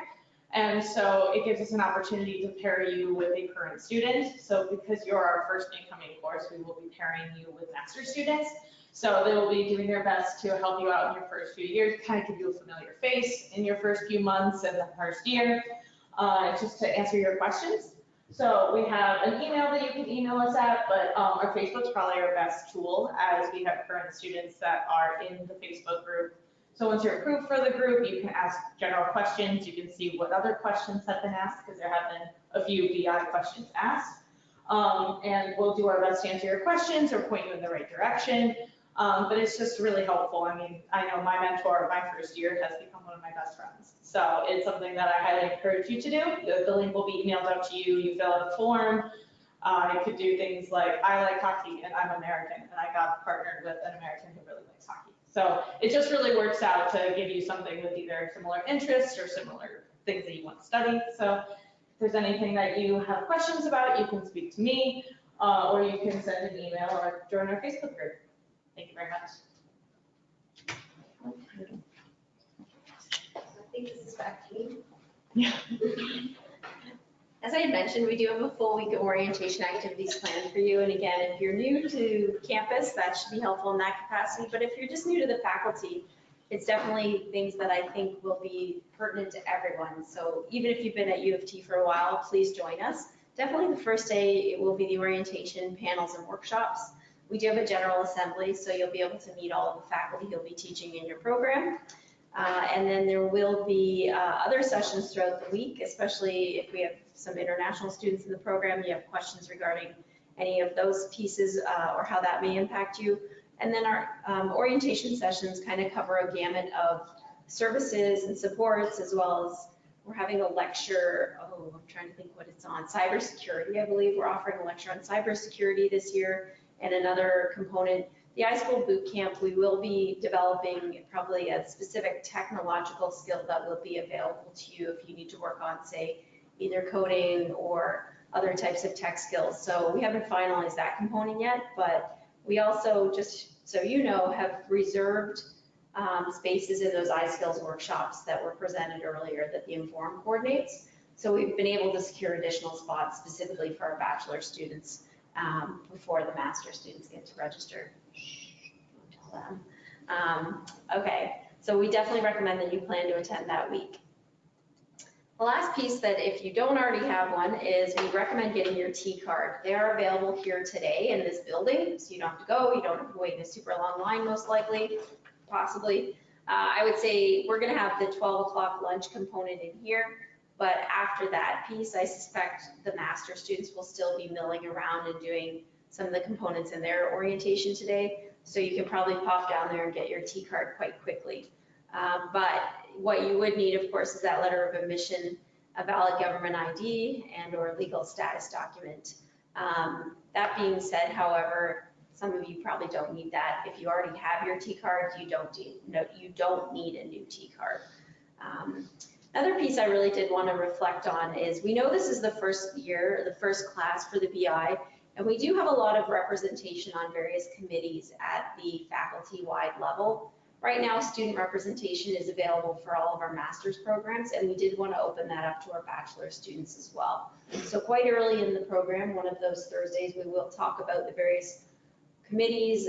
And so it gives us an opportunity to pair you with a current student. So because you're our first incoming course, we will be pairing you with master students. So they will be doing their best to help you out in your first few years, kind of give you a familiar face in your first few months and the first year. Just to answer your questions. So we have an email that you can email us at, but our Facebook's probably our best tool as we have current students that are in the Facebook group. So once you're approved for the group, you can ask general questions. You can see what other questions have been asked because there have been a few BI questions asked. And we'll do our best to answer your questions or point you in the right direction. But it's just really helpful. I mean, I know my mentor my first year has become one of my best friends. So it's something that I highly encourage you to do. The link will be emailed out to you. You fill out a form. You could do things like, I like hockey and I'm American, and I got partnered with an American who really likes hockey. So it just really works out to give you something with either similar interests or similar things that you want to study. So if there's anything that you have questions about, you can speak to me, or you can send an email or join our Facebook group. Thank you very much. I think this is back to you. Yeah. As I had mentioned, we do have a full week of orientation activities planned for you. And again, if you're new to campus, that should be helpful in that capacity. But if you're just new to the faculty, it's definitely things that I think will be pertinent to everyone. So even if you've been at U of T for a while, please join us. Definitely the first day, it will be the orientation, panels, and workshops. We do have a general assembly, so you'll be able to meet all of the faculty you'll be teaching in your program. And then there will be other sessions throughout the week, especially if we have some international students in the program, you have questions regarding any of those pieces or how that may impact you. And then our orientation sessions kind of cover a gamut of services and supports, as well as we're having a lecture, I'm trying to think what it's on, cybersecurity, I believe. We're offering a lecture on cybersecurity this year, and another component, the iSchool boot camp, we will be developing probably a specific technological skill that will be available to you if you need to work on, say, either coding or other types of tech skills. So we haven't finalized that component yet, but we also, just so you know, have reserved spaces in those iSkills workshops that were presented earlier that the Inform coordinates. So we've been able to secure additional spots specifically for our bachelor students before the master students get to register. Shh, don't tell them. Okay, so we definitely recommend that you plan to attend that week. The last piece that if you don't already have one is we recommend getting your T card. They are available here today in this building, so you don't have to go, you don't have to wait in a super long line most likely, possibly. I would say we're gonna have the 12 o'clock lunch component in here, but after that piece, I suspect the master students will still be milling around and doing some of the components in their orientation today. So you can probably pop down there and get your T card quite quickly. But what you would need, of course, is that letter of admission, a valid government ID, and or legal status document. That being said, however, some of you probably don't need that. If you already have your T card, you don't need a new T card. Another piece I really did want to reflect on is we know this is the first year, the first class for the BI, and we do have a lot of representation on various committees at the faculty-wide level. Right now, student representation is available for all of our master's programs, and we did want to open that up to our bachelor students as well. So quite early in the program, one of those Thursdays, we will talk about the various committees.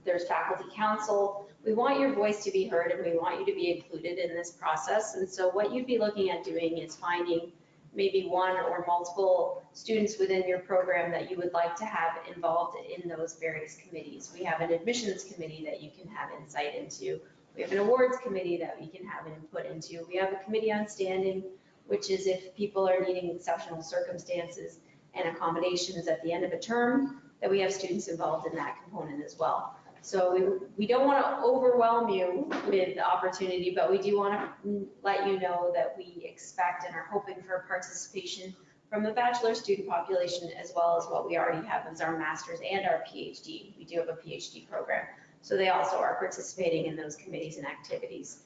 There's faculty council. We want your voice to be heard, and we want you to be included in this process. And so what you'd be looking at doing is finding maybe one or multiple students within your program that you would like to have involved in those various committees. We have an admissions committee that you can have insight into. We have an awards committee that we can have an input into. We have a committee on standing, which is if people are needing exceptional circumstances and accommodations at the end of a term, that we have students involved in that component as well. So we don't want to overwhelm you with the opportunity, but we do want to let you know that we expect and are hoping for participation from the bachelor student population, as well as what we already have as our master's and our PhD. We do have a PhD program. So they also are participating in those committees and activities.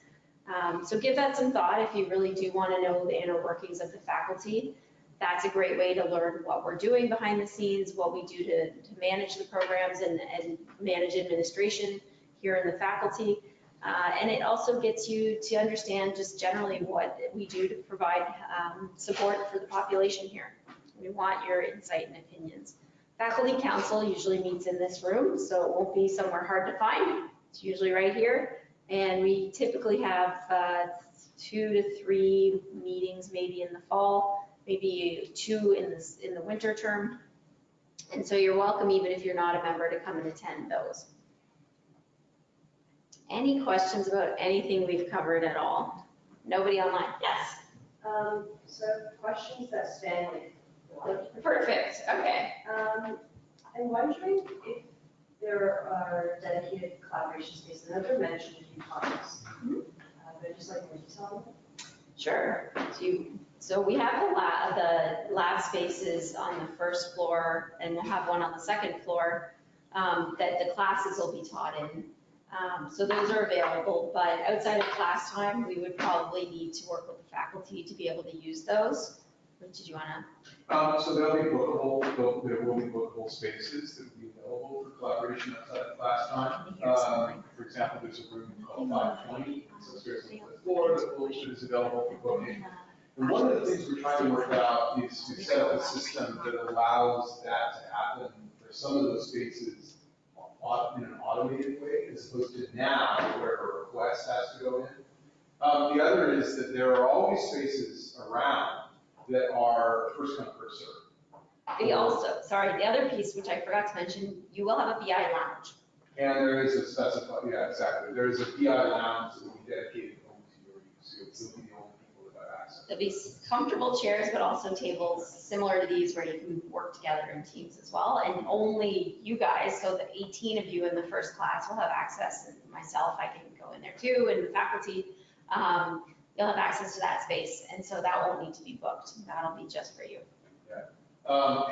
So give that some thought if you really do want to know the inner workings of the faculty. That's a great way to learn what we're doing behind the scenes, what we do to manage the programs and manage administration here in the faculty. And it also gets you to understand just generally what we do to provide support for the population here. We want your insight and opinions. Faculty council usually meets in this room, so it won't be somewhere hard to find. It's usually right here. And we typically have 2 to 3 meetings maybe in the fall, maybe 2 in the winter term. And so you're welcome, even if you're not a member, to come and attend those. Any questions about anything we've covered at all? Nobody online? Yes. So questions that span like. Perfect, okay. I'm wondering if there are dedicated collaboration spaces. I know they're mentioned a few times, but I'd just like more detail on them. Sure. So we have the lab spaces on the first floor, and we'll have one on the second floor that the classes will be taught in. So those are available, but outside of class time, we would probably need to work with the faculty to be able to use those. Did you want to? So there'll be bookable, there will be bookable spaces that will be available for collaboration outside of class time. For example, there's a room called 520, so upstairs on the fifth floor that is available for booking. And one of the things we're trying to work out is to set up a system that allows that to happen for some of those spaces in an automated way, as opposed to now where we're request has to go in. The other is that there are always spaces around that are first come, first served. We also, sorry, the other piece, which I forgot to mention, you will have a BI lounge. And there is a specified, yeah, exactly. There is a BI lounge that will be dedicated only to your use. So you'll be the only people that have access. There'll be comfortable chairs, but also tables similar to these where you can work together in teams as well. And only you guys, so the 18 of you in the first class will have access, and myself, I can go in there too, and the faculty, you'll have access to that space. And so that won't need to be booked. That'll be just for you. Yeah. So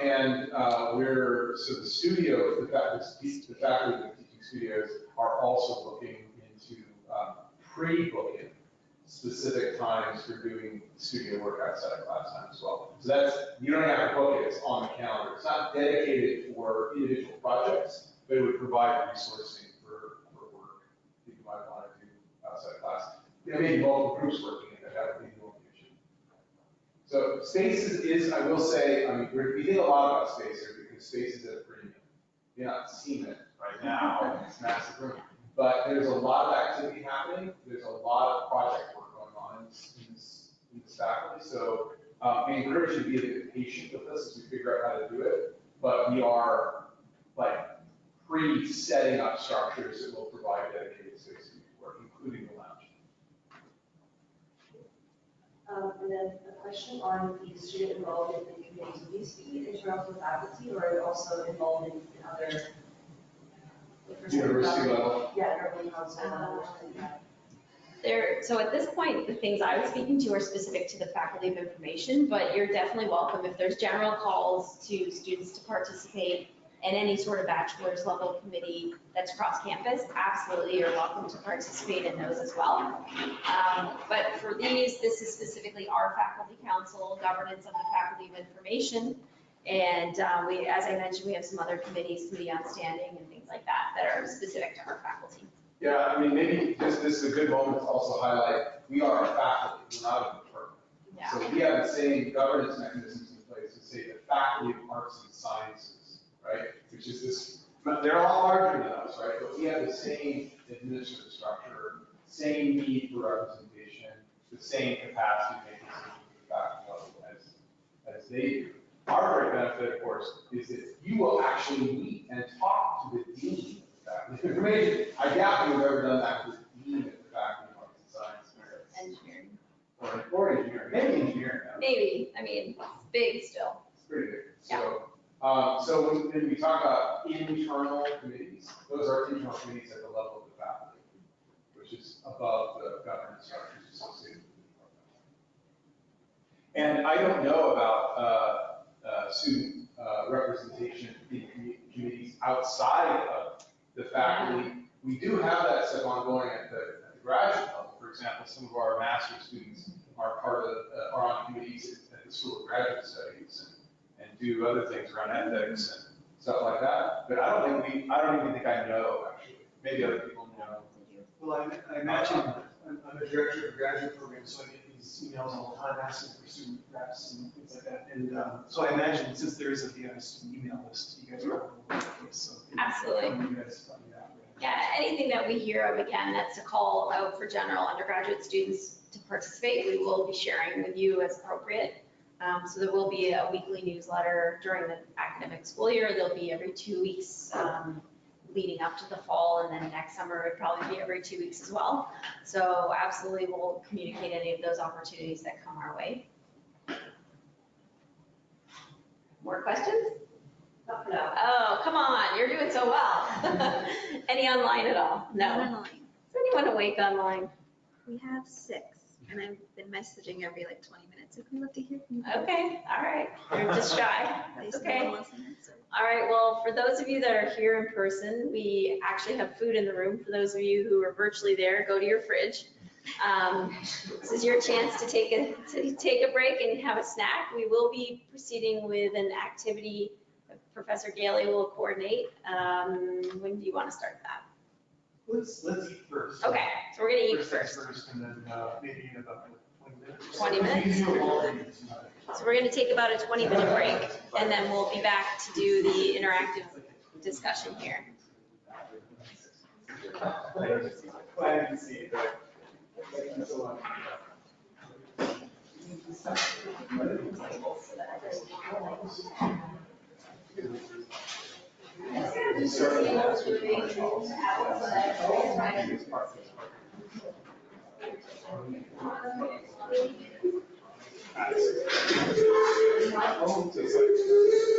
the studio, the faculty that teaching studios are also looking into pre-booking specific times for doing studio work outside of class time as well. So that's, you don't have to book it, it's on the calendar. It's not dedicated for individual projects, but it would provide resourcing for work that you might want to do outside of class. There may be multiple groups working in it, that would be the only issue. So Spaces is, I will say, I mean, we think a lot about Space here because Space is at a premium. You're not seeing it right now in this massive room, but there's a lot of activity happening. There's a lot of project work going on in this faculty. So we encourage you to be a bit patient with us as we figure out how to do it, but we are like pre-setting up structures that will provide dedicated space for work, including the lounge. And then a question on the student involvement in the community. Do you speak internal to faculty or are you also involved in other? University level? Yeah, government council. So at this point, the things I was speaking to are specific to the Faculty of Information, but you're definitely welcome if there's general calls to students to participate in any sort of bachelor's level committee that's cross campus. Absolutely, you're welcome to participate in those as well. But for these, this is specifically our faculty council, governance of the Faculty of Information. And we, as I mentioned, we have some other committees, committee on standing and things like that, that are specific to our faculty. Yeah, I mean, maybe this is a good moment to also highlight, we are a faculty, we're not a department. Yeah. So we have the same governance mechanisms in place to say the Faculty of Arts and Sciences, right? Which is this, they're all larger than us, right? But we have the same administrative structure, same need for representation, the same capacity to make decisions at the faculty level as they do. Our great benefit, of course, is that you will actually meet and talk to the dean of the Faculty of Information. I doubt you've ever done that with the dean of the Faculty of Arts and Sciences. Engineering. Or engineering, maybe engineering. Maybe, I mean, it's big still. It's pretty big. Yeah. So when we talk about internal committees, those are internal committees at the level of the faculty, which is above the governance structures associated with the department. And I don't know about student representation in committees outside of the faculty. We do have that stuff ongoing at the graduate level. For example, some of our master's students are are on committees at the School of Graduate Studies and do other things around ethics and stuff like that. But I don't even think I know actually. Maybe other people know. Well, I imagine I'm a director of a graduate program, so I get these emails all the time asking for student reps and things like that. And so I imagine since there is a BI student email list, you guys are all over the place. So Absolutely. You guys find that. Yeah, anything that we hear of, again, that's a call out for general undergraduate students to participate, we will be sharing with you as appropriate. So there will be a weekly newsletter during the academic school year. There'll be every 2 weeks leading up to the fall, and then next summer it'd probably be every 2 weeks as well. So absolutely, we'll communicate any of those opportunities that come our way. More questions? No. Oh, come on, you're doing so well. Any online at all? No. Not online. Is anyone awake online? We have 6, and I've been messaging every like 20 minutes. So we'd love to hear from you. Okay, all right. You're just shy. That's There's okay. no one else in it, so. All right, well, for those of you that are here in person, we actually have food in the room. For those of you who are virtually there, go to your fridge. This is your chance to take a break and have a snack. We will be proceeding with an activity that Professor Gailey will coordinate. When do you want to start that? Let's eat first. Okay, so we're gonna eat first. And then maybe in about 20 minutes. 20 minutes? So we're gonna take about a 20-minute break, and then we'll be back to do the interactive discussion here. Glad you can see it, right? Thank you so much.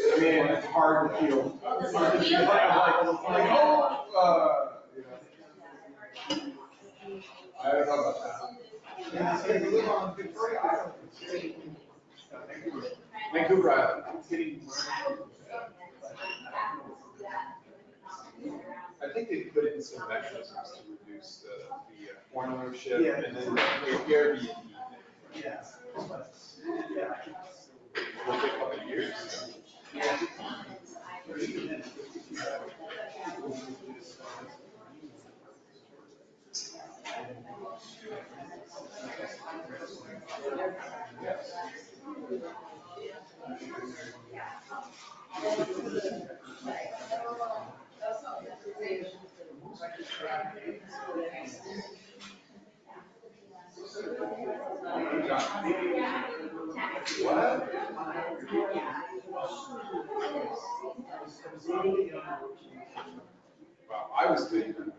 I mean, it's hard to feel. It's hard to feel like, oh, you know. I don't know about that. Yeah, so you live on Victoria Island. Vancouver Island. It's getting I think they put in some mechanisms to reduce the foreign ownership and then the Airbnb. Yeah. Yeah. It'll take a couple of years. Yeah. Well, I was thinking $100 in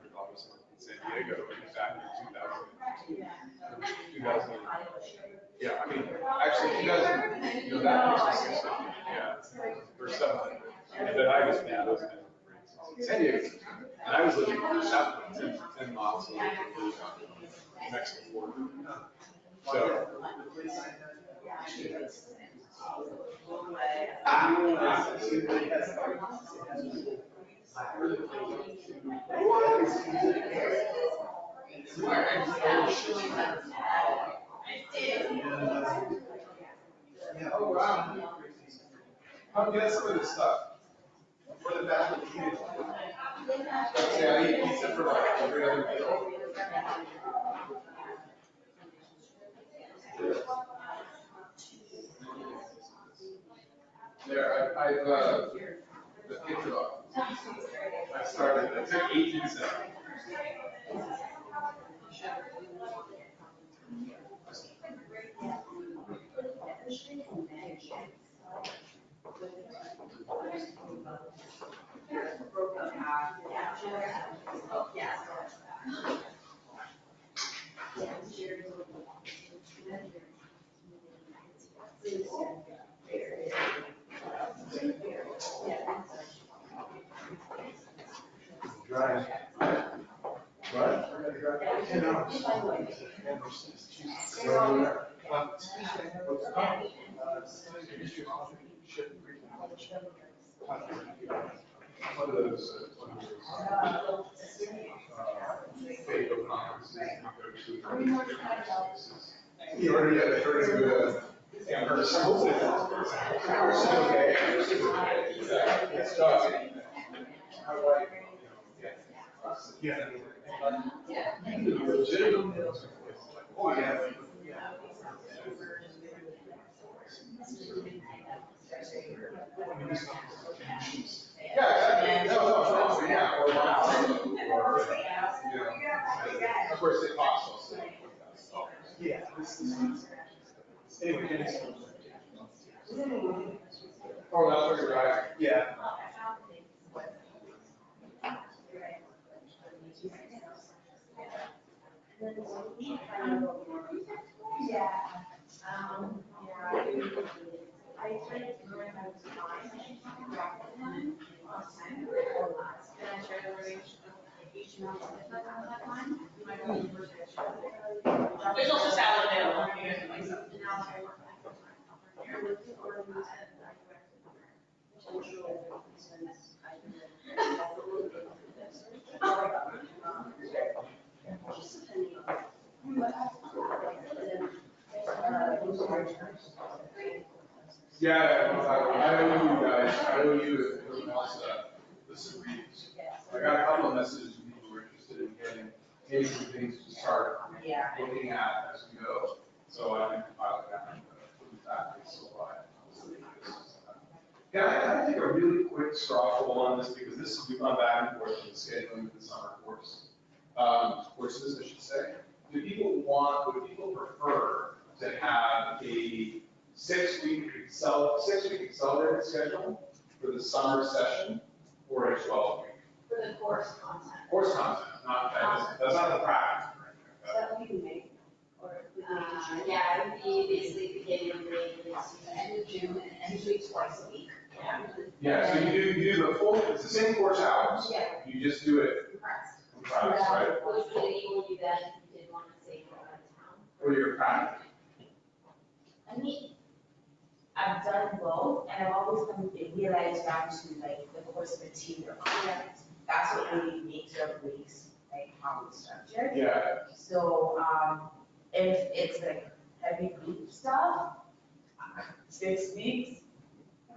San Diego back in 2000. Yeah, I mean, actually, 2000, you know, that was 600, yeah, or 700. And then I was mad, I was in San Diego, and I was living south of 10 miles away from the Mexican border. So. Oh, wow. Come get some of this stuff. For the best of the kids. See, I eat pizza for like every other meal. There, I've the picture up. I started, I took 18 cents. Dry. What? 10 hours. One of those FACO conferences we go to. You already had heard of Amherst. Okay. It's tough. Yeah. Oh, yeah. Yeah, exactly. No, yeah, or wow. Of course, it costs also. Yeah. Anyway, oh, that's where you're right. Yeah. I started learning how to design last time, and I started learning HTML at that time. There's also salad available. Yeah, I owe you guys, I owe you if anyone else disagrees. I got a couple of messages from people who are interested in getting maybe some things to start looking at as we go. So I can compile it down and put it back in supply. Yeah, I think a really quick straw poll on this because this is, we've gone back and forth with the scheduling of the summer course. courses, I should say. Would people prefer to have a 6-week accelerated schedule for the summer session or a 12-week? For the course content. Course content, that's not the practice. So that would be May, or would be June? Yeah, it would be basically beginning of May, End of June, and usually twice a week. Yeah, so you do the full, it's the same course hours. Yeah. You just do it compressed, right? Which would enable you then, if you did want to say go out of town. For your practice. I mean, I've done both, and I've always come to realize down to like the course material. That's what really makes or breaks like how we structure. Yeah. So, if it's like heavy group stuff, 6 weeks.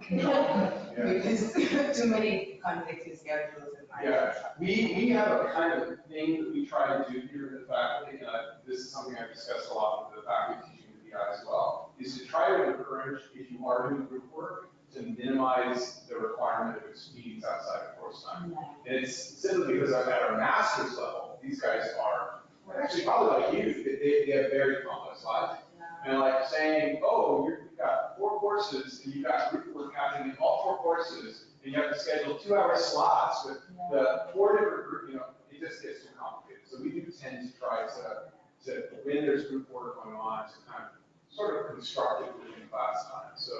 Because too many conflicting schedules in my. Yeah, we have a kind of thing that we try to do here in the faculty, and this is something I've discussed a lot with the faculty teaching the BI as well, is to try to encourage, if you are doing group work, to minimize the requirement of meetings outside of course time. And it's simply because at our master's level, these guys are actually probably like you, they have very complex lives. And like saying, oh, you've got 4 courses, and you've got group work happening in all 4 courses, and you have to schedule 2-hour slots with the 4 different groups, it just gets too complicated. So we do tend to try to when there's group work going on, to kind of sort of construct it within class time. So.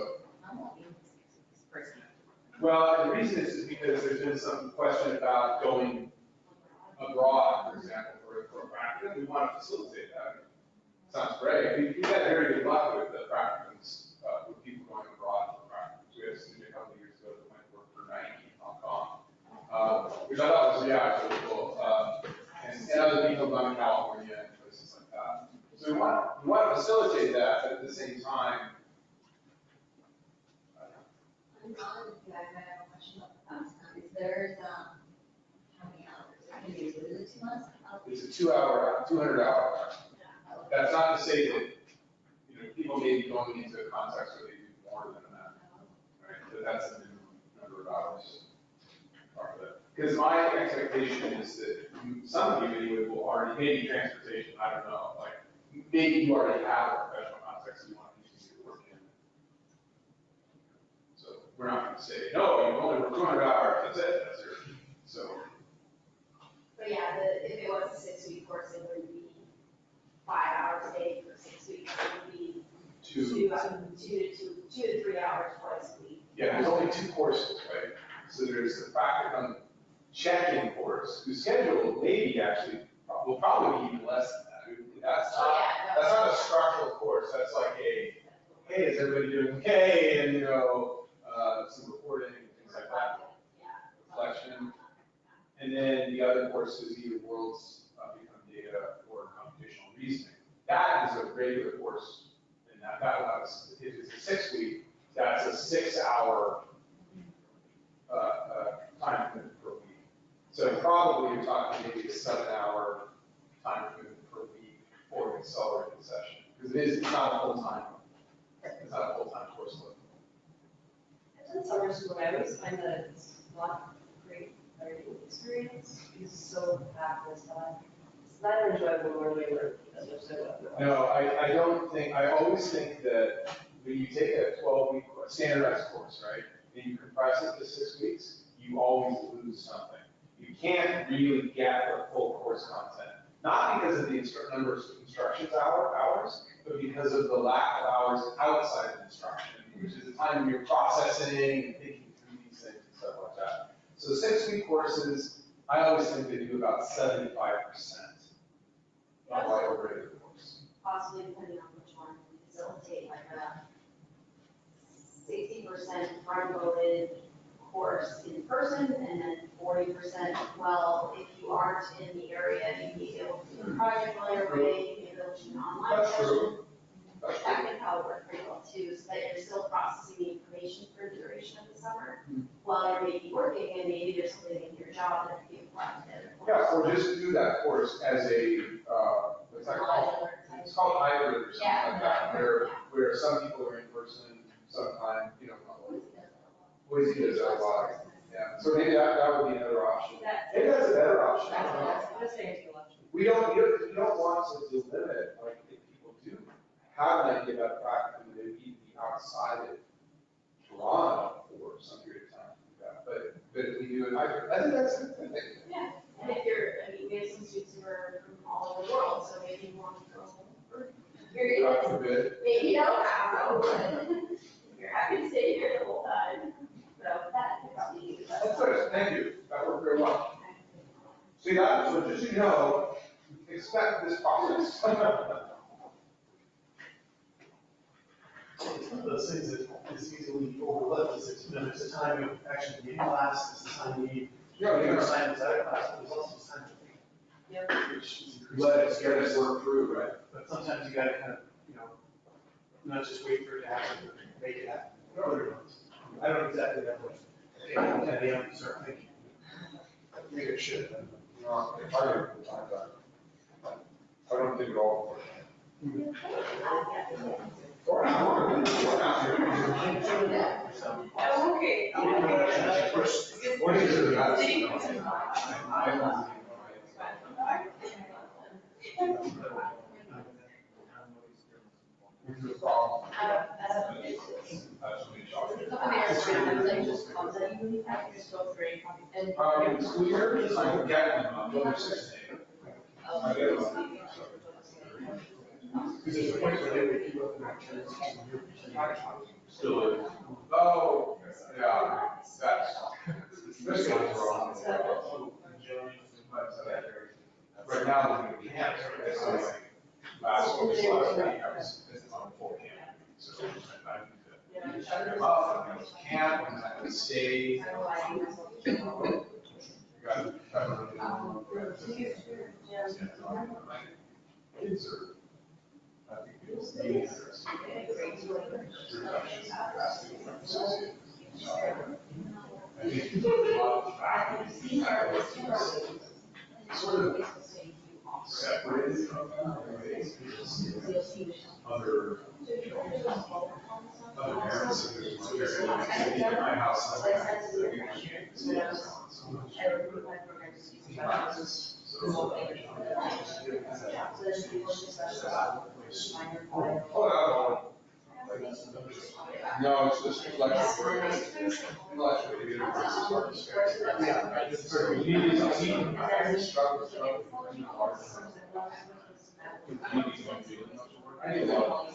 Well, the reason is because there's been some question about going abroad, for example, for a practicum. We want to facilitate that. Sounds great. We've had very good luck with the practicums, with people going abroad for practicums. We had a student a couple of years ago that went to work for Nike in Hong Kong, which I thought was, really cool. And other people have gone to California and places like that. So we want to facilitate that, but at the same time, I have a question about the class time. Is there, how many hours? Is it 2 months? it's a 200-hour. That's not to say that, people may be going into a context where they do more than that, right? But that's the number of hours. Because my expectation is that some of you anyway will already, maybe transportation, I don't know, like, maybe you already have a professional context you want to continue to work in. So we're not going to say, no, you only work 200 hours, that's it, that's your, so. But yeah, if it was a 6-week course, it would be 5 hours a day for 6 weeks. It would be 2 to 3 hours twice a week. Yeah, there's only 2 courses, right? So there's the practicum check-in course, whose schedule maybe actually will probably be even less than that. That's not a structural course. That's like a, hey, is everybody doing okay? And some reporting and things like that. Reflection. And then the other course is either Worlds Become Data or Computational Reasoning. That is a regular course, and that allows, if it's a 6-week, that's a 6-hour time commitment per week. So probably you're talking maybe a 7-hour time commitment per week for an accelerated session, because it's not a full-time course load. I've done summer school, I always find that it's not a great learning experience, because it's so packed with stuff. It's neither enjoyable nor labor as much as I would. No, I always think that when you take a 12-week standardized course, right, and you compress it to 6 weeks, you always lose something. You can't really get the full course content. Not because of the number of instructions hours, but because of the lack of hours outside of instruction, which is the time when you're processing and thinking through these things and stuff like that. So 6-week courses, I always think they do about 75% of like a regular course. Possibly depending on which one, facilitate like a 60% front-loaded course in person, and then 40%, well, if you aren't in the area, you may be able to do a project while you're away, you may be able to do an online session. That can probably work pretty well too, so that you're still processing the information for the duration of the summer, while you're maybe working, and maybe there's something in your job that you apply to the other course. Yeah, or just do that course as a, what's that called? It's called hybrid or something like that, where some people are in person, sometimes, Boise does that a lot. Yeah, so maybe that would be another option. Maybe that's a better option. I'm just saying it's an option. you don't want to limit, like, if people do have an idea about practicum, they need to be outside of Toronto for some period of time to do that. But if we do it hybrid, I think that's a good thing. Yeah, and if you're, I mean, we have some students who are from all over the world, so maybe you want to go home for a period. God forbid. Maybe you don't have to, but you're happy to stay here the whole time. So that could probably be the best. That's good, thank you, that worked very well. See that, so just so you know, expect this process. It's one of those things that is easily overlooked, is it's, there's a time of actually in class, there's a time you need, your assignments out of class, but there's also time to think. Yep. Which is Let us work through, right? But sometimes you gotta kind of, not just wait for it to happen, but make it happen. I don't exactly have what, yeah, the answer, start thinking. Maybe it should, but. I don't think at all. Oh, okay. What is it? School year, I would get them, but they're 16. I get them. Because there's a point where they would keep up their Still is. Oh, yeah, that's, this one's wrong. But right now, we're going to be hands, right? So like, last week, I was on full camp. So I need to shut them up, and I camp, and I would stay. Kids are, I think it's the interesting. I think a lot of faculty sort of separated from them, other parents, in my house, no, it's just intellectual. Intellectual university. Yeah, it's very easy. I struggle. I need a lot. I need a lot.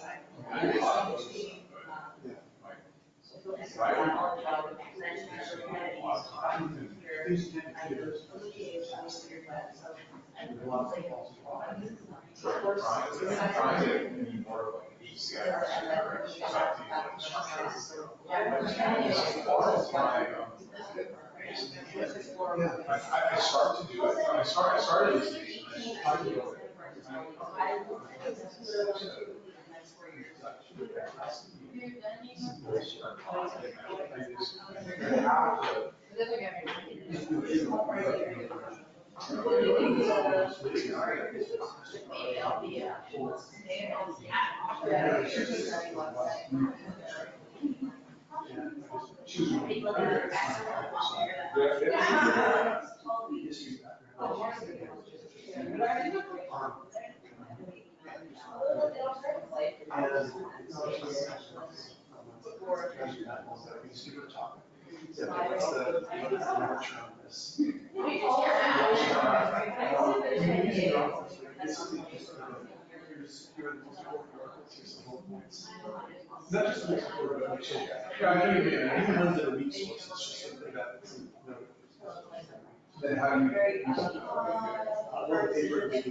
I started to do it. I started this thing. Not just the support, but like, yeah, I know you mean, even ones that are weak sources, just something that, then how do you? Well, the paper is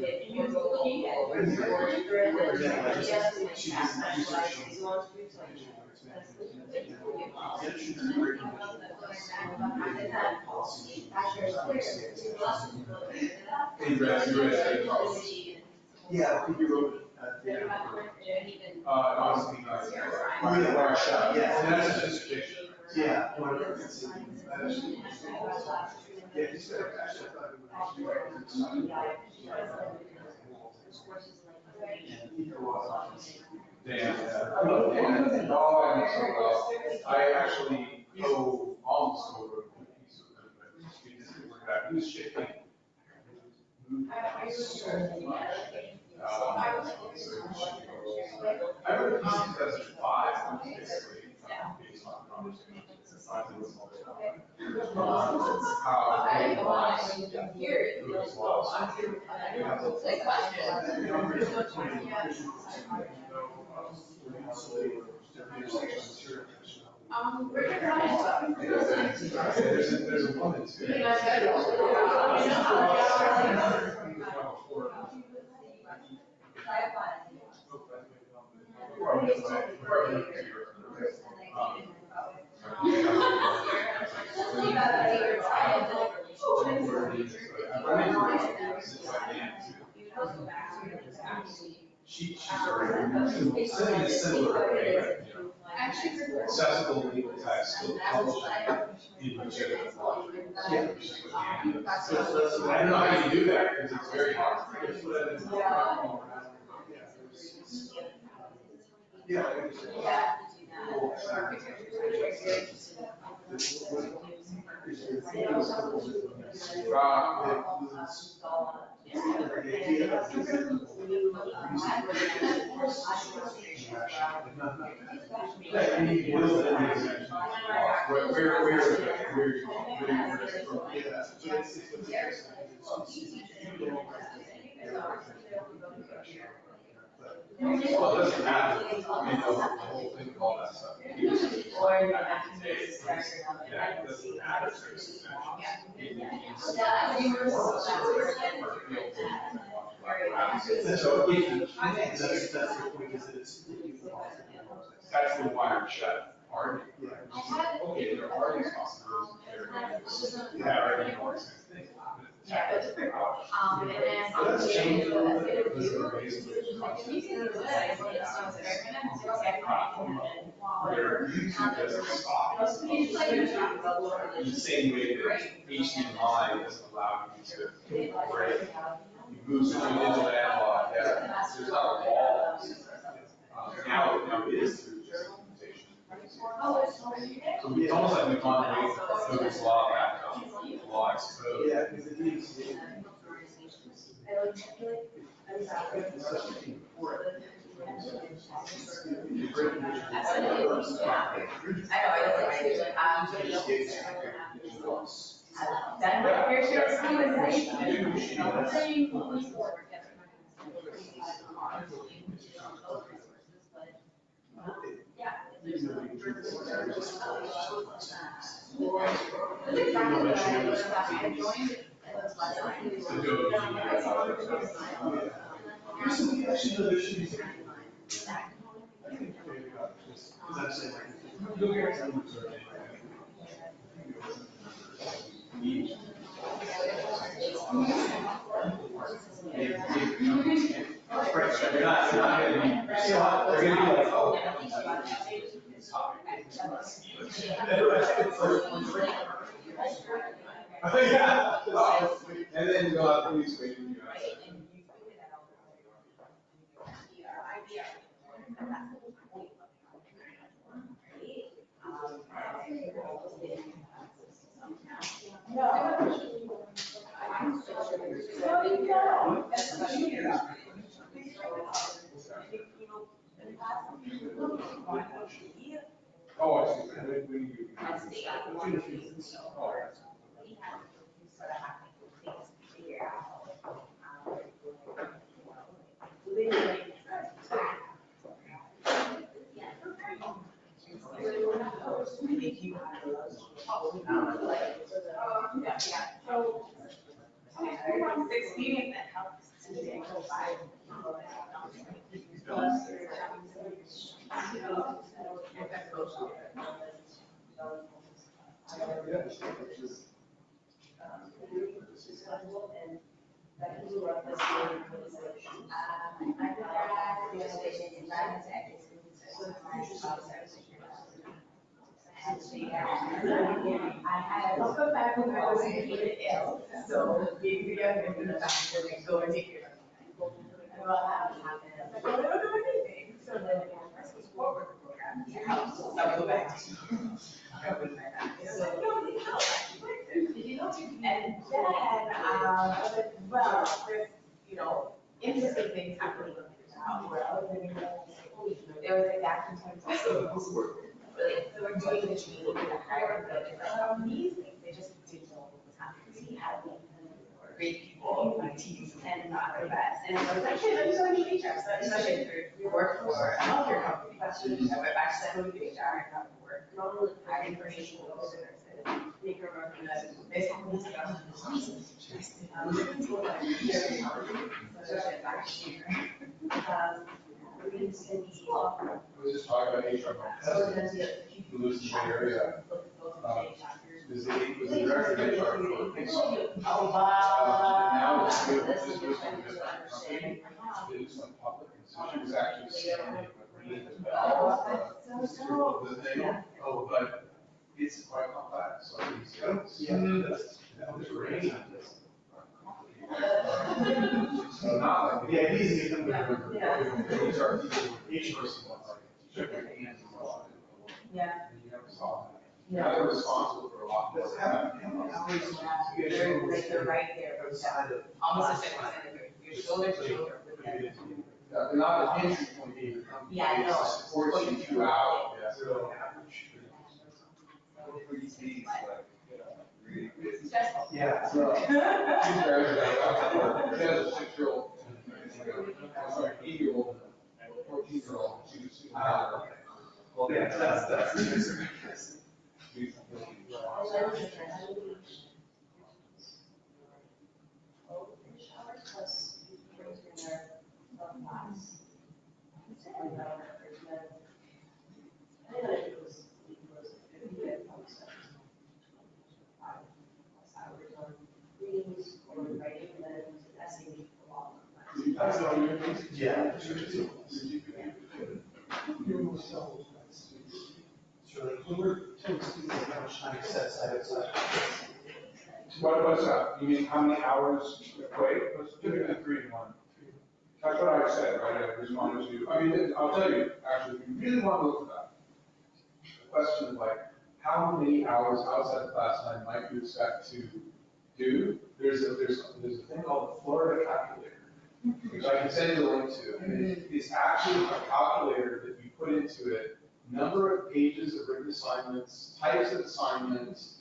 yeah, I think you wrote it. Workshop, yeah. And that's just a picture. Yeah. Yeah, he's got actually, I thought it Dan. Oh, I know so well. I actually almost wrote a piece of it, but because we were back, he was shifting. so much. I wrote a piece in 2005, basically, based on conversations. It's how it was lost. There's a woman too. She's already sending a similar way, accessible legal text, still publishing in legitimate law. Yeah. I don't know how you do that, because it's very hard. Yeah. Well, it doesn't matter, the whole thing, all that stuff. Yeah, it doesn't matter. So that's the wired shut part. Okay, there are responsibilities. Yeah, already know it's thing. That's changed a little bit because of the ways in which where YouTube doesn't stop. In the same way that HDMI doesn't allow you to break. You move to digital analog, yeah, there's not a wall. Now it is through just implementation. So it's almost like we've gone away from Code's law back to law as code. Yeah, because it is. And then go out and use Oh, I see. I'll come back when I was ill, so being together in the back, and go and take care of them. And well, that was happening. I was like, well, I don't know anything. So then I was forward program. I'll go back to you. I'll go with my back. So nobody else actually went there. Did you know? And then I was like, well, there's, doing the training and the hiring for different companies, like, they just didn't know what was happening. We had great people, my teams, and not the best. And I was like, hey, let me go into HR. So especially if you work for a healthcare company, I went back to that movie HR and got to work. Hiring for people, make her run the basically stuff. I was just talking about HR. Who lives in the Bay Area. Was the director of HR for Kingston. Oh, wow. Now it's good, this was a different company. It was some public, and so she was actually standing with the thing. Oh, but it's quite complex, so these codes, there's range. So not like, the idea is to come together, HR people, each person wants like, shook their hands and all. Yeah. And you have to solve it. Now they're responsible for a lot more. They're right there, almost the same, you're shoulder to shoulder with them. They're not an entry point being the company. Yeah, I know. It supports you throughout. Yeah. So For these meetings, like, really good. yeah. So she's very good. She has a 6-year-old, sorry, 8-year-old, and a 14-year-old. She's Well, yeah, that's yeah. What's that? You mean how many hours equate? Let's do it 3 and 1. That's what I said, right? I responded to, I mean, I'll tell you, actually, if you really want to look at that, the question of like, how many hours outside of class time might you expect to do? There's a thing called the Florida calculator, which I can send you the link to. And it's actually a calculator that you put into it, number of pages of written assignments, types of assignments,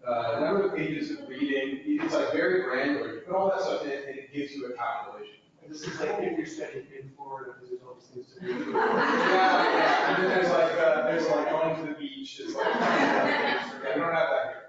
number of pages of reading. It's like very granular. You put all that stuff in and it gives you a calculation. And this is like if you're studying in Florida, because there's all these things to do. Yeah. And then there's like going to the beach. It's like, we don't have that here.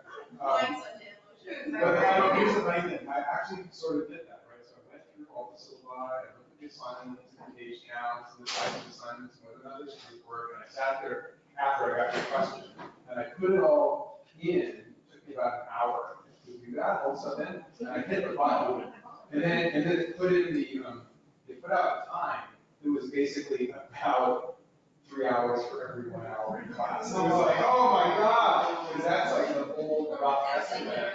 But here's the funny thing. I actually sort of did that, right? So I went through all the syllabi, I looked at the assignments, the page counts, and the types of assignments, and whether or not there's group work, and I sat there after I got your question, and I put it all in. It took me about an hour to do that, all stuff in, and I hit the button, and then it put in the, they put out the time. It was basically about 3 hours for every 1 hour in class. It was like, oh my God, because that's like the whole rough estimate.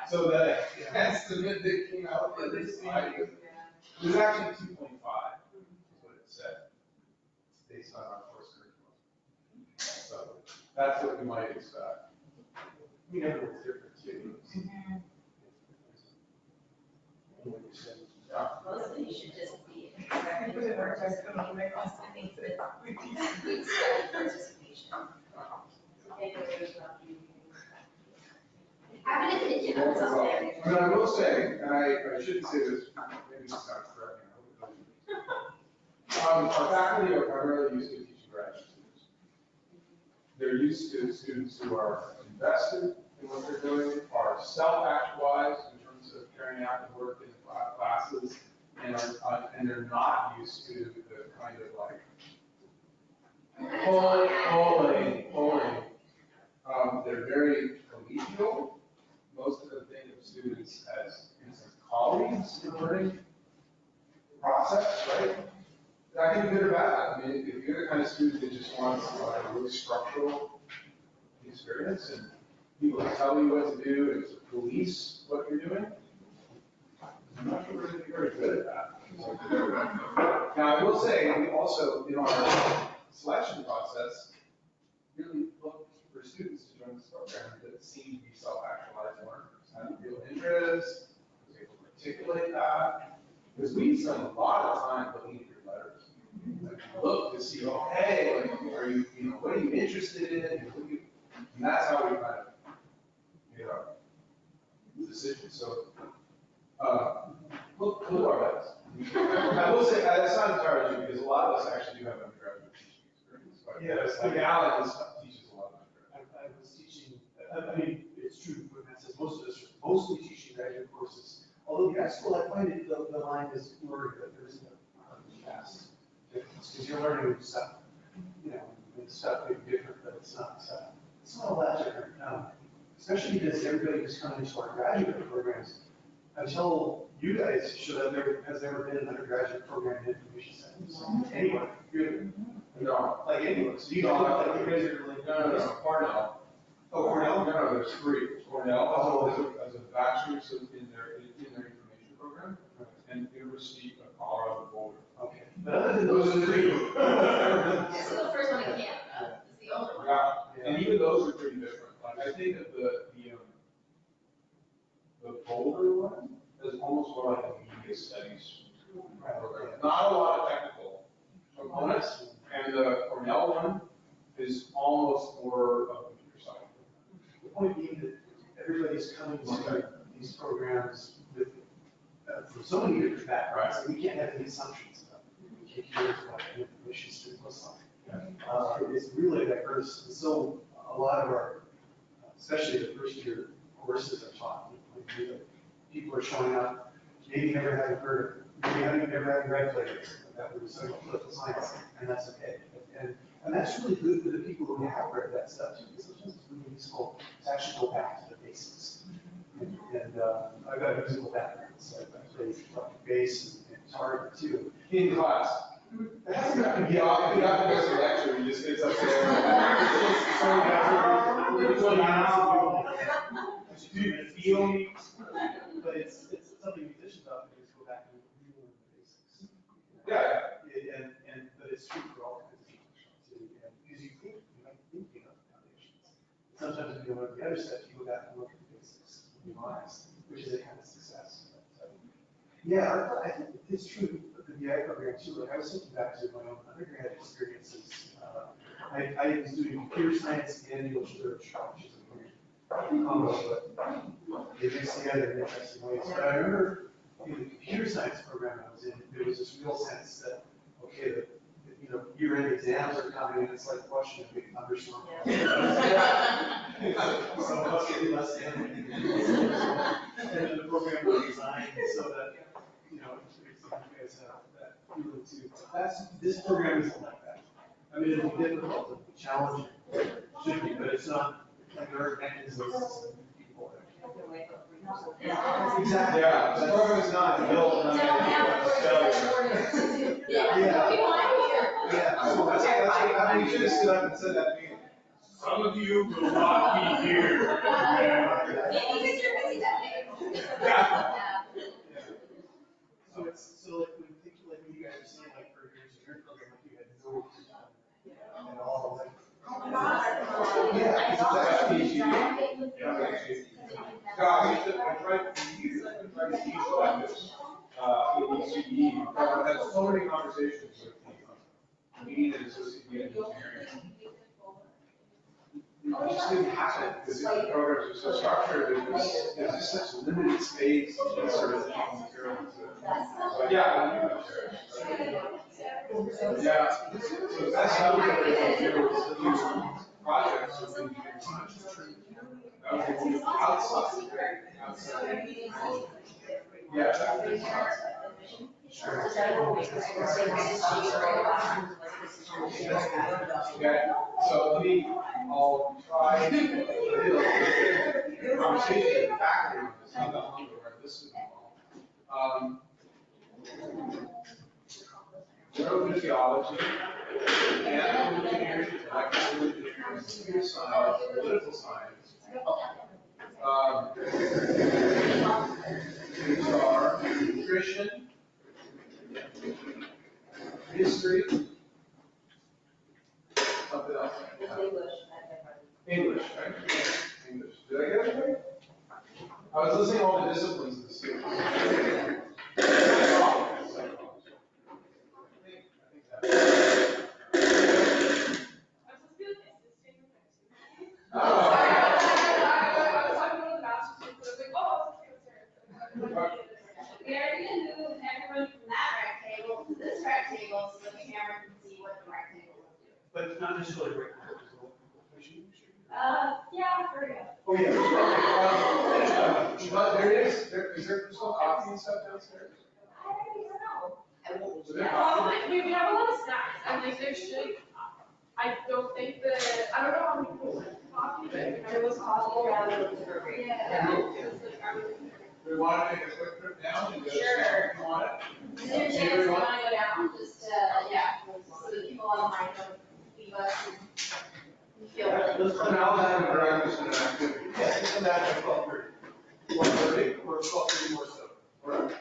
So the estimate that came out for this slide was, it was actually 2.5, is what it said, based on our course curriculum. So that's what you might expect. You know, it's different too. Yeah. Mostly you should just be expecting to participate, but also means that participation. I have an opinion on I something. mean, I will say, and I shouldn't say this, maybe it's not correct. Our faculty are primarily used to teaching graduate students. They're used to students who are invested in what they're doing, are self-actualized in terms of carrying out the work in the classes, and they're not used to the kind of like pulling. They're very collegial. Most of them think of students as, in a sense, colleagues in the learning process, right? That can be good or bad. I mean, if you're the kind of student that just wants like a really structural experience and people tell you what to do and to police what you're doing, I'm not sure we're going to be very good at that. Now, I will say, we also, in our selection process, really look for students to join this program that seem to be self-actualized learners, had real interest, was able to articulate that. Because we spend a lot of time looking at your letters. Like, look to see, oh, hey, like, are you, what are you interested in? So, we'll do our best. I will say, that's not entirely true, because a lot of us actually do have undergraduate teaching experience. But Alan teaches a lot of undergraduate. I was teaching, I mean, it's true, what Matt says, most of us are mostly teaching graduate courses. Although grad school, I find it, the line is blurry, but there isn't a fast difference, because you're learning stuff, you know, and stuff may be different, but it's not all that different. Especially because everybody who's coming into our graduate programs, until you guys showed up, there has never been an undergraduate program in information science. Anywhere, really. No. Like anywhere. So you guys are like, you guys are like. No, Cornell. Oh, Cornell? No, there's three. Cornell has a bachelor's in their information program, and University of Colorado Boulder. Okay. But other than those three. This is the first one in Canada, this is the only one. Yeah, and even those are pretty different. Like, I think of the Boulder one is almost more like a media studies program. Not a lot of technical components, and the Cornell one is almost more of a computer science. The point being that everybody's coming to these programs with, from so many different backgrounds, that we can't have any assumptions about what an information student looks like. It's really diverse, and so a lot of our, especially the first year courses are taught. People are showing up, maybe never having heard of, maybe never having read players, that was political science, and that's okay. And that's really good for the people who have read that stuff too, because sometimes it's really useful to actually go back to the basics. And I've got a musical background, so I play bass and guitar too. In class. Yeah, you got to miss a lecture, you just get up do you feel me? But it's something musicians often do is go back and relearn the basics. Yeah. But it's true for all kinds of people too. And because you might think you know the foundations. Sometimes if you learn the other stuff, you go back and look at the basics and revise, which is a kind of success. Yeah, I think it's true for the BI program too. Like I was thinking back to my own undergrad experiences. I was doing computer science and English literature, which is a weird combo, but they mix together in interesting ways. But I remember in the computer science program I was in, there was this real sense that, okay, you know, year-end exams are coming and it's like watching a big thunderstorm. So let's get less than. And then the program was designed so that, you know, you guys have that feeling too. This program isn't like that. I mean, it'll be difficult, it'll be challenging, should be, but it's not like there are mechanisms and people. Exactly. Yeah, the program is not built on failure. Yeah. So that's we should have stood up and said that. Some of you will not be here. Maybe you're busy that day. So it's, so like when thinking like when you guys are saying like for your engineering program, like you had no at all, like. Yeah, it's actually. I tried to teach like this in ECE. I've had so many conversations with the dean and associate dean of engineering. It just didn't happen because the programs are so structured. There's just such limited space to sort of material. But yeah, yeah. So the best I was able to do was use projects with engineering science. Outside. Yeah. Okay, so I'll try a conversation factory on this, how about where this is involved. Neurophysiology, animal engineering, electrical engineering, computer science, political science. HR, nutrition, history, something else. English, right? English. Did I get it right? I was listing all the disciplines of the student. just really great. Yeah, very good. Oh, yeah. But there is there still coffee and stuff downstairs? I don't know. Is there Yeah, coffee? we have a lot of snacks, and like there should, I don't think that, I don't know how many people like coffee, but There was coffee around the burger. yeah. Do we want to take a quick trip down and go? Sure. You want it? Is there a chance you want to go down, just to, yeah, so the people on the mic don't leave us and we feel really. Let's come out and direct us in an activity. Yeah, it's a matter of 12:30. 12:30 or 12:30 more so. Right.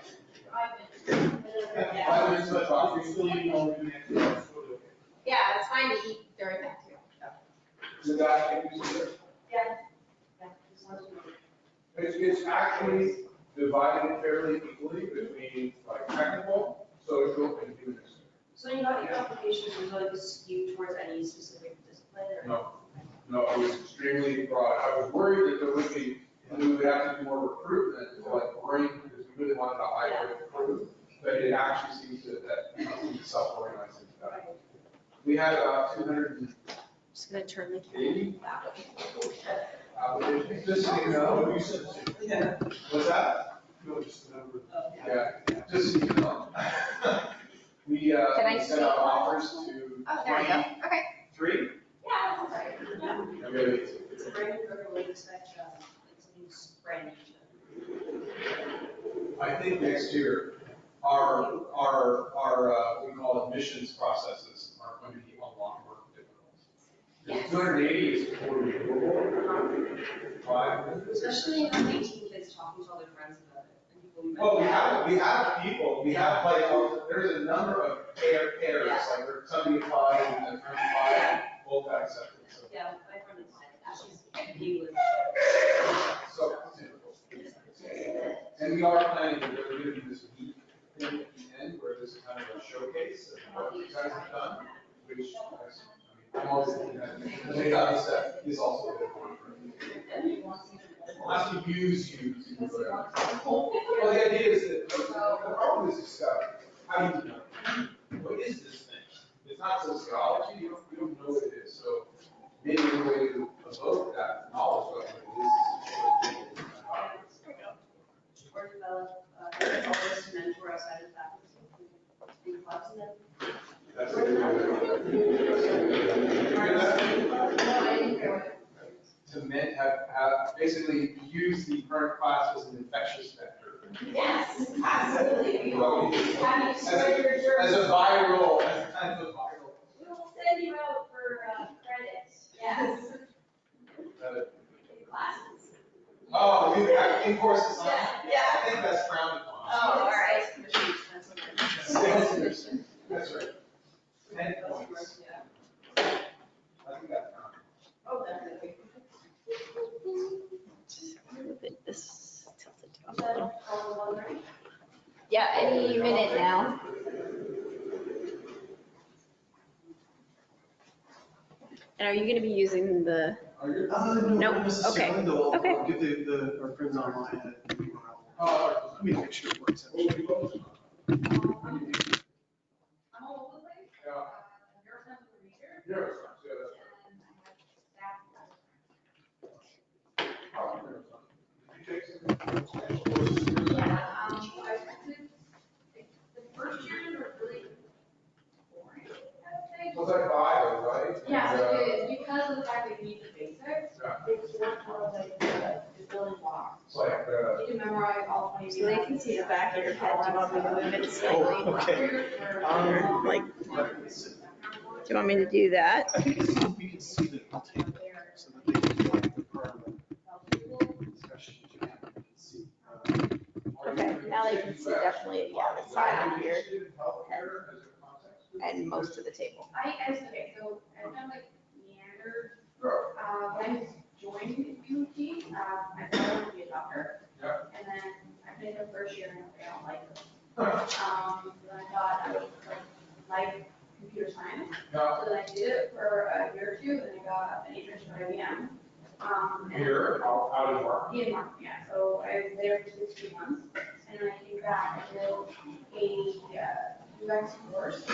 5 minutes. 5 minutes left off, you're still eating all the next day. Yeah, it's fine to eat during that too. Is that, Yeah. it's actually divided fairly equally between like technical, social, and human experience. So you got your applications, was like skewed towards any specific discipline or? No, it was extremely broad. I was worried that there would be, and we would have to do more recruitment to like bring, because we really wanted a hybrid crew, but it actually seems that we self-organized into that. We had about 280 Just gonna turn the applications, just so you know. You said it. Yeah. What's that? No, just the number. Yeah, just so you know. We Can I we sent out offers to Oh, there we go. Okay. 3. Yeah, that's right. And we have 8. It's a brand new program, we expect, like something brand new. I think next year, our we call admissions processes are going to be a lot more difficult. 280 is totally doable. 5. Especially when 18 kids talking to all their friends about it. And people we met. Well, we have like, there's a number of pairs, like where somebody applied and a friend applied, both got accepted. So. Yeah, my friend is like, she's English. So, and we are planning, we're going to do this week thing at the end where there's kind of a showcase of what you guys have done, which, I'm always thinking that the data set is also good for Unless you use you to do whatever. Well, the idea is that the problem is discovery. How do you know? What is this thing? It's not sociology, you don't know what it is. So maybe the way to evoke that knowledge of what it is Or develop, always mentor outside of faculty. In clubs and then. That's a good idea. To have basically use the current class as an infectious vector. Yes, absolutely. We will have you spread your germs. As a viral, as kind of a viral. We will send you out for credit. Yes. Classes. Oh, in courses. Yeah. I think that's frowned upon. Oh, all right. Sales commission. That's right. 10 points. I think that's frowned. Oh, definitely. This tilted down a little. Right? Yeah, any minute now. And are you gonna be using the? No, Nope. not necessarily. Okay. Though Okay. I'll get our friends online and let me make sure it works. I'm all over the place. You're a reader. Yes, The first years were really boring, I would say. was that bio, right? Yeah, so it is, because of the fact that you need the basics, it's more of like the building blocks. It's like, You can memorize all 20. So they can see the back of your head. Do you want me to move it slightly? Okay. Like, do you want me to do that? I think it's so we can see the table so that they can like the part of the discussion that you have, you can see. Okay, now they can see definitely, yeah, the side of your head and most of the table. Okay, so I've done like meandered, when I joined UT, I started to be a doctor. And then I finished the first year and I don't like it. Then I thought I would like computer science. So then I did it for a year or two, and I got an internship at IBM. Here, out of work. In marketing, yeah, so I was there for 16 months, and then I came back and did a UX course.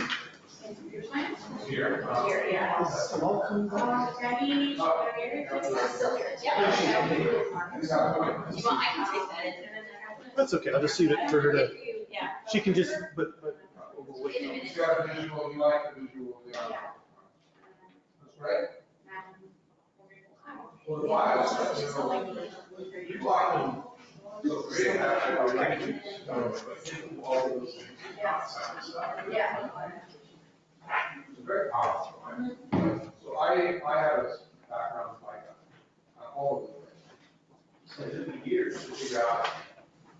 in computer science. Here. Here, yeah. Debbie, That's okay, I'll just leave it for her to, Yeah. she can just, but we'll wait. You got a visual, you like the visual, yeah. That's right. Well, the files, you like them. So creative actually, all those things. Yeah. It's very powerful, right? So I have a background like all of the way. So it took me years to figure out,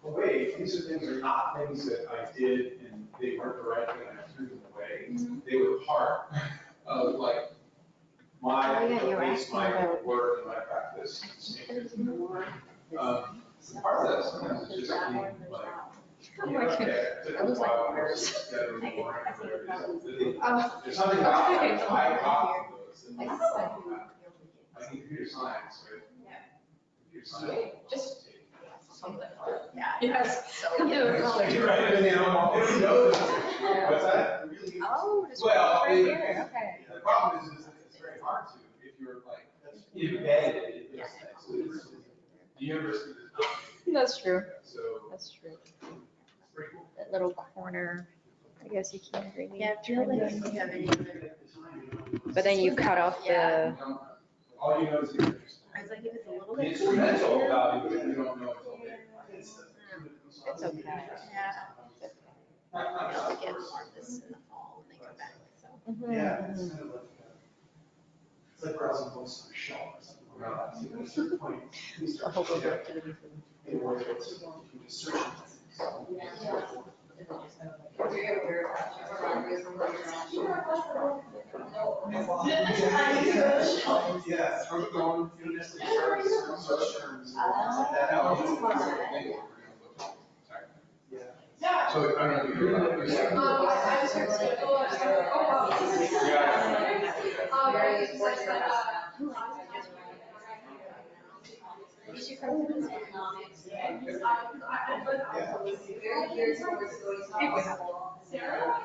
oh wait, these are things are not things that I did and they weren't the right thing and I threw them away. They were part of like my, my work and my practice. Part of that sometimes is just being like, okay, it took a while to get a little more. There's something about like, I got those. I think computer science, right? Yeah. Computer science. Just something. Yeah. Yes. So, You're right, and they don't always know this. What's that? Oh, just Well, right here, okay. the problem is that it's very hard to, if you're like embedded in those things. The university does not. That's true. So. That's true. Pretty cool. That little corner, I guess you can't really. Yeah, do you have any other? But then you cut off the. All you know is the interest. I was like, if it's a little The bit. instrumental value, you don't know until later. It's okay. Yeah. I'll get more of this in the fall when they come back, so. Yeah, it's kind of like, it's like browsing books on a shelf or something. At a certain point, you start to get in a way that you can just search. Yeah, I'm going, you know, just search terms. Yeah. So I don't know if you heard about this. Did you come to this economics? Very curious what's going on. Sarah?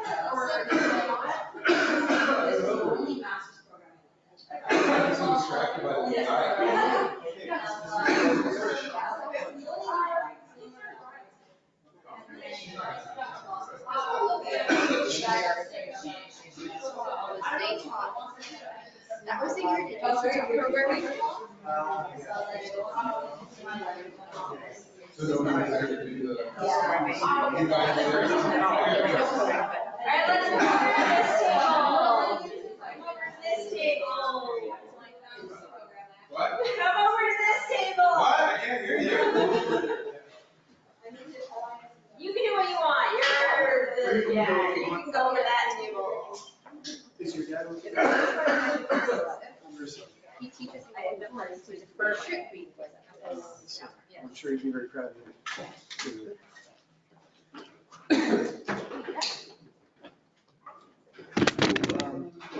This is the only master's program. I'm distracted by the guy. That was in your digital programming? So nobody's there to do the. Alright, let's go over this table. What? Come over to this table. What? I can't hear you. You can do what you want. You're the, yeah, you can go over that table. Is your dad okay? He teaches me for should be. I'm sure he'd be very proud of you.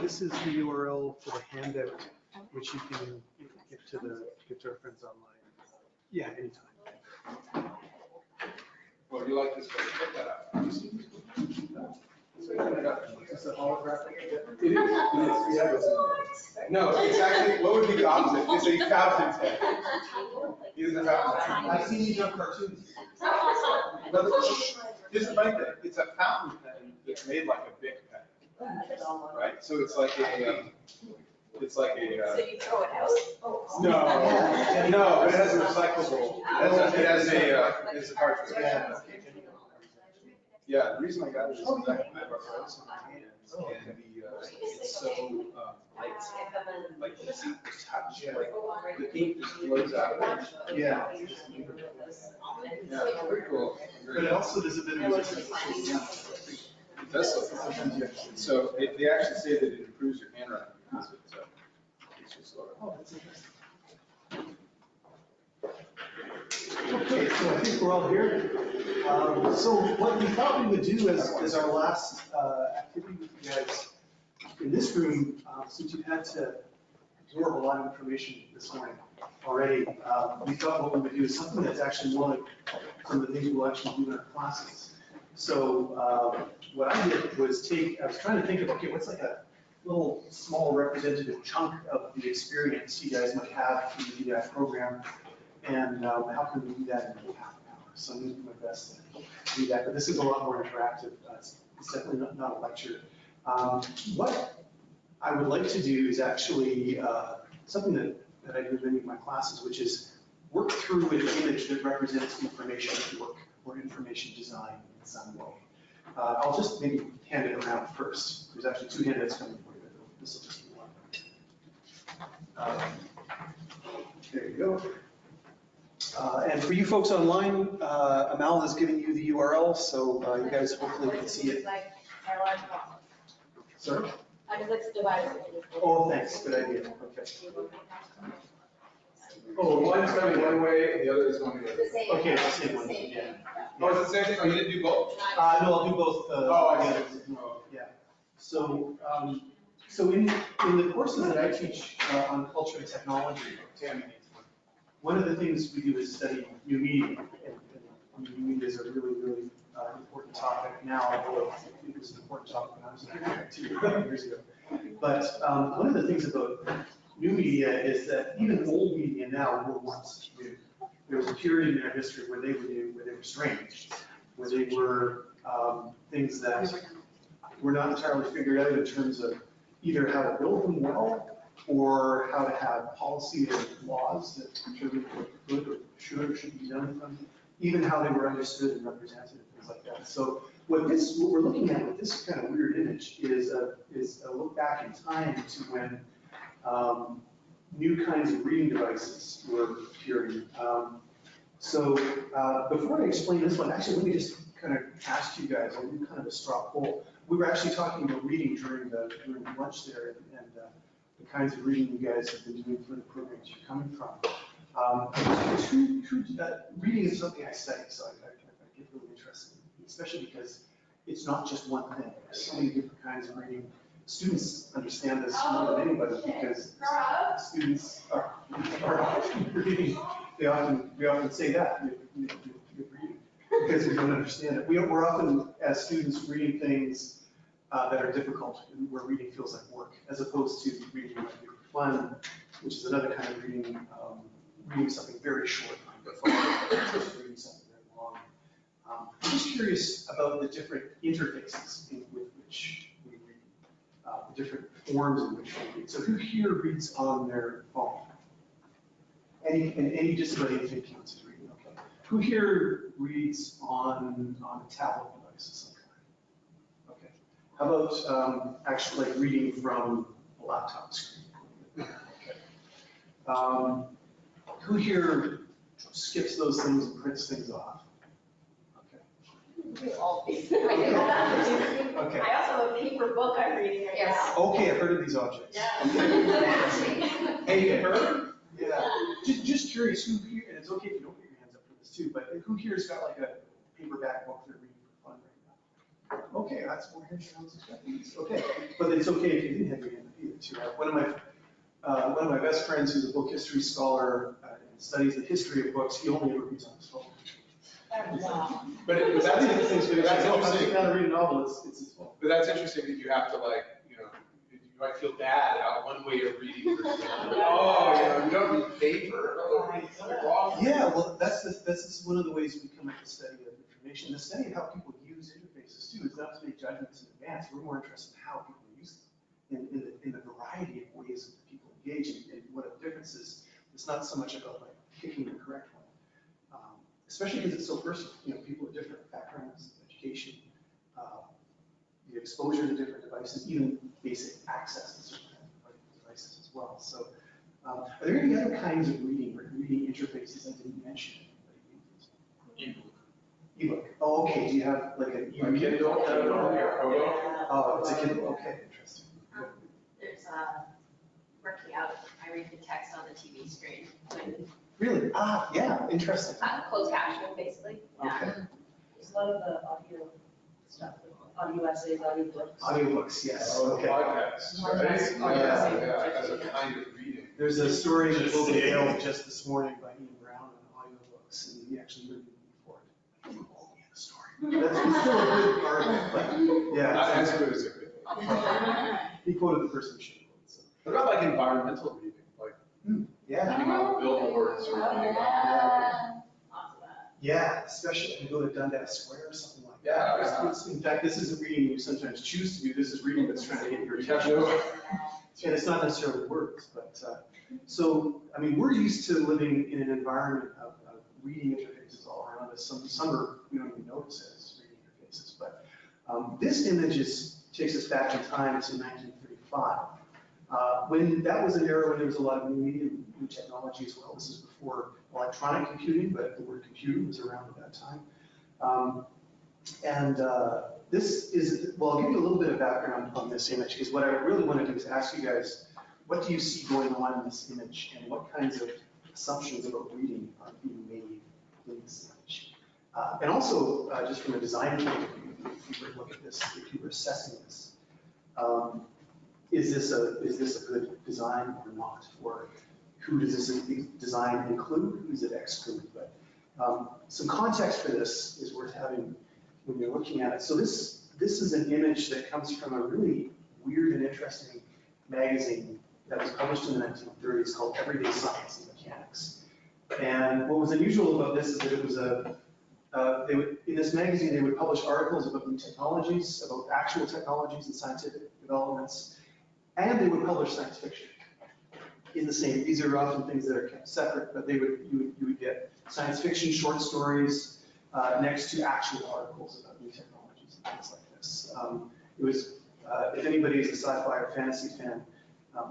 This is the URL for the handout, which you can get to our friends online. Yeah, anytime. Well, you like this, but check that out. Is this a holographic? It is. Yeah. No, it's actually, what would be the opposite? It's a fountain pen. It is a fountain pen. I've seen you do cartoons. Here's the funny thing, it's a fountain pen that's made like a big pen. Right? So it's like a, So you throw it out? no, but it has a recyclable, it has a cartridge. Yeah, the reason I got it is because I have arthritis in my hands and it's so light. Like easy to touch, like the ink just flows out. Yeah. Yeah, very cool. But it also does a bit of resistance. It does look, sometimes you have to- so they actually say that it improves your handwriting because it makes you slower. Oh, that's interesting. Okay, so I think we're all here. So what we thought we would do as our last activity with you guys in this room, since you've had to absorb a lot of information this morning already, we thought what we would do is something that's actually more like some of the things we'll actually do in our classes. So what I did was I was trying to think of, okay, what's like a little small representative chunk of the experience you guys might have in the program, and how can we do that in half an hour? So I'm going to do my best to do that, but this is a lot more interactive. It's definitely not a lecture. What I would like to do is actually something that I do in many of my classes, which is work through an image that represents information work or information design in some way. I'll just maybe hand it around first. There's actually 2 handouts coming for you, but this will just be one. There you go. And for you folks online, Amal is giving you the URL, so you guys hopefully can see it. Sorry? I just like to divide it. Oh, thanks, good idea, okay. Oh, one's going one way and the other is going the other. Okay, it's the same one, yeah. Oh, it's the same thing? Oh, you didn't do both? No, I'll do both. Oh, I see. Yeah. So, so in the courses that I teach on culture and technology, one of the things we do is study new media. And new media is a really, really important topic now, although it was an important topic when I was here 2 years ago. But one of the things about new media is that even old media now were once new. There was a period in their history where they were new, where they were strange, where they were things that were not entirely figured out in terms of either how to build them well or how to have policy or laws that determined what could or should or shouldn't be done with them, even how they were understood and represented and things like that. So what we're looking at with this kind of weird image is a look back in time to when new kinds of reading devices were appearing. So before I explain this one, actually, let me just kind of ask you guys, I'll do kind of a straw poll. We were actually talking about reading during lunch there, and the kinds of reading you guys have been doing for the programs you're coming from. Reading is something I study, so I get really interested, especially because it's not just one thing. There's so many different kinds of reading. Students understand this more than anybody because students are often reading. We often say that you're reading because we don't understand it. We're often, as students, reading things that are difficult, where reading feels like work, as opposed to reading might be fun, which is another kind of reading, reading something very short, reading something very long. I'm just curious about the different interfaces with which we read, the different forms in which we read. So who here reads on their phone? Any just about anything counts as reading, okay. Who here reads on a tablet device of some kind? Okay. How about actually like reading from a laptop screen? Okay. Who here skips those things and prints things off? We all do. Okay. I also have a paper book I'm reading right now. Okay, I've heard of these objects. Yeah. Hey, you heard? Yeah. Just curious, who here, and it's okay if you don't put your hands up for this too, but who here's got like a paperback book they're reading for fun right now? Okay, that's more than I was expecting. Okay, but it's okay if you didn't have your hand up either too. One of my best friends, who's a book history scholar and studies the history of books, he only ever reads on his phone. Wow. But that's interesting. How to read a novel, it's his phone. But that's interesting that you have to you might feel bad how one way of reading versus another. Oh, you don't read paper. Yeah, well, that's one of the ways we come at the study of information. The study of how people use interfaces too is not to make judgments in advance. We're more interested in how people use them, in the variety of ways that people engage, and what the difference is. It's not so much about like picking the correct one. Especially because it's so personal. People with different backgrounds, education, the exposure to different devices, even basic access to certain devices as well. So, are there any other kinds of reading interfaces I didn't mention? Ebook. Oh, okay. Do you have like an ebook? Kindle? Oh, it's a Kindle. Okay, interesting. There's working out, I read the text on the TV screen. Really? Yeah, interesting. Closed captioning, basically. Okay. There's a lot of the audio stuff, audio essays, audiobooks. Audiobooks, yes. Okay. Podcasts, right? Yeah, as a kind of reading. There's a story in the Globe and Mail just this morning by Ian Brown on audiobooks, and he actually interviewed me for it. I think he told me the story. That's still a good argument, but yeah. Not as good as it could be. He quoted the person who should quote, so. What about like environmental reading, like Yeah. reading on billboards or reading about? Yeah, especially if you go to Dundas Square or something like that. Yeah. In fact, this isn't reading you sometimes choose to do, this is reading that's trying to get your attention. And it's not necessarily words, but, so, I mean, we're used to living in an environment of reading interfaces all around us. Some are, we don't even notice it as reading interfaces, but this image takes us back in time to 1935. When that was an era when there was a lot of new media, new technology as well. This is before electronic computing, but the word computer was around at that time. This is, well, I'll give you a little bit of background on this image, because what I really want to do is ask you guys, what do you see going on in this image, and what kinds of assumptions about reading are being made in this image? And also, just from a design point of view, if you were to look at this, if you were assessing this, is this a good design or not? Or who does this design include? Who does it exclude? But some context for this is worth having when you're looking at it. So this is an image that comes from a really weird and interesting magazine that was published in the 1930s called Everyday Science and Mechanics. And what was unusual about this is that it was in this magazine, they would publish articles about new technologies, about actual technologies and scientific developments, and they would publish science fiction in the same. These are often things that are kept separate, but you would get science fiction short stories next to actual articles about new technologies and things like this. It was, if anybody is a sci-fi or fantasy fan,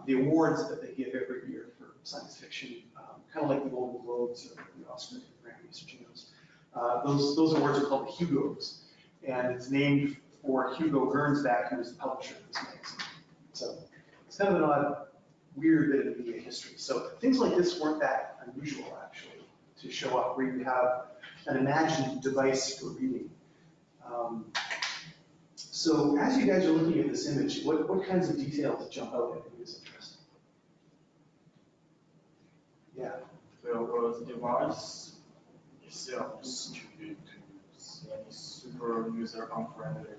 the awards that they give every year for science fiction, kind of like the Golden Globes or the Oscar, the Grammys, or Junos. Those awards are called the Hugos, and it's named for Hugo Gernsback, who was the publisher of this magazine. So it's kind of an odd, weird bit of media history. So things like this weren't that unusual, actually, to show up where you have an imagined device for reading. So as you guys are looking at this image, what kinds of details jump out at you as interesting? Yeah. The device itself is too big to see any super user-unfriendly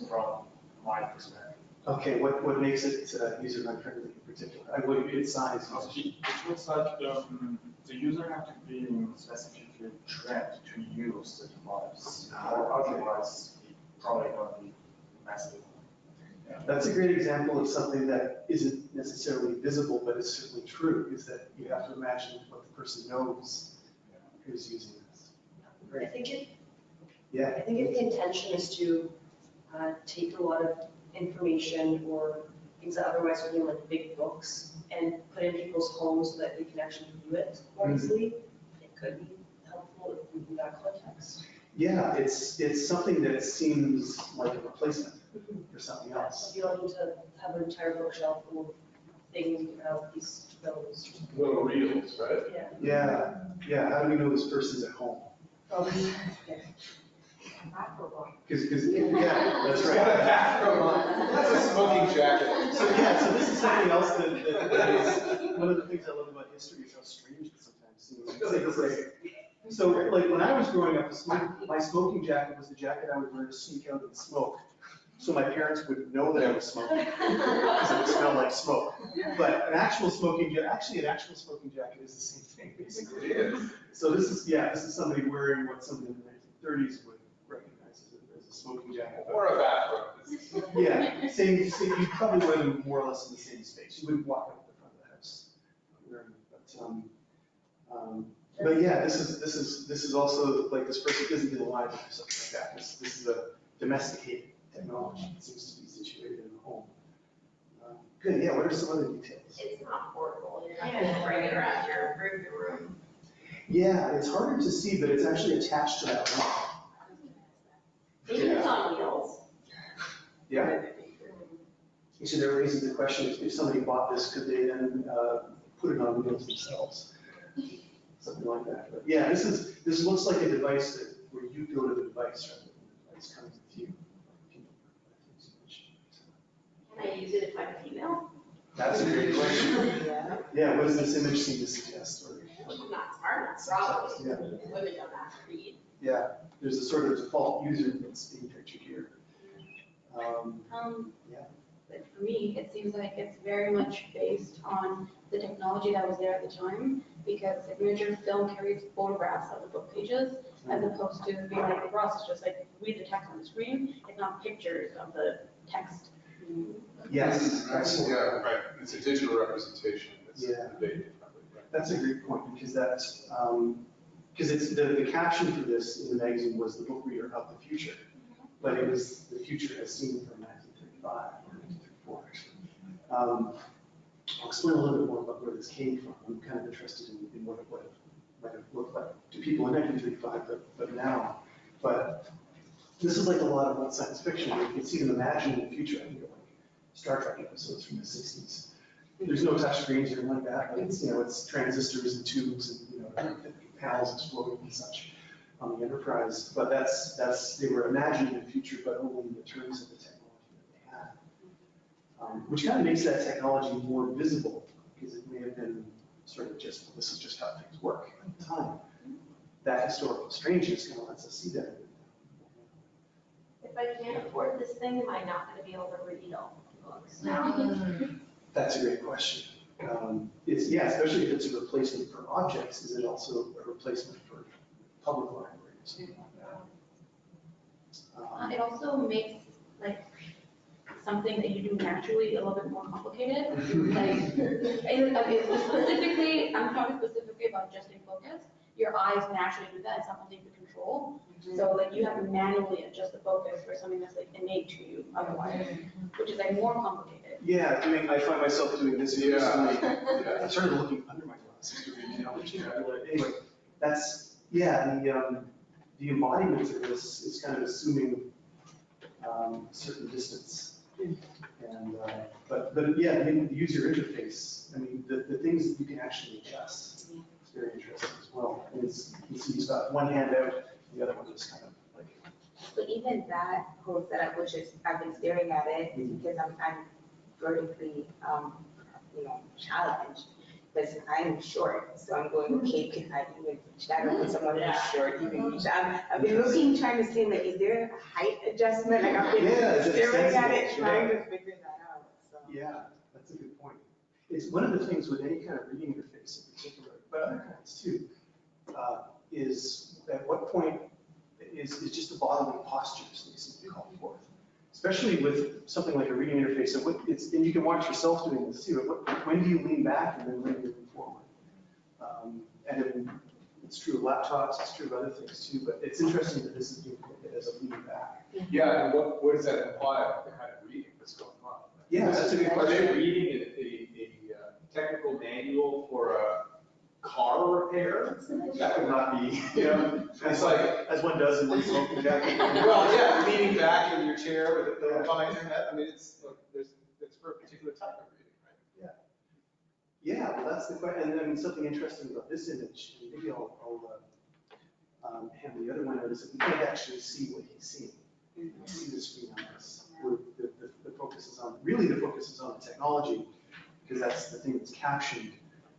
from my perspective. Okay, what makes it user-unfriendly in particular? I believe its size. It looks like the user have to be specifically trained to use the device, or otherwise it probably going to be massive. That's a great example of something that isn't necessarily visible, but is certainly true, is that you have to imagine what the person knows who's using this. I think if Yeah. the intention is to take a lot of information or things that otherwise would be in like big books and put in people's homes so that they can actually view it more easily, it could be helpful in that context. Yeah, it's something that seems like a replacement for something else. So you don't need to have an entire bookshelf full of things about these films. Little reels, right? Yeah. Yeah. How do we know this person's at home? Probably. Because yeah, that's right. Got a bathrobe on. That's a smoking jacket. So yeah, so this is something else that is one of the things I love about history is how strange it sometimes seems. So like when I was growing up, my smoking jacket was the jacket I would wear to sneak out and smoke. So my parents would know that I was smoking because it would smell like smoke. But an actual smoking jacket is the same thing basically. It is. So this is somebody wearing what somebody in the 1930s would recognize as a smoking jacket. Or a bathrobe. Yeah, same, you'd probably wear them more or less in the same space. You wouldn't walk out the front of the house wearing them. But yeah, this is also like this person isn't in the library or something like that. This is a domesticated technology. It seems to be situated in the home. Good. Yeah. What are some other details? It's not portable. You're not going to bring it around your room. Yeah, it's harder to see, but it's actually attached to that wall. Maybe it's on wheels. Yeah. So that raises the question: if somebody bought this, could they then put it on wheels themselves? Something like that. But yeah, this looks like a device where you go to the device rather than the device coming with you. Can I use it if I'm female? That's a great question. Yeah, what does this image seem to suggest? Or, Not smart enough, probably. Yeah. Women don't have to read. Yeah, there's a sort of default user that's being pictured here. Yeah. But for me, it seems like it's very much based on the technology that was there at the time, because signature film carries photographs of the book pages, as opposed to being like, for us, it's just like read the text on the screen, it's not pictures of the text. Yes, Yeah, right, it's a digital representation, it's Yeah. debated. that's a great point, because that's, because it's, the caption for this in the magazine was the book reader of the future, but it was the future as seen from 1935, or 1934, actually. I'll explain a little bit more about where this came from. I'm kind of interested in what it might have looked like to people in 1935, but now. But this is like a lot of old science fiction. You can see them imagining the future. I think of like Star Trek episodes from the 60s. There's no touch screens or anything like that. But it's, it's transistors and tubes and, panels exploding and such on the Enterprise. But they were imagining the future, but only in the terms of the technology that they had. Which kind of makes that technology more visible, because it may have been sort of just, well, this is just how things work at the time. That historical strangeness kind of lets us see that. If I can't afford this thing, am I not gonna be able to read all the books? That's a great question. Especially if it's a replacement for objects, is it also a replacement for public library or something like that? It also makes like something that you do naturally a little bit more complicated. Like, specifically, I'm talking specifically about just in focus. Your eyes naturally do that, it's not something you can control. So like you have to manually adjust the focus for something that's like innate to you otherwise, which is like more complicated. Yeah, I find myself doing this recently. Yeah. I started looking under my glasses to read, Anyway, that's, the embodiment of this is kind of assuming a certain distance. And, but yeah, the user interface, the things that you can actually adjust, it's very interesting as well. And you can see you've got one hand out, the other one just kind of like. So even that whole setup, which is, I've been staring at it because I'm vertically, challenged, because I'm short, so I'm going, okay, can I even reach that, or can someone who's short even reach that? I've been looking, trying to see, like, is there a height adjustment? Like, I've been staring at it, trying to figure that out, so. Yeah, that's a good point. It's one of the things with any kind of reading interface in particular, but other kinds too, is at what point is just the bodily postures that seem to be called forth. Especially with something like a reading interface, and you can watch yourself doing this too. When do you lean back and then when do you lean forward? And it's true of laptops, it's true of other things too, but it's interesting that this is being looked at as a lean back. Yeah, and what does that imply about the kind of reading that's going on? Yeah, that's a good question. Are they reading a technical manual for a car repair? That would not be, it's like, as one does in one smoking jacket. well, yeah, leaning back in your chair with a pillow behind your head. It's for a particular type of reading, right? Yeah, well, that's the question. And then something interesting about this image, and maybe I'll hand the other one out, is that we can't actually see what he's seeing. You can see the screen on this. The focus is on, really the focus is on the technology, because that's the thing that's captioned,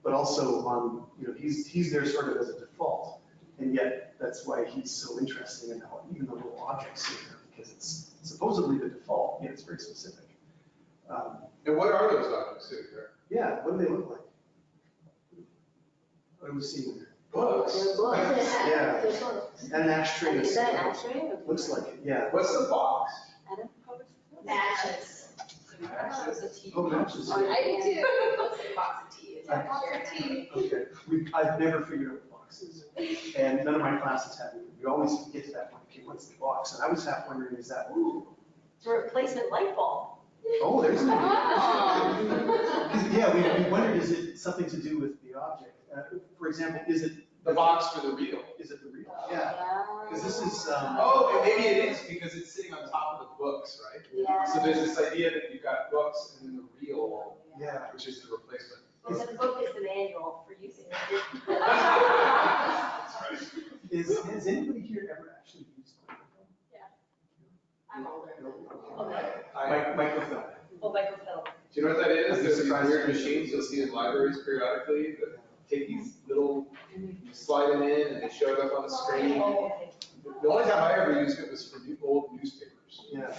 but also on, he's there sort of as a default. And yet, that's why he's so interesting in how even the little objects in there, because it's supposedly the default, yet it's very specific. And what are those objects sitting there? Yeah, what do they look like? What are we seeing there? Books. Yeah. And an ashtray. Is that an ashtray? Looks like it, yeah. What's the box? I don't know. Matches. Oh, matches. I do too. Looks like a box of tea. It's like a box of tea. Okay, I've never figured out what box is. And none of my classes have either. We always get to that point, okay, what's the box? And I was half wondering, is that, It's a replacement light bulb. oh, there's an Oh. Yeah, we wondered, is it something to do with the object? For example, is it The box for the reel. Is it the reel? Yeah. Because this is. Oh, and maybe it is because it's sitting on top of the books, right? Yeah. So there's this idea that you've got books and then the reel, Yeah. which is the replacement. Well, the book is the manual for using it. That's right. Has anybody here ever actually used microfilm? Yeah. I'm older. Microfilm. Oh, microfilm. Do you know what that is? I'd be There's these surprised weird if you- machines you'll see in libraries periodically that take these little, you slide them in and they show it up on the screen. Oh, okay. The only time I ever used it was for old newspapers. Yeah.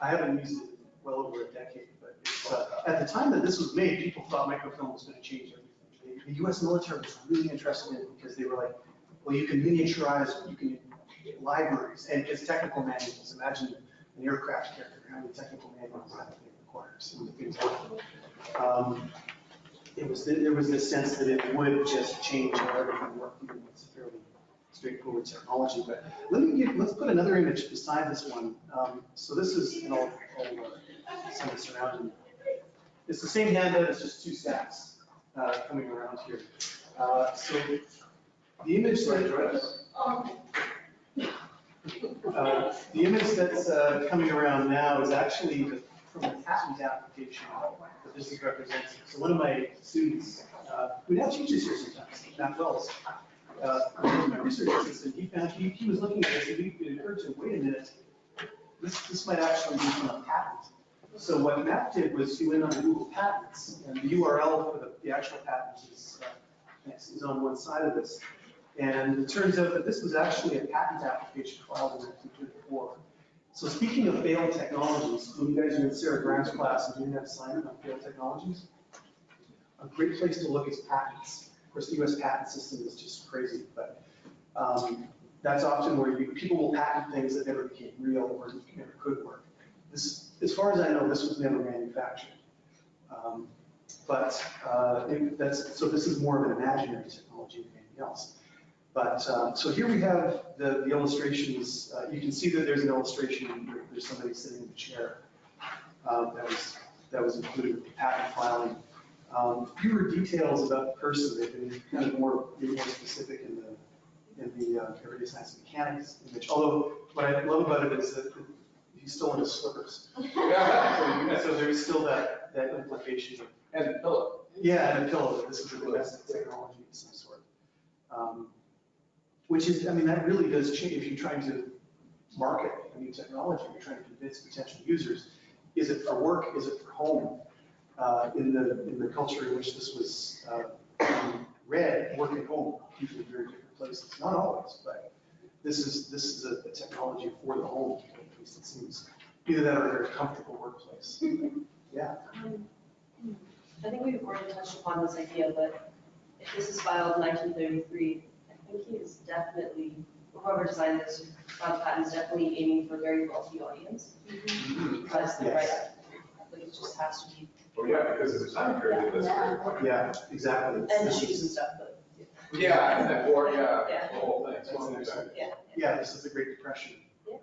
I haven't used it in well over a decade, but it's, at the time that this was made, people thought microfilm was going to change everything. The US military was really interested in it because they were like, well, you can miniaturize, you can libraries, and it's technical manuals. Imagine an aircraft carrier, how many technical manuals that thing requires. There was this sense that it would just change how everything worked, even though it's a fairly straightforward technology. But let's put another image beside this one. So this is, and I'll send this around. It's the same handout, it's just two stacks coming around here. So the image the image that's coming around now is actually from a patent application that this is representing. So one of my students, who now teaches here sometimes, Matt Wells, my research assistant, he was looking at this and it occurred to him, wait a minute, this might actually be from a patent. So what Matt did was he went on Google Patents, and the URL for the actual patent is on one side of this. And it turns out that this was actually a patent application filed in 1934. So speaking of failed technologies, when you guys are in Sarah Grimes' class and doing that assignment on failed technologies, a great place to look is patents. Of course, the US patent system is just crazy, but that's often where people will patent things that never became real or never could work. This, as far as I know, this was never manufactured. So this is more of an imaginary technology than anything else. But, so here we have the illustrations. You can see that there's an illustration where there's somebody sitting in a chair. That was included with the patent filing. Fewer details about the person. They've been kind of more specific in the everyday science and mechanics image. Although, what I love about it is that he's still in his slippers. So there's still that implication. And a pillow. Yeah, and a pillow. This is a domestic technology of some sort. Which is, I mean, that really does change if you're trying to market a new technology, you're trying to convince potential users, is it for work, is it for home? In the culture in which this was read, work at home, usually very different places. Not always, but this is a technology for the home, at least it seems. Either that or a very comfortable workplace. Yeah. I think we've already touched upon this idea, but if this is filed in 1933, I think he is definitely, whoever designed this, filed patent is definitely aiming for a very wealthy audience. Because the right, like it just has to be. Well, yeah, because of the time period that's very funny. Yeah, exactly. And shoes and stuff, but. Yeah, and that war, Yeah. the whole thing. Yeah, this is the Great Depression in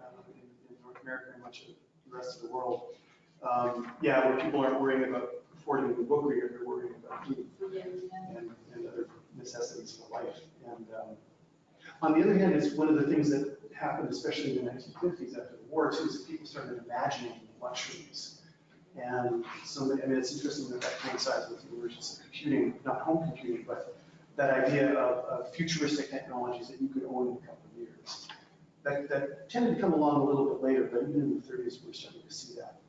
North America and much of the rest of the world. Where people aren't worrying about affording the book reader, they're worrying about food and other necessities for life. And on the other hand, it's one of the things that happened, especially in the 1950s after the war, too, is that people started imagining luxuries. And so, I mean, it's interesting that coincides with the emergence of computing, not home computing, but that idea of futuristic technologies that you could own in a couple of years. That tended to come along a little bit later, but even in the 30s, we're starting to see that,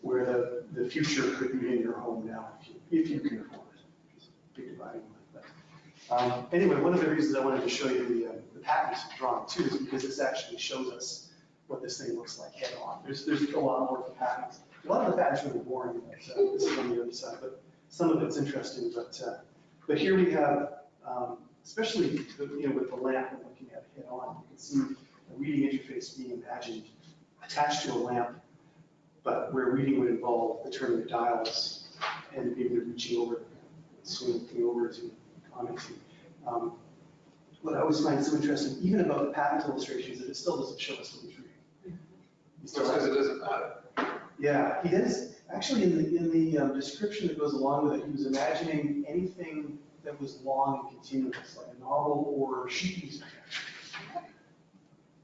where the future could be in your home now, if you can afford it. It's a big dividing line. But anyway, one of the reasons I wanted to show you the patent drawing too is because this actually shows us what this thing looks like head on. There's a lot more to patents. A lot of the patents are really boring, but this is on the other side. But some of it's interesting. But here we have, especially with the lamp and looking at it head on, you can see a reading interface being imagined attached to a lamp, but where reading would involve the turning of dials and maybe reaching over, swinging over to comics. What I always find so interesting, even about the patent illustrations, is that it still doesn't show us what he's reading. Because it doesn't matter. Yeah, he does. Actually, in the description that goes along with it, he was imagining anything that was long and continuous, like a novel or sheet music.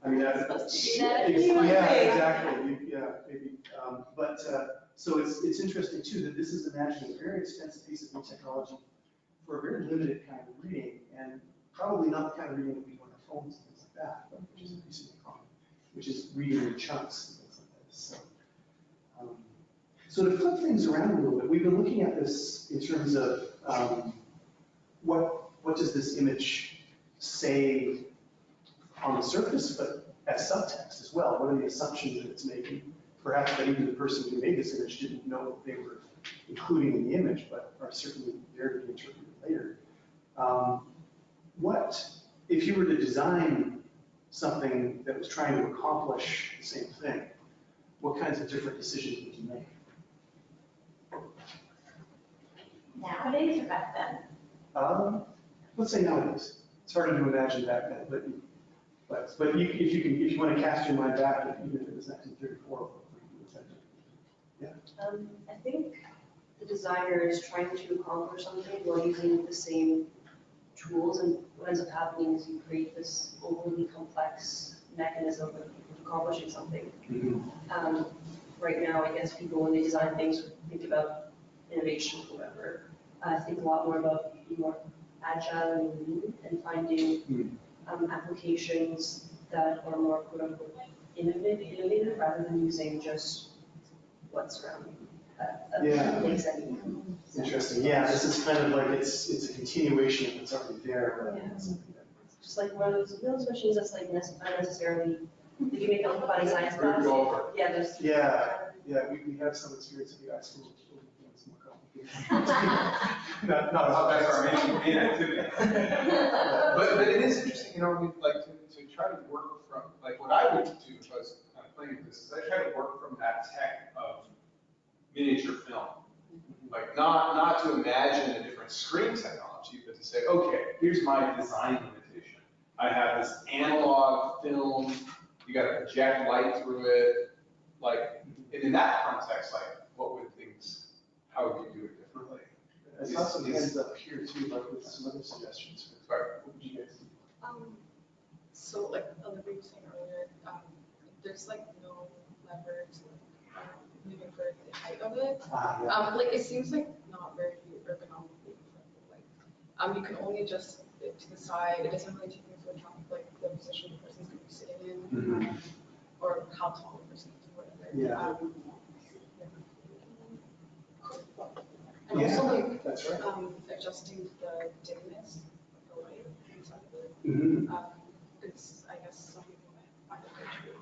I mean, exactly. Yeah, maybe. So it's interesting too that this is imagining a very expensive piece of new technology for a very limited kind of reading, and probably not the kind of reading that we do on our phones and things like that, but which is increasingly common, which is reading in chunks and things like this. So to flip things around a little bit, we've been looking at this in terms of what does this image say on the surface, but as subtext as well. What are the assumptions that it's making? Perhaps that even the person who made this image didn't know what they were including in the image, but are certainly there to be interpreted later. What, if you were to design something that was trying to accomplish the same thing, what kinds of different decisions would you make? Nowadays or back then? Let's say nowadays. It's harder to imagine back then, but if you want to cast your mind back, even if it was 1934, what would you do? Yeah. I think the designer is trying to accomplish something while using the same tools, and what ends up happening is you create this overly complex mechanism of accomplishing something. Right now, I guess people, when they design things, think about innovation or whatever. Think a lot more about being more agile and lean and finding applications that are more quote unquote innovative rather than using just what's around place anyway. Interesting. Yeah, this is kind of like it's a continuation of what's already there. Yeah. Just like one of those machines that's like unnecessarily, if you make it like a body science class. Yeah, there's. We have some experience in the high school. It's more complicated. not That's our main activity. But it is interesting, you know, I mean, like to try to work from, like what I would do if I was kind of playing with this is I try to work from that tech of miniature film. Like not to imagine a different screen technology, but to say, okay, here's my design limitation. I have this analog film, you got to project light through it. Like, and in that context, like, what would things, how would you do it differently? It also ends up here too, like with some other suggestions. What would you guys do? So like Olivia was saying earlier, there's like no lever to moving for the height of it. Like it seems like not very ergonomically friendly. Like you can only adjust it to the side. It doesn't really take into account like the position the person's going to be sitting in, or how tall the person is, or whatever. And also like that's right. Adjusting the dimness of the light inside of it. It's, I guess some people might find it very true.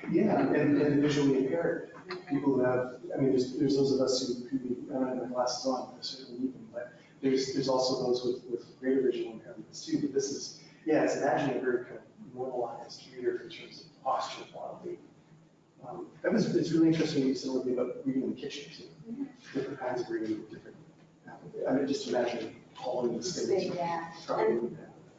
Yeah, and visually impaired people who have, I mean, there's those of us who I don't have my glasses on, I certainly need them, but there's also those with greater visual impairments too. But this is, it's imagining a very kind of normalized reader in terms of posture quality. It's really interesting what you said a little bit about reading in the kitchen too. Different kinds of reading, different. I mean, just imagine hauling these things. Yeah. And,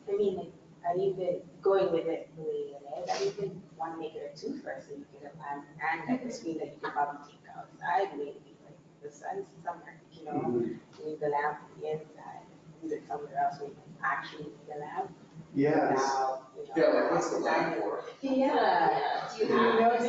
I mean, like, I even going with it the way it is. I even want to make it a toothbrush so you can and like a screen that you can probably take outside, maybe like the sun's somewhere, you know, leave the lamp on the inside, use it somewhere else where you can actually see the lamp. Yeah. Like what's the lamp for? Yeah. Do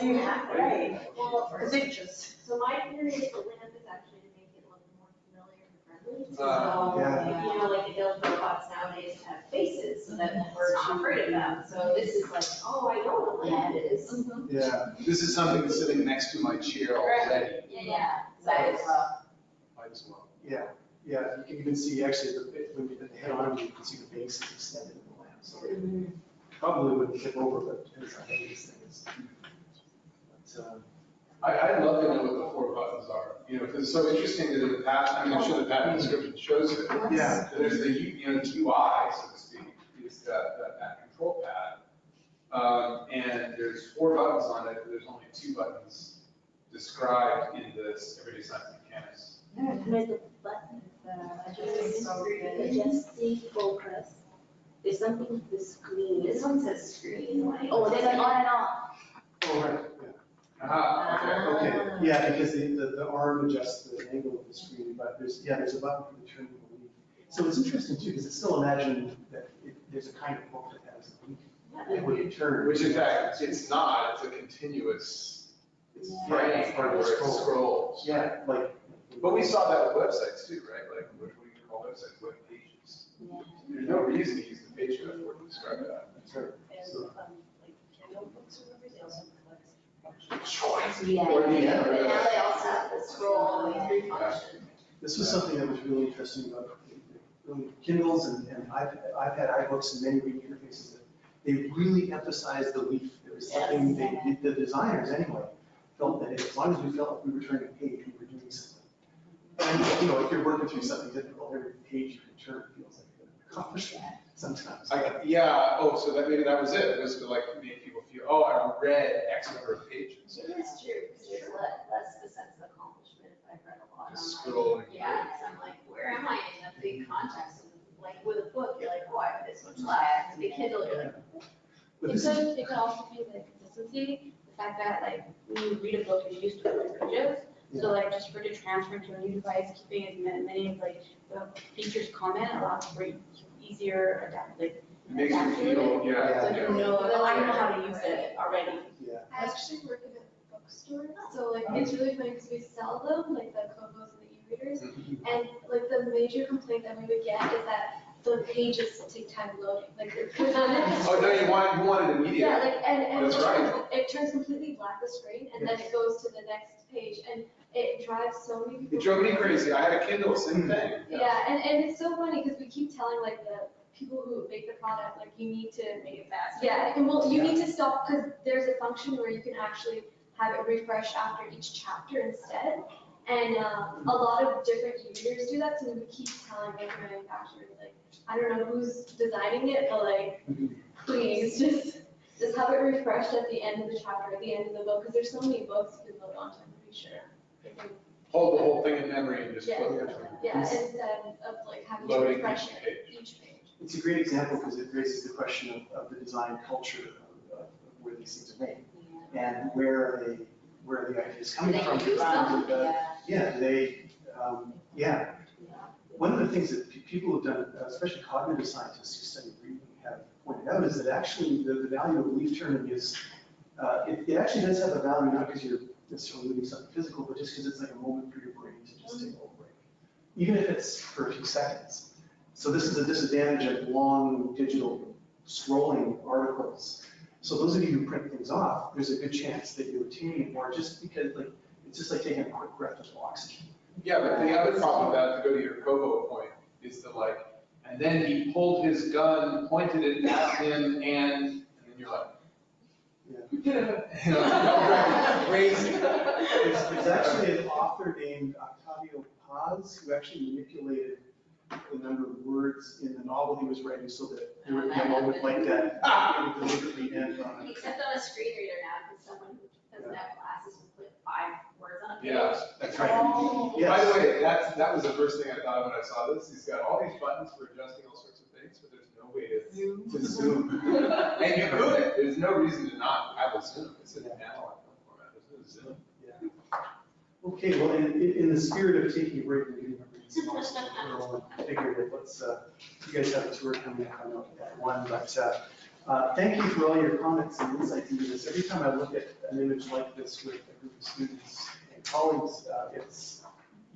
you have right? Well, So my theory is the lamp is actually to make it look more familiar and friendly. you know, like those robots nowadays have faces so that we're not afraid of them. So this is like, oh, I know what a lamp is. Yeah. This is something that's sitting next to my chair already. Yeah. That is Might as well. Yeah, you can even see actually when you put the head on, you can see the base is extended in the lamp. So it probably wouldn't tip over, but it depends on how heavy this thing is. But, I'd love to know what the 4 buttons are, you know, because it's so interesting that in the past, I mean, I'm sure the patent description shows it. Yeah. There's the, you know, the UI, so to speak, is that control pad. And there's 4 buttons on it, but there's only 2 buttons described in this Everyday Science Mechanics. There's a button, adjusting focus. There's something with the screen. This one says screen. Oh, there's an on and off. Oh, right, okay, yeah, because the arm adjusts the angle of the screen, but there's a button for the turning of the leaf. So it's interesting too, because it's still imagining that there's a kind of book that has a leaf. It would turn. Which in fact, it's not, it's a continuous frame where it scrolls. Yeah, like. But we saw that with websites too, right? Like, what do you call websites? Web pages. There's no reason to use the page metaphor to describe that. That's right. And like Kindle books or whatever, they also have Choice. but now they also have the scroll and 3 function. This was something that was really interesting about Kindles and iPad, iBooks, and many reading interfaces, that they really emphasized the leaf. There was something, the designers anyway, felt that as long as we felt like we were turning a page, we were doing something. And, you know, if you're working through something difficult, every page you turn feels like an accomplishment sometimes. Yeah, oh, so that maybe that was it. It was to like make people feel, oh, I read X number of pages. It is true, because it's less the sense of accomplishment if I've read a lot. Just scrolling. Yeah, because I'm like, where am I in the big context? Like with a book, you're like, oh, I have this much left. The Kindle, you're like, It could also be the consistency, the fact that like when you read a book, you're used to the pages. So like just for the transfer to a new device, keeping as many of like the features comment allows for easier adapt, like. It makes you feel, yeah. So you know, I know how to use it already. Yeah. I actually work in a bookstore, so like it's really funny because we sell them, like the Kobos and the e-readers. And like the major complaint that we would get is that the pages take time loading, like. Oh, no, you want it immediately. Yeah, like, and That's right. it turns completely black the screen, and then it goes to the next page, and it drives so many people. It drove me crazy. I had a Kindle, same thing. Yeah, and it's so funny because we keep telling like the people who make the product, like you need to make it fast. Yeah, and well, you need to stop because there's a function where you can actually have it refresh after each chapter instead. And a lot of different e-readers do that, so we keep telling like the manufacturers, like, I don't know who's designing it, but like, please just have it refreshed at the end of the chapter, at the end of the book, because there's so many books you can load onto, I'm pretty sure. Hold the whole thing in memory and just Yeah, flip it. yeah, instead of like having to Loading refresh each it each page. It's a great example because it raises the question of the design culture of where these things are made. And where are the ideas coming from? One of the things that people have done, especially cognitive scientists who study reading, have pointed out is that actually the value of leaf turning is, it actually does have a value, not because you're necessarily moving something physical, but just because it's like a moment for your brain to just take a little break. Even if it's for a few seconds. So this is a disadvantage of long digital scrolling articles. So those of you who print things off, there's a good chance that you're retaining it more just because like, it's just like taking a quick breath of oxygen. Yeah, but the other problem with that, to go to your Kobo point, is the like, and then he pulled his gun, pointed it at him, and then you're like, crazy. There's actually an author named Octavio Paz who actually manipulated the number of words in the novel he was writing so that there would be a moment like that. It would deliberately end on it. Except on a screen reader now, because someone who doesn't have glasses will put 5 words on a page. Yeah, that's right. Oh. By the way, that was the first thing I thought of when I saw this. He's got all these buttons for adjusting all sorts of things, but there's no way to zoom. And you could. There's no reason to not have a zoom. It's an analog format. There's no zoom. Yeah. Okay, well, in the spirit of taking a break and getting everybody some oxygen, I figured let's, you guys have a tour coming up, I know at 1, but thank you for all your comments and insights into this. Every time I look at an image like this with a group of students and colleagues, it's,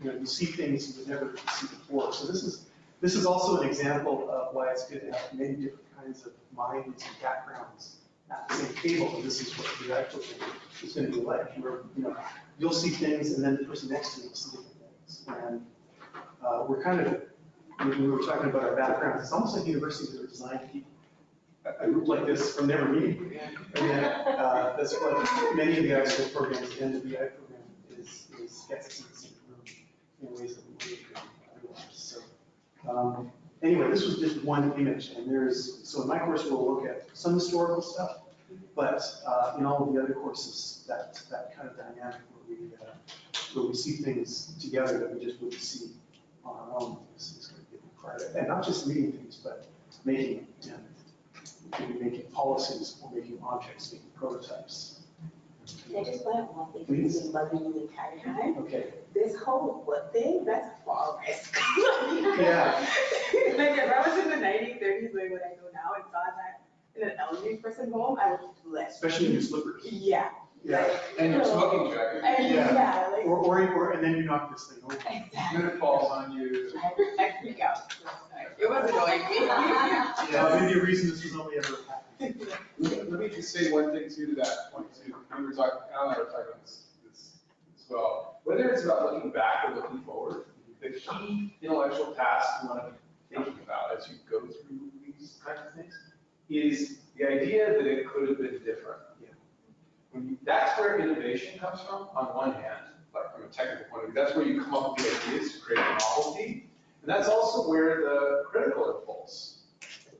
you know, you see things you would never see before. So this is also an example of why it's good to have many different kinds of minds and backgrounds at the same table. And this is what the actual thing is going to be like. Where, you know, you'll see things, and then the person next to you will see different things. And we're kind of, when we were talking about our backgrounds, it's almost like universities are designed to keep a group like this from never meeting. And that's what many of the ISO programs and the BI program is gets us in the same room in ways that we wouldn't otherwise. So anyway, this was just one image, and so in my course we'll look at some historical stuff, but in all of the other courses, that kind of dynamic where we see things together that we just wouldn't see on our own is going to be required. And not just reading things, but making them. We could be making policies, or making objects, making prototypes. Can I just point out one thing that's been bugging me the entire time? Okay. This whole foot thing, that's a fall risk. Yeah. Like if I was in the 90s, 30s, like what I know now, and saw that in an elderly person home, I would flip. Especially in your slippers. Yeah. Yeah. Like, And your smoking jacket. And yeah, like. Or and then you knock this thing over. Exactly. And then it falls on you. I freak out. It was annoying me. Yeah, maybe a reason this was only ever happening. Let me just say one thing too to that point too. We were talking, Al and I were talking about this as well. Whether it's about looking back or looking forward, the key intellectual task we want to thinking about as you go through these kinds of things is the idea that it could have been different. That's where innovation comes from, on one hand, like from a technical point of view. That's where you come up with the ideas to create novelty. And that's also where the critical impulse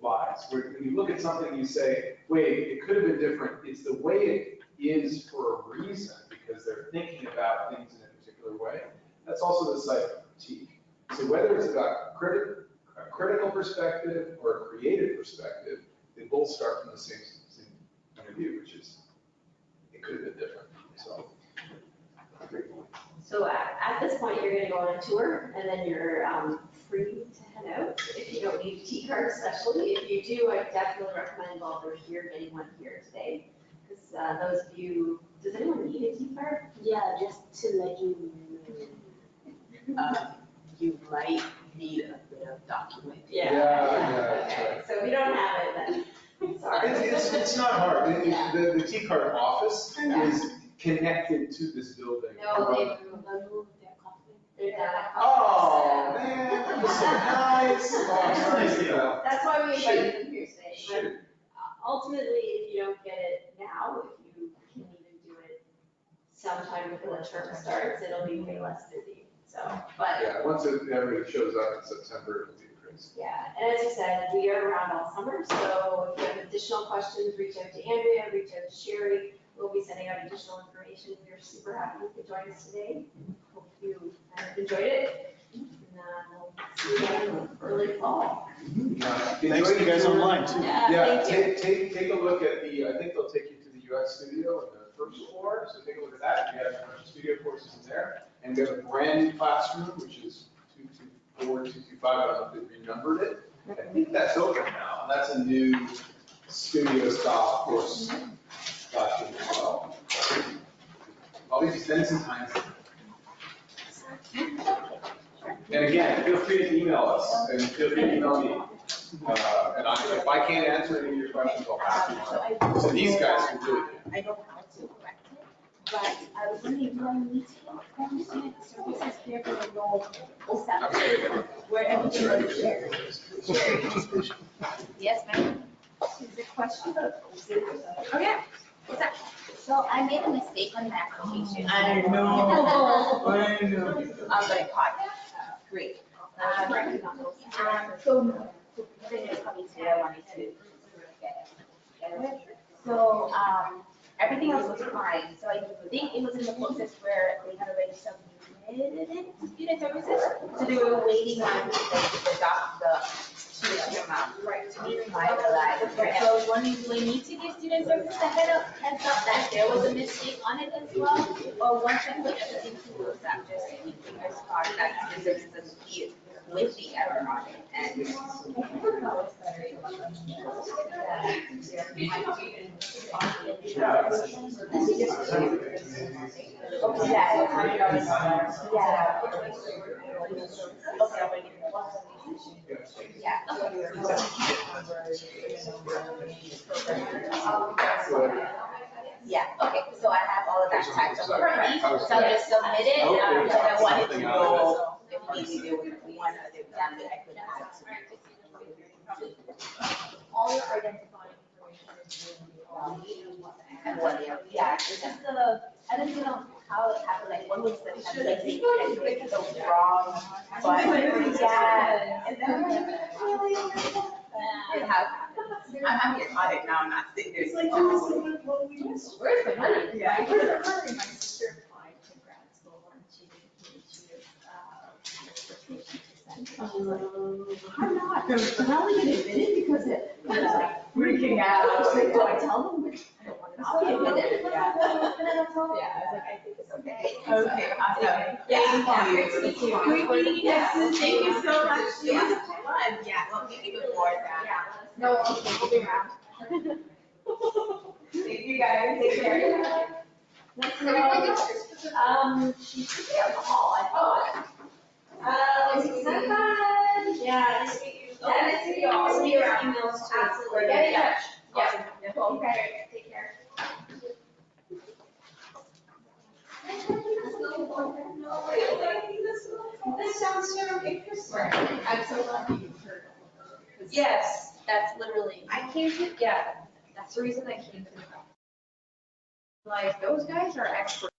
lies. Where when you look at something, you say, wait, it could have been different. It's the way it is for a reason, because they're thinking about things in a particular way. That's also the site of critique. So whether it's about a critical perspective or a creative perspective, they both start from the same point of view, which is, it could have been different. So at this point, you're gonna go on a tour, and then you're free to head out if you don't need a T card especially. If you do, I definitely recommend while we're here, getting one here today. Because those of you, does anyone need a T card? Yeah, just to let you know, you might need a bit of documentation. Yeah, Okay, so if you don't have it, then sorry. It's not hard. The T card office is connected to this building. No, they've removed their coffee. They're done. Oh, man, that was so nice. Oh, I'm sorry to see that. That's why we invited them here today. Shoot. But ultimately, if you don't get it now, if you can even do it sometime before the term starts, it'll be way less busy. So, but Yeah, once everybody shows up in September, it'll be crazy. yeah, and as you said, we are around all summer, so if you have additional questions, reach out to Andrea, reach out to Sherry. We'll be sending out additional information. We're super happy you could join us today. Hope you enjoyed it. And we'll see you again in early fall. Thanks to you guys online too. Yeah, take a look at I think they'll take you to the UX studio on the first floor, so take a look at that. We have a bunch of studio courses in there. And we have a brand new classroom, which is 224, 225, I don't know if they renumbered it. I think that's open now, and that's a new studio style course classroom as well. I'll be spending some time. And again, feel free to email us, and feel free to email me. And if I can't answer any of your questions, I'll pass them on. So these guys can do it. I don't know how to correct it, but I was wondering, do I need to inform student services here for the role OSAP, where everything is shared? Yes, ma'am. Is the question? Okay. What's up? So I made a mistake on the application. I know. I know. But caught it. Great. So the thing is coming today, I wanted to get it. So, everything else was fine. So I think it was in the process where they had already submitted it to student services. So they were waiting on them to adopt the tuition amount. Right. To be finalized. Right. So I was wondering, do I need to give student services a heads up that there was a mistake on it as well? Or once I put everything to those that just keep fingers crossed that student services doesn't see it with the error on it? And yeah, okay, so I have all of that typed up already, so I'll just submit it, and I wanted to know if maybe there was one other exam that I could have submitted. All your identifying information is And what, yeah, it's just I don't even know how it happened, like, one was the testing, and it picked the wrong button, yeah, and then we're like, really? It has happened. I'm here on it now, I'm not sitting there. It's like, where's the money? Yeah. Where's the money? My sister applied to grad school and she I'm not, I'm only getting admitted because it was like freaking out. I was like, do I tell them? I don't want to not be admitted. Yeah. And then I told them. Yeah, I was like, I think it's okay. Okay, awesome. Thank you. Thank you so much. It was fun. Yeah, well, maybe before that. Yeah. No, okay, we'll be around. Thank you guys. Take care. Next one. She should be on the hall, I thought. Is it fun? Yeah, nice to meet you. Yeah, nice to meet you all. I'll see your Absolutely. emails too. Absolutely. Get in touch. Awesome. Okay, take care. This sounds so interesting. I'm so glad you heard Yes, that's literally, I came to, yeah, that's the reason I came to the. Like, those guys are experts.